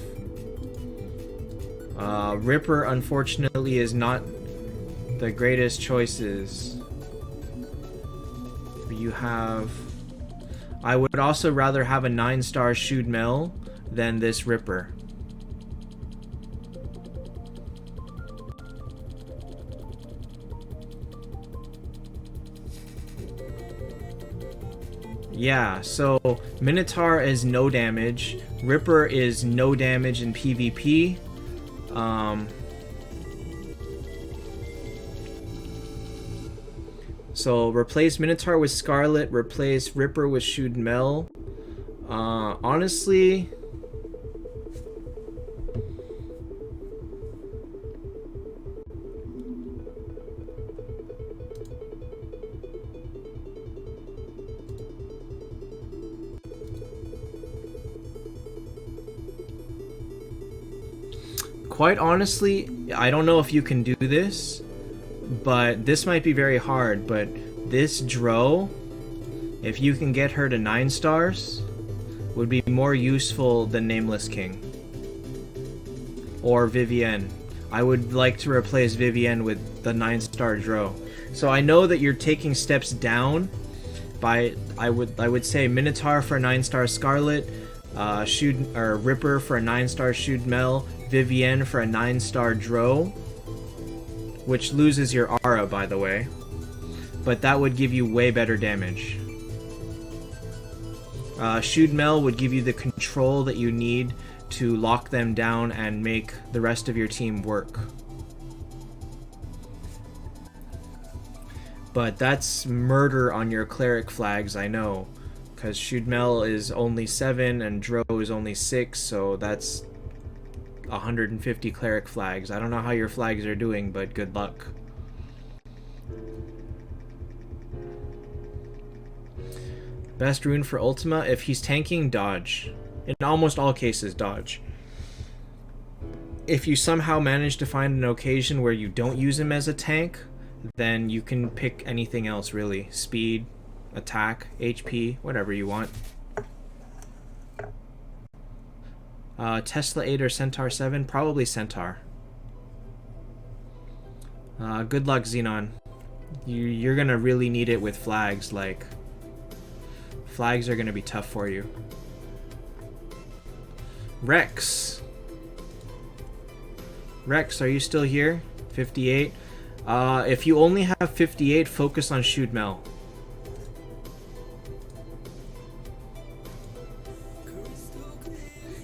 Ripper, unfortunately, is not the greatest choices. You have... I would also rather have a 9-star Shoot Mel than this Ripper. Yeah, so Minotaur is no damage. Ripper is no damage in PvP. So replace Minotaur with Scarlet, replace Ripper with Shoot Mel. Honestly, quite honestly, I don't know if you can do this, but this might be very hard. But this Dro, if you can get her to 9 stars, would be more useful than Nameless King. Or Vivienne. I would like to replace Vivienne with the 9-star Dro. So I know that you're taking steps down by, I would say Minotaur for a 9-star Scarlet, Ripper for a 9-star Shoot Mel, Vivienne for a 9-star Dro, which loses your aura, by the way, but that would give you way better damage. Shoot Mel would give you the control that you need to lock them down and make the rest of your team work. But that's murder on your cleric flags, I know, because Shoot Mel is only 7 and Dro is only 6, so that's 150 cleric flags. I don't know how your flags are doing, but good luck. Best rune for Ultima? If he's tanking, dodge. In almost all cases, dodge. If you somehow manage to find an occasion where you don't use him as a tank, then you can pick anything else, really. Speed, attack, HP, whatever you want. Tesla 8 or Centaur 7? Probably Centaur. Good luck, Xenon. You're gonna really need it with flags. Like, flags are gonna be tough for you. Rex. Rex, are you still here? 58. If you only have 58, focus on Shoot Mel.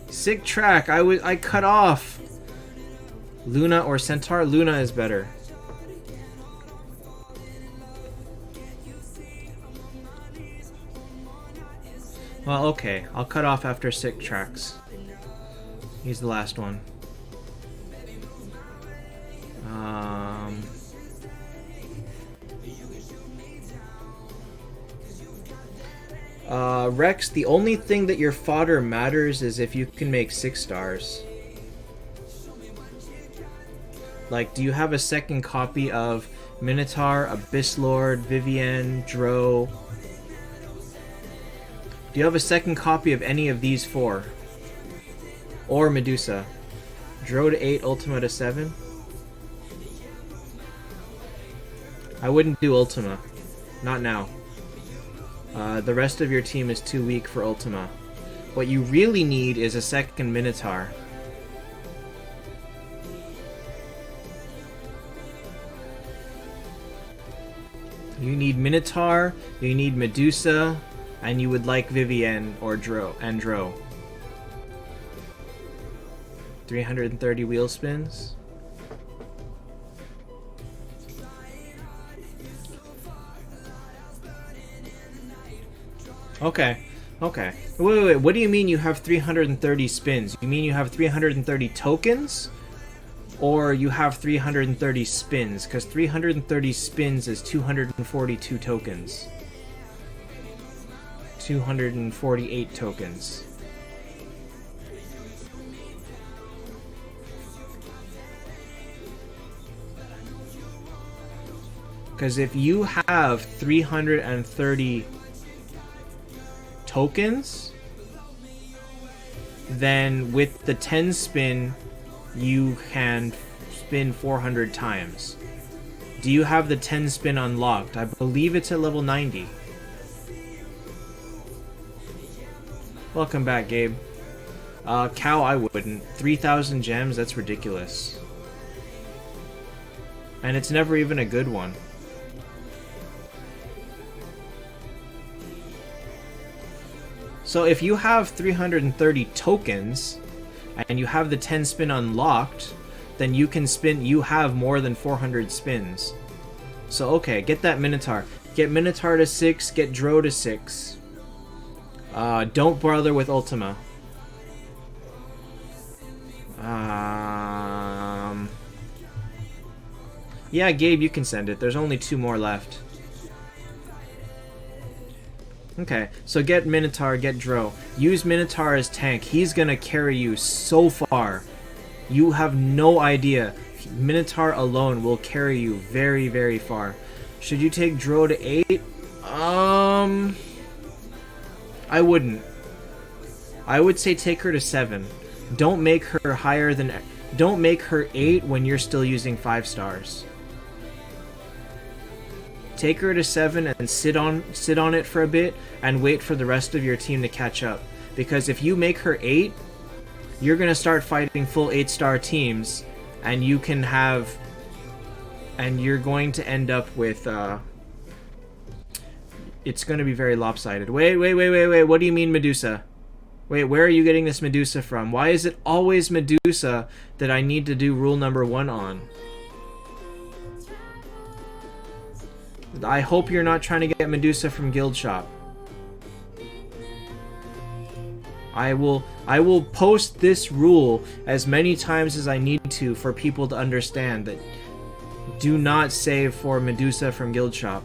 Sick track. I cut off. Luna or Centaur? Luna is better. Well, okay. I'll cut off after sick tracks. He's the last one. Rex, the only thing that your fodder matters is if you can make 6 stars. Like, do you have a second copy of Minotaur, Abyss Lord, Vivienne, Dro? Do you have a second copy of any of these 4? Or Medusa? Dro to 8, Ultima to 7? I wouldn't do Ultima. Not now. The rest of your team is too weak for Ultima. What you really need is a second Minotaur. You need Minotaur, you need Medusa, and you would like Vivienne or Dro. 330 wheel spins. Okay. Wait. What do you mean you have 330 spins? You mean you have 330 tokens? Or you have 330 spins? Because 330 spins is 242 tokens. 248 tokens. Because if you have 330 tokens, then with the 10 spin, you can spin 400 times. Do you have the 10 spin unlocked? I believe it's at level 90. Welcome back, Gabe. Cow, I wouldn't. 3,000 gems, that's ridiculous. And it's never even a good one. So if you have 330 tokens, and you have the 10 spin unlocked, then you can spin, you have more than 400 spins. So okay, get that Minotaur. Get Minotaur to 6, get Dro to 6. Don't bother with Ultima. Yeah, Gabe, you can send it. There's only 2 more left. Okay, so get Minotaur, get Dro. Use Minotaur as tank. He's gonna carry you so far. You have no idea. Minotaur alone will carry you very, very far. Should you take Dro to 8? I wouldn't. I would say take her to 7. Don't make her higher than... Don't make her 8 when you're still using 5 stars. Take her to 7 and sit on it for a bit and wait for the rest of your team to catch up. Because if you make her 8, you're going to start fighting full 8-star teams, and you can have... And you're going to end up with... it's going to be very lopsided. Wait. What do you mean Medusa? Wait, where are you getting this Medusa from? Why is it always Medusa that I need to do rule number 1 on? I hope you're not trying to get Medusa from Guild Shop. I will post this rule as many times as I need to for people to understand that do not save for Medusa from Guild Shop.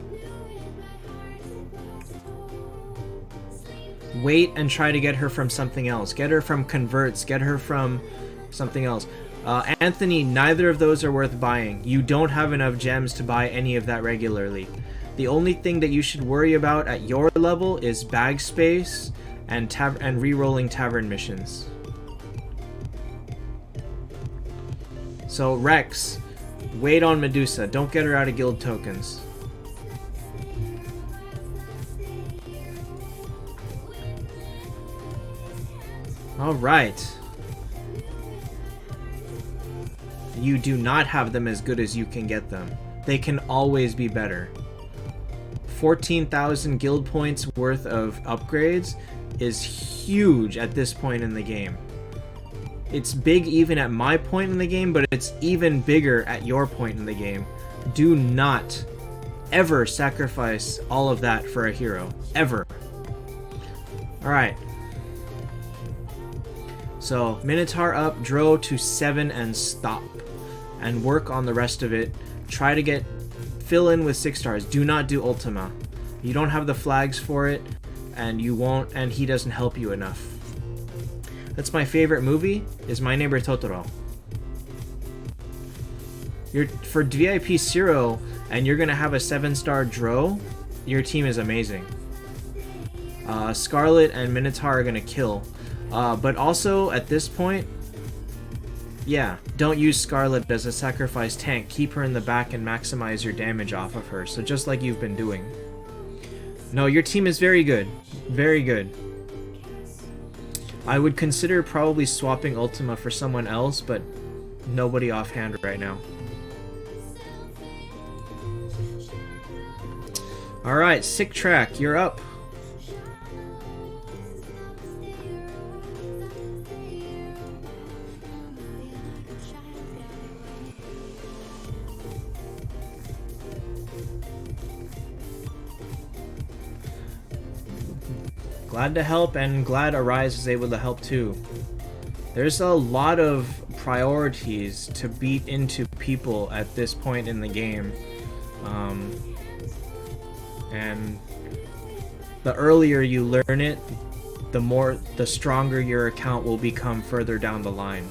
Wait and try to get her from something else. Get her from Converts. Get her from something else. Anthony, neither of those are worth buying. You don't have enough gems to buy any of that regularly. The only thing that you should worry about at your level is bag space and re-rolling tavern missions. So Rex, wait on Medusa. Don't get her out of guild tokens. Alright. You do not have them as good as you can get them. They can always be better. 14,000 guild points worth of upgrades is huge at this point in the game. It's big even at my point in the game, but it's even bigger at your point in the game. Do not ever sacrifice all of that for a hero. Ever. Alright. So, Minotaur up, Dro to 7 and stop. And work on the rest of it. Try to fill in with 6 stars. Do not do Ultima. You don't have the flags for it, and you won't, and he doesn't help you enough. That's my favorite movie, is My Neighbor Totoro. For VIP 0, and you're gonna have a 7-star Dro, your team is amazing. Scarlet and Minotaur are gonna kill. But also, at this point, yeah, don't use Scarlet as a sacrifice tank. Keep her in the back and maximize your damage off of her. So just like you've been doing. No, your team is very good. Very good. I would consider probably swapping Ultima for someone else, but nobody offhand right now. Alright, Sick Track, you're up. Glad to help, and glad Arise is able to help too. There's a lot of priorities to beat into people at this point in the game. And the earlier you learn it, the stronger your account will become further down the line.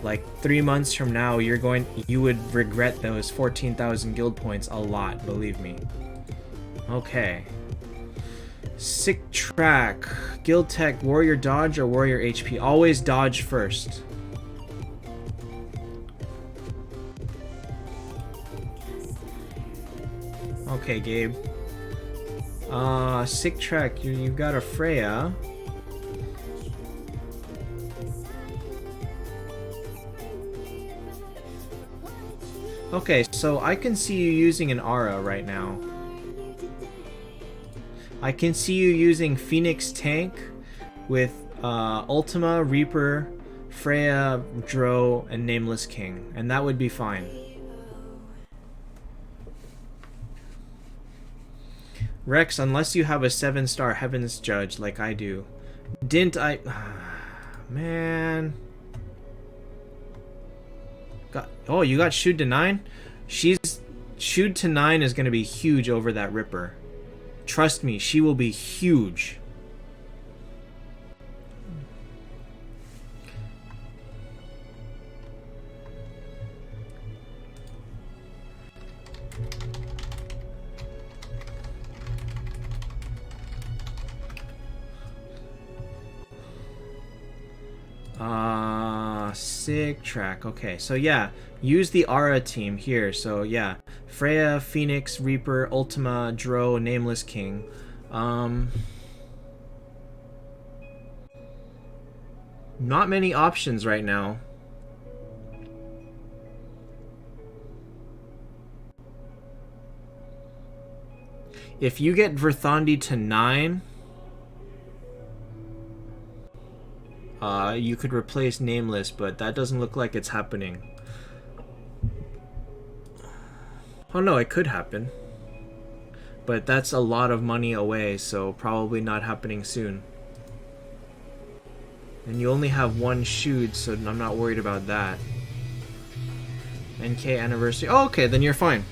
Like 3 months from now, you would regret those 14,000 guild points a lot, believe me. Okay. Sick Track. Guild Tech, Warrior Dodge or Warrior HP? Always dodge first. Okay, Gabe. Sick Track, you've got a Freya. Okay, so I can see you using an Aura right now. I can see you using Phoenix Tank with Ultima, Reaper, Freya, Dro, and Nameless King, and that would be fine. Rex, unless you have a 7-star Heaven's Judge like I do. Didn't I... man... Oh, you got Shoot to 9? Shoot to 9 is going to be huge over that Ripper. Trust me, she will be huge. Sick Track. Okay, so yeah, use the Aura team here. So yeah, Freya, Phoenix, Reaper, Ultima, Dro, Nameless King. Not many options right now. If you get Verthandi to 9, you could replace Nameless, but that doesn't look like it's happening. Oh no, it could happen. But that's a lot of money away, so probably not happening soon. And you only have one shoot, so I'm not worried about that. NK Anniversary. Oh, okay, then you're fine.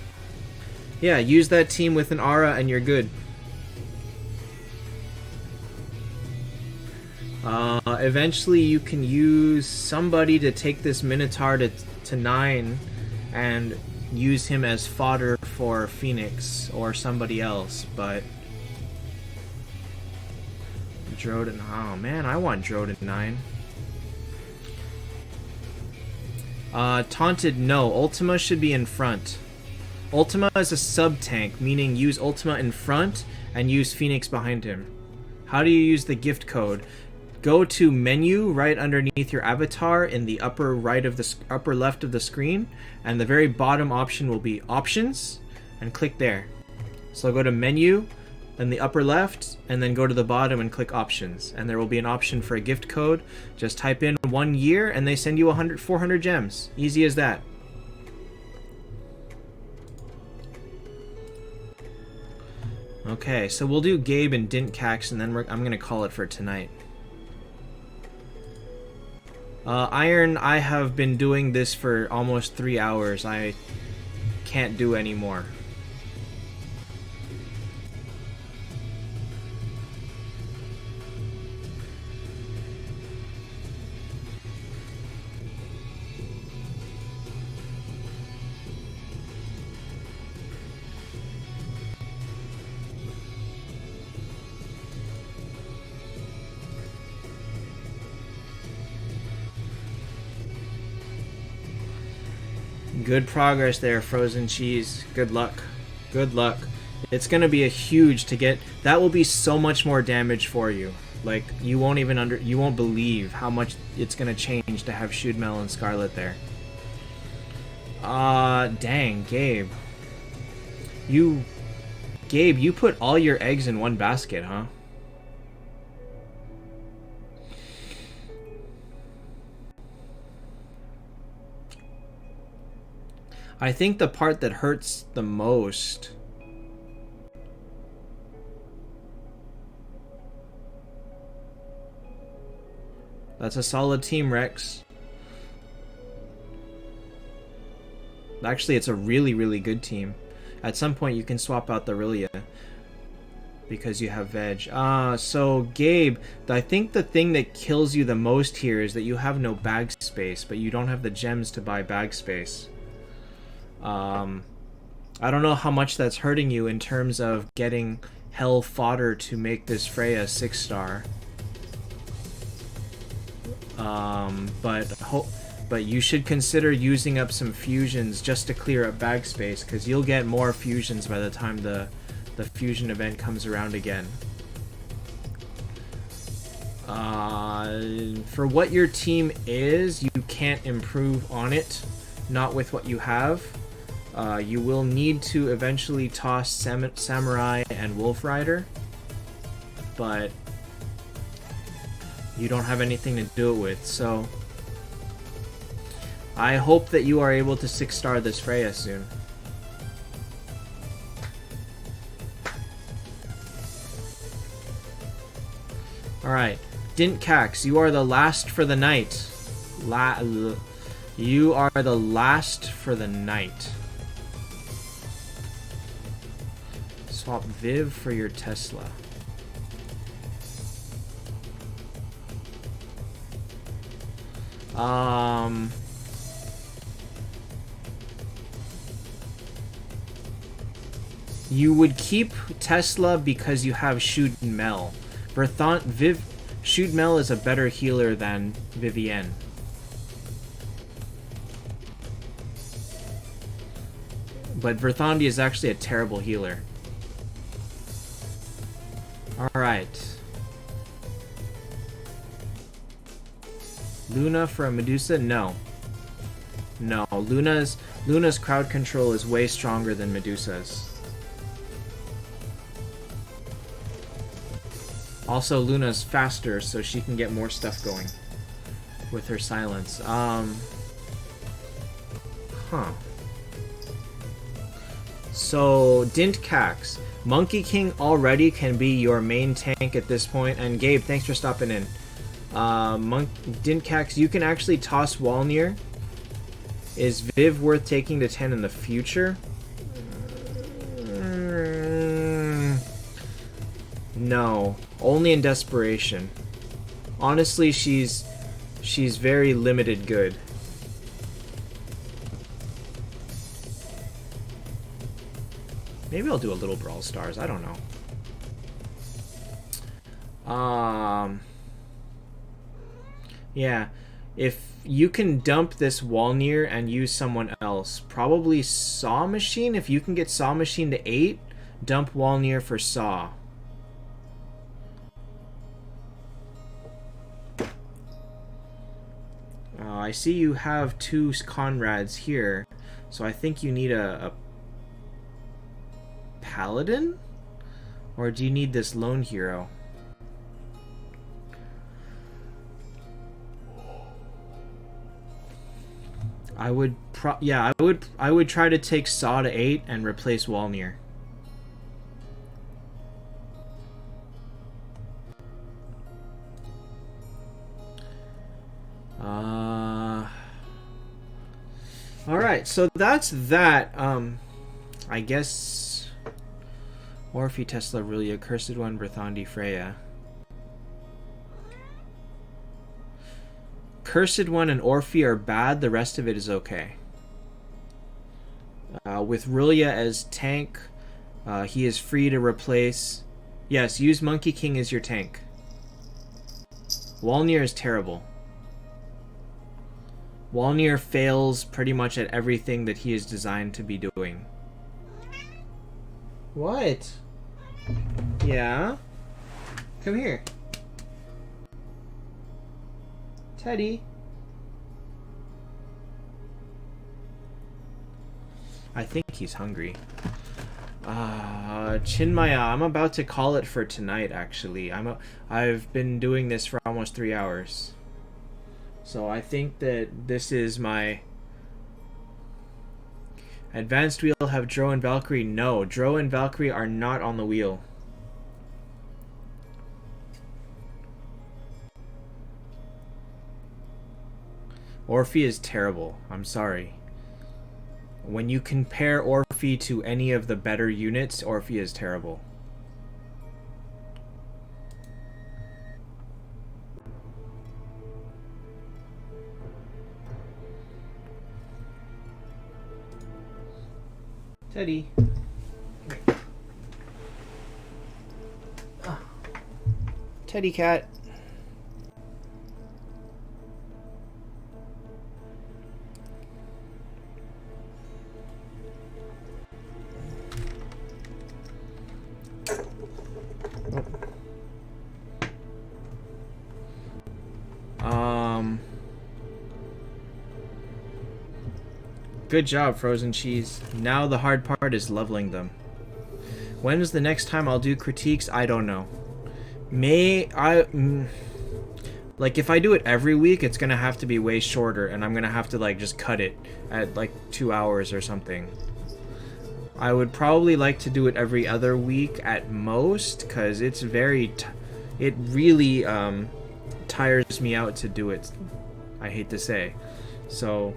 Yeah, use that team with an Aura and you're good. Eventually you can use somebody to take this Minotaur to 9 and use him as fodder for Phoenix or somebody else, but Droden, oh man, I want Droden 9. Taunted, no. Ultima should be in front. Ultima is a sub-tank, meaning use Ultima in front and use Phoenix behind him. How do you use the gift code? Go to menu right underneath your avatar in the upper left of the screen, and the very bottom option will be options, and click there. So go to menu, then the upper left, and then go to the bottom and click options, and there will be an option for a gift code. Just type in 1 year and they send you 400 gems. Easy as that. Okay, so we'll do Gabe and Dintcax, and then I'm gonna call it for tonight. Iron, I have been doing this for almost 3 hours. I can't do any more. Good progress there, Frozen Cheese. Good luck. Good luck. It's gonna be a huge to get. That will be so much more damage for you. Like, you won't believe how much it's gonna change to have Shudmel and Scarlet there. Dang, Gabe. Gabe, you put all your eggs in one basket, huh? I think the part that hurts the most that's a solid team, Rex. Actually, it's a really, really good team. At some point, you can swap out the Rilia because you have Veg. So Gabe, I think the thing that kills you the most here is that you have no bag space, but you don't have the gems to buy bag space. I don't know how much that's hurting you in terms of getting hell fodder to make this Freya 6-star. But you should consider using up some fusions just to clear up bag space, because you'll get more fusions by the time the fusion event comes around again. For what your team is, you can't improve on it, not with what you have. You will need to eventually toss Samurai and Wolf Rider, but you don't have anything to do it with, so I hope that you are able to 6-star this Freya soon. Alright, Dintcax, you are the last for the night. You are the last for the night. Swap Viv for your Tesla. You would keep Tesla because you have Shudmel. Shudmel is a better healer than Vivienne. But Verthandi is actually a terrible healer. Alright. Luna for a Medusa? No. No, Luna's crowd control is way stronger than Medusa's. Also, Luna's faster, so she can get more stuff going with her silence. So, Dintcax. Monkey King already can be your main tank at this point. And Gabe, thanks for stopping in. Dintcax, you can actually toss Walnir. Is Viv worth taking to 10 in the future? No. Only in desperation. Honestly, she's very limited good. Maybe I'll do a little Brawl Stars. I don't know. Yeah. If you can dump this Walnir and use someone else. Probably Saw Machine. If you can get Saw Machine to 8, dump Walnir for Saw. I see you have 2 Conrads here, so I think you need a Paladin? Or do you need this lone hero? I would I would try to take Saw to 8 and replace Walnir. Alright, so that's that. I guess Orphe, Tesla, Aurelia, Cursed One, Berthandi, Freya. Cursed One and Orphe are bad, the rest of it is okay. With Aurelia as tank, he is free to replace... Yes, use Monkey King as your tank. Walnir is terrible. Walnir fails pretty much at everything that he is designed to be doing. What? Yeah? Come here. Teddy. I think he's hungry. Chinmaya, I'm about to call it for tonight, actually. I've been doing this for almost 3 hours. So I think that this is my... Advanced wheel have Dro and Valkyrie. No, Dro and Valkyrie are not on the wheel. Orphe is terrible. I'm sorry. When you compare Orphe to any of the better units, Orphe is terrible. Teddy. Teddy cat. Good job, Frozen Cheese. Now the hard part is leveling them. When is the next time I'll do critiques? I don't know. Like, if I do it every week, it's gonna have to be way shorter, and I'm gonna have to, like, just cut it at, like, 2 hours or something. I would probably like to do it every other week at most, because it's it really, tires me out to do it, I hate to say. So...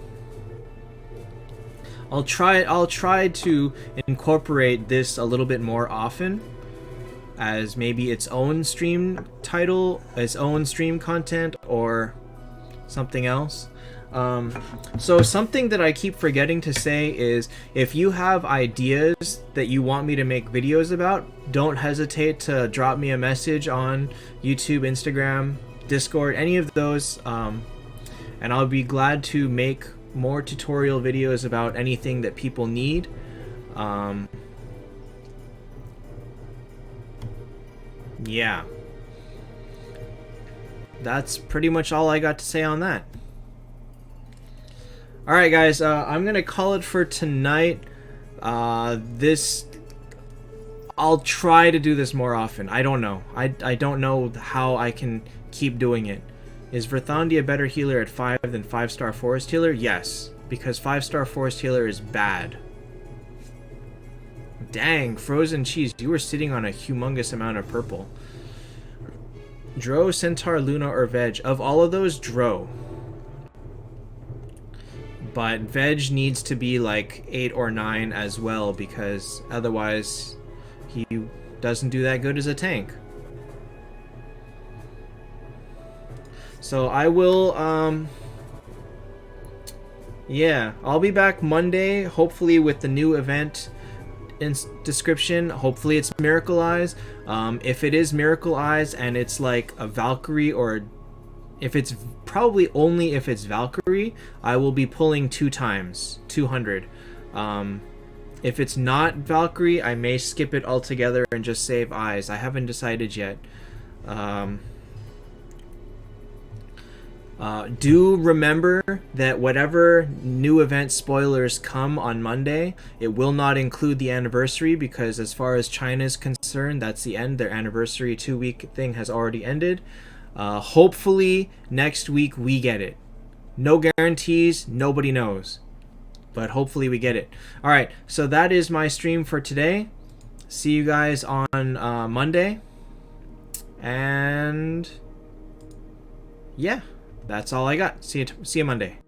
I'll try to incorporate this a little bit more often as maybe its own stream title, its own stream content, or something else. So something that I keep forgetting to say is, if you have ideas that you want me to make videos about, don't hesitate to drop me a message on YouTube, Instagram, Discord, any of those, and I'll be glad to make more tutorial videos about anything that people need. Yeah. That's pretty much all I got to say on that. Alright guys, I'm gonna call it for tonight. I'll try to do this more often. I don't know. I don't know how I can keep doing it. Is Verthandi a better healer at 5 than 5-star forest healer? Yes, because 5-star forest healer is bad. Dang, Frozen Cheese, you were sitting on a humongous amount of purple. Dro, Centaur, Luna, or Veg? Of all of those, Dro. But Veg needs to be like 8 or 9 as well, because otherwise he doesn't do that good as a tank. So I will, yeah, I'll be back Monday, hopefully with the new event in description. Hopefully it's Miracle Eyes. If it is Miracle Eyes and it's like a Valkyrie or If it's probably only if it's Valkyrie, I will be pulling 2 times, 200. If it's not Valkyrie, I may skip it altogether and just save eyes. I haven't decided yet. Do remember that whatever new event spoilers come on Monday, it will not include the anniversary, because as far as China is concerned, that's the end. Their anniversary 2-week thing has already ended. Hopefully next week we get it. No guarantees, nobody knows. But hopefully we get it. Alright, so that is my stream for today. See you guys on Monday. And yeah, that's all I got. See you Monday.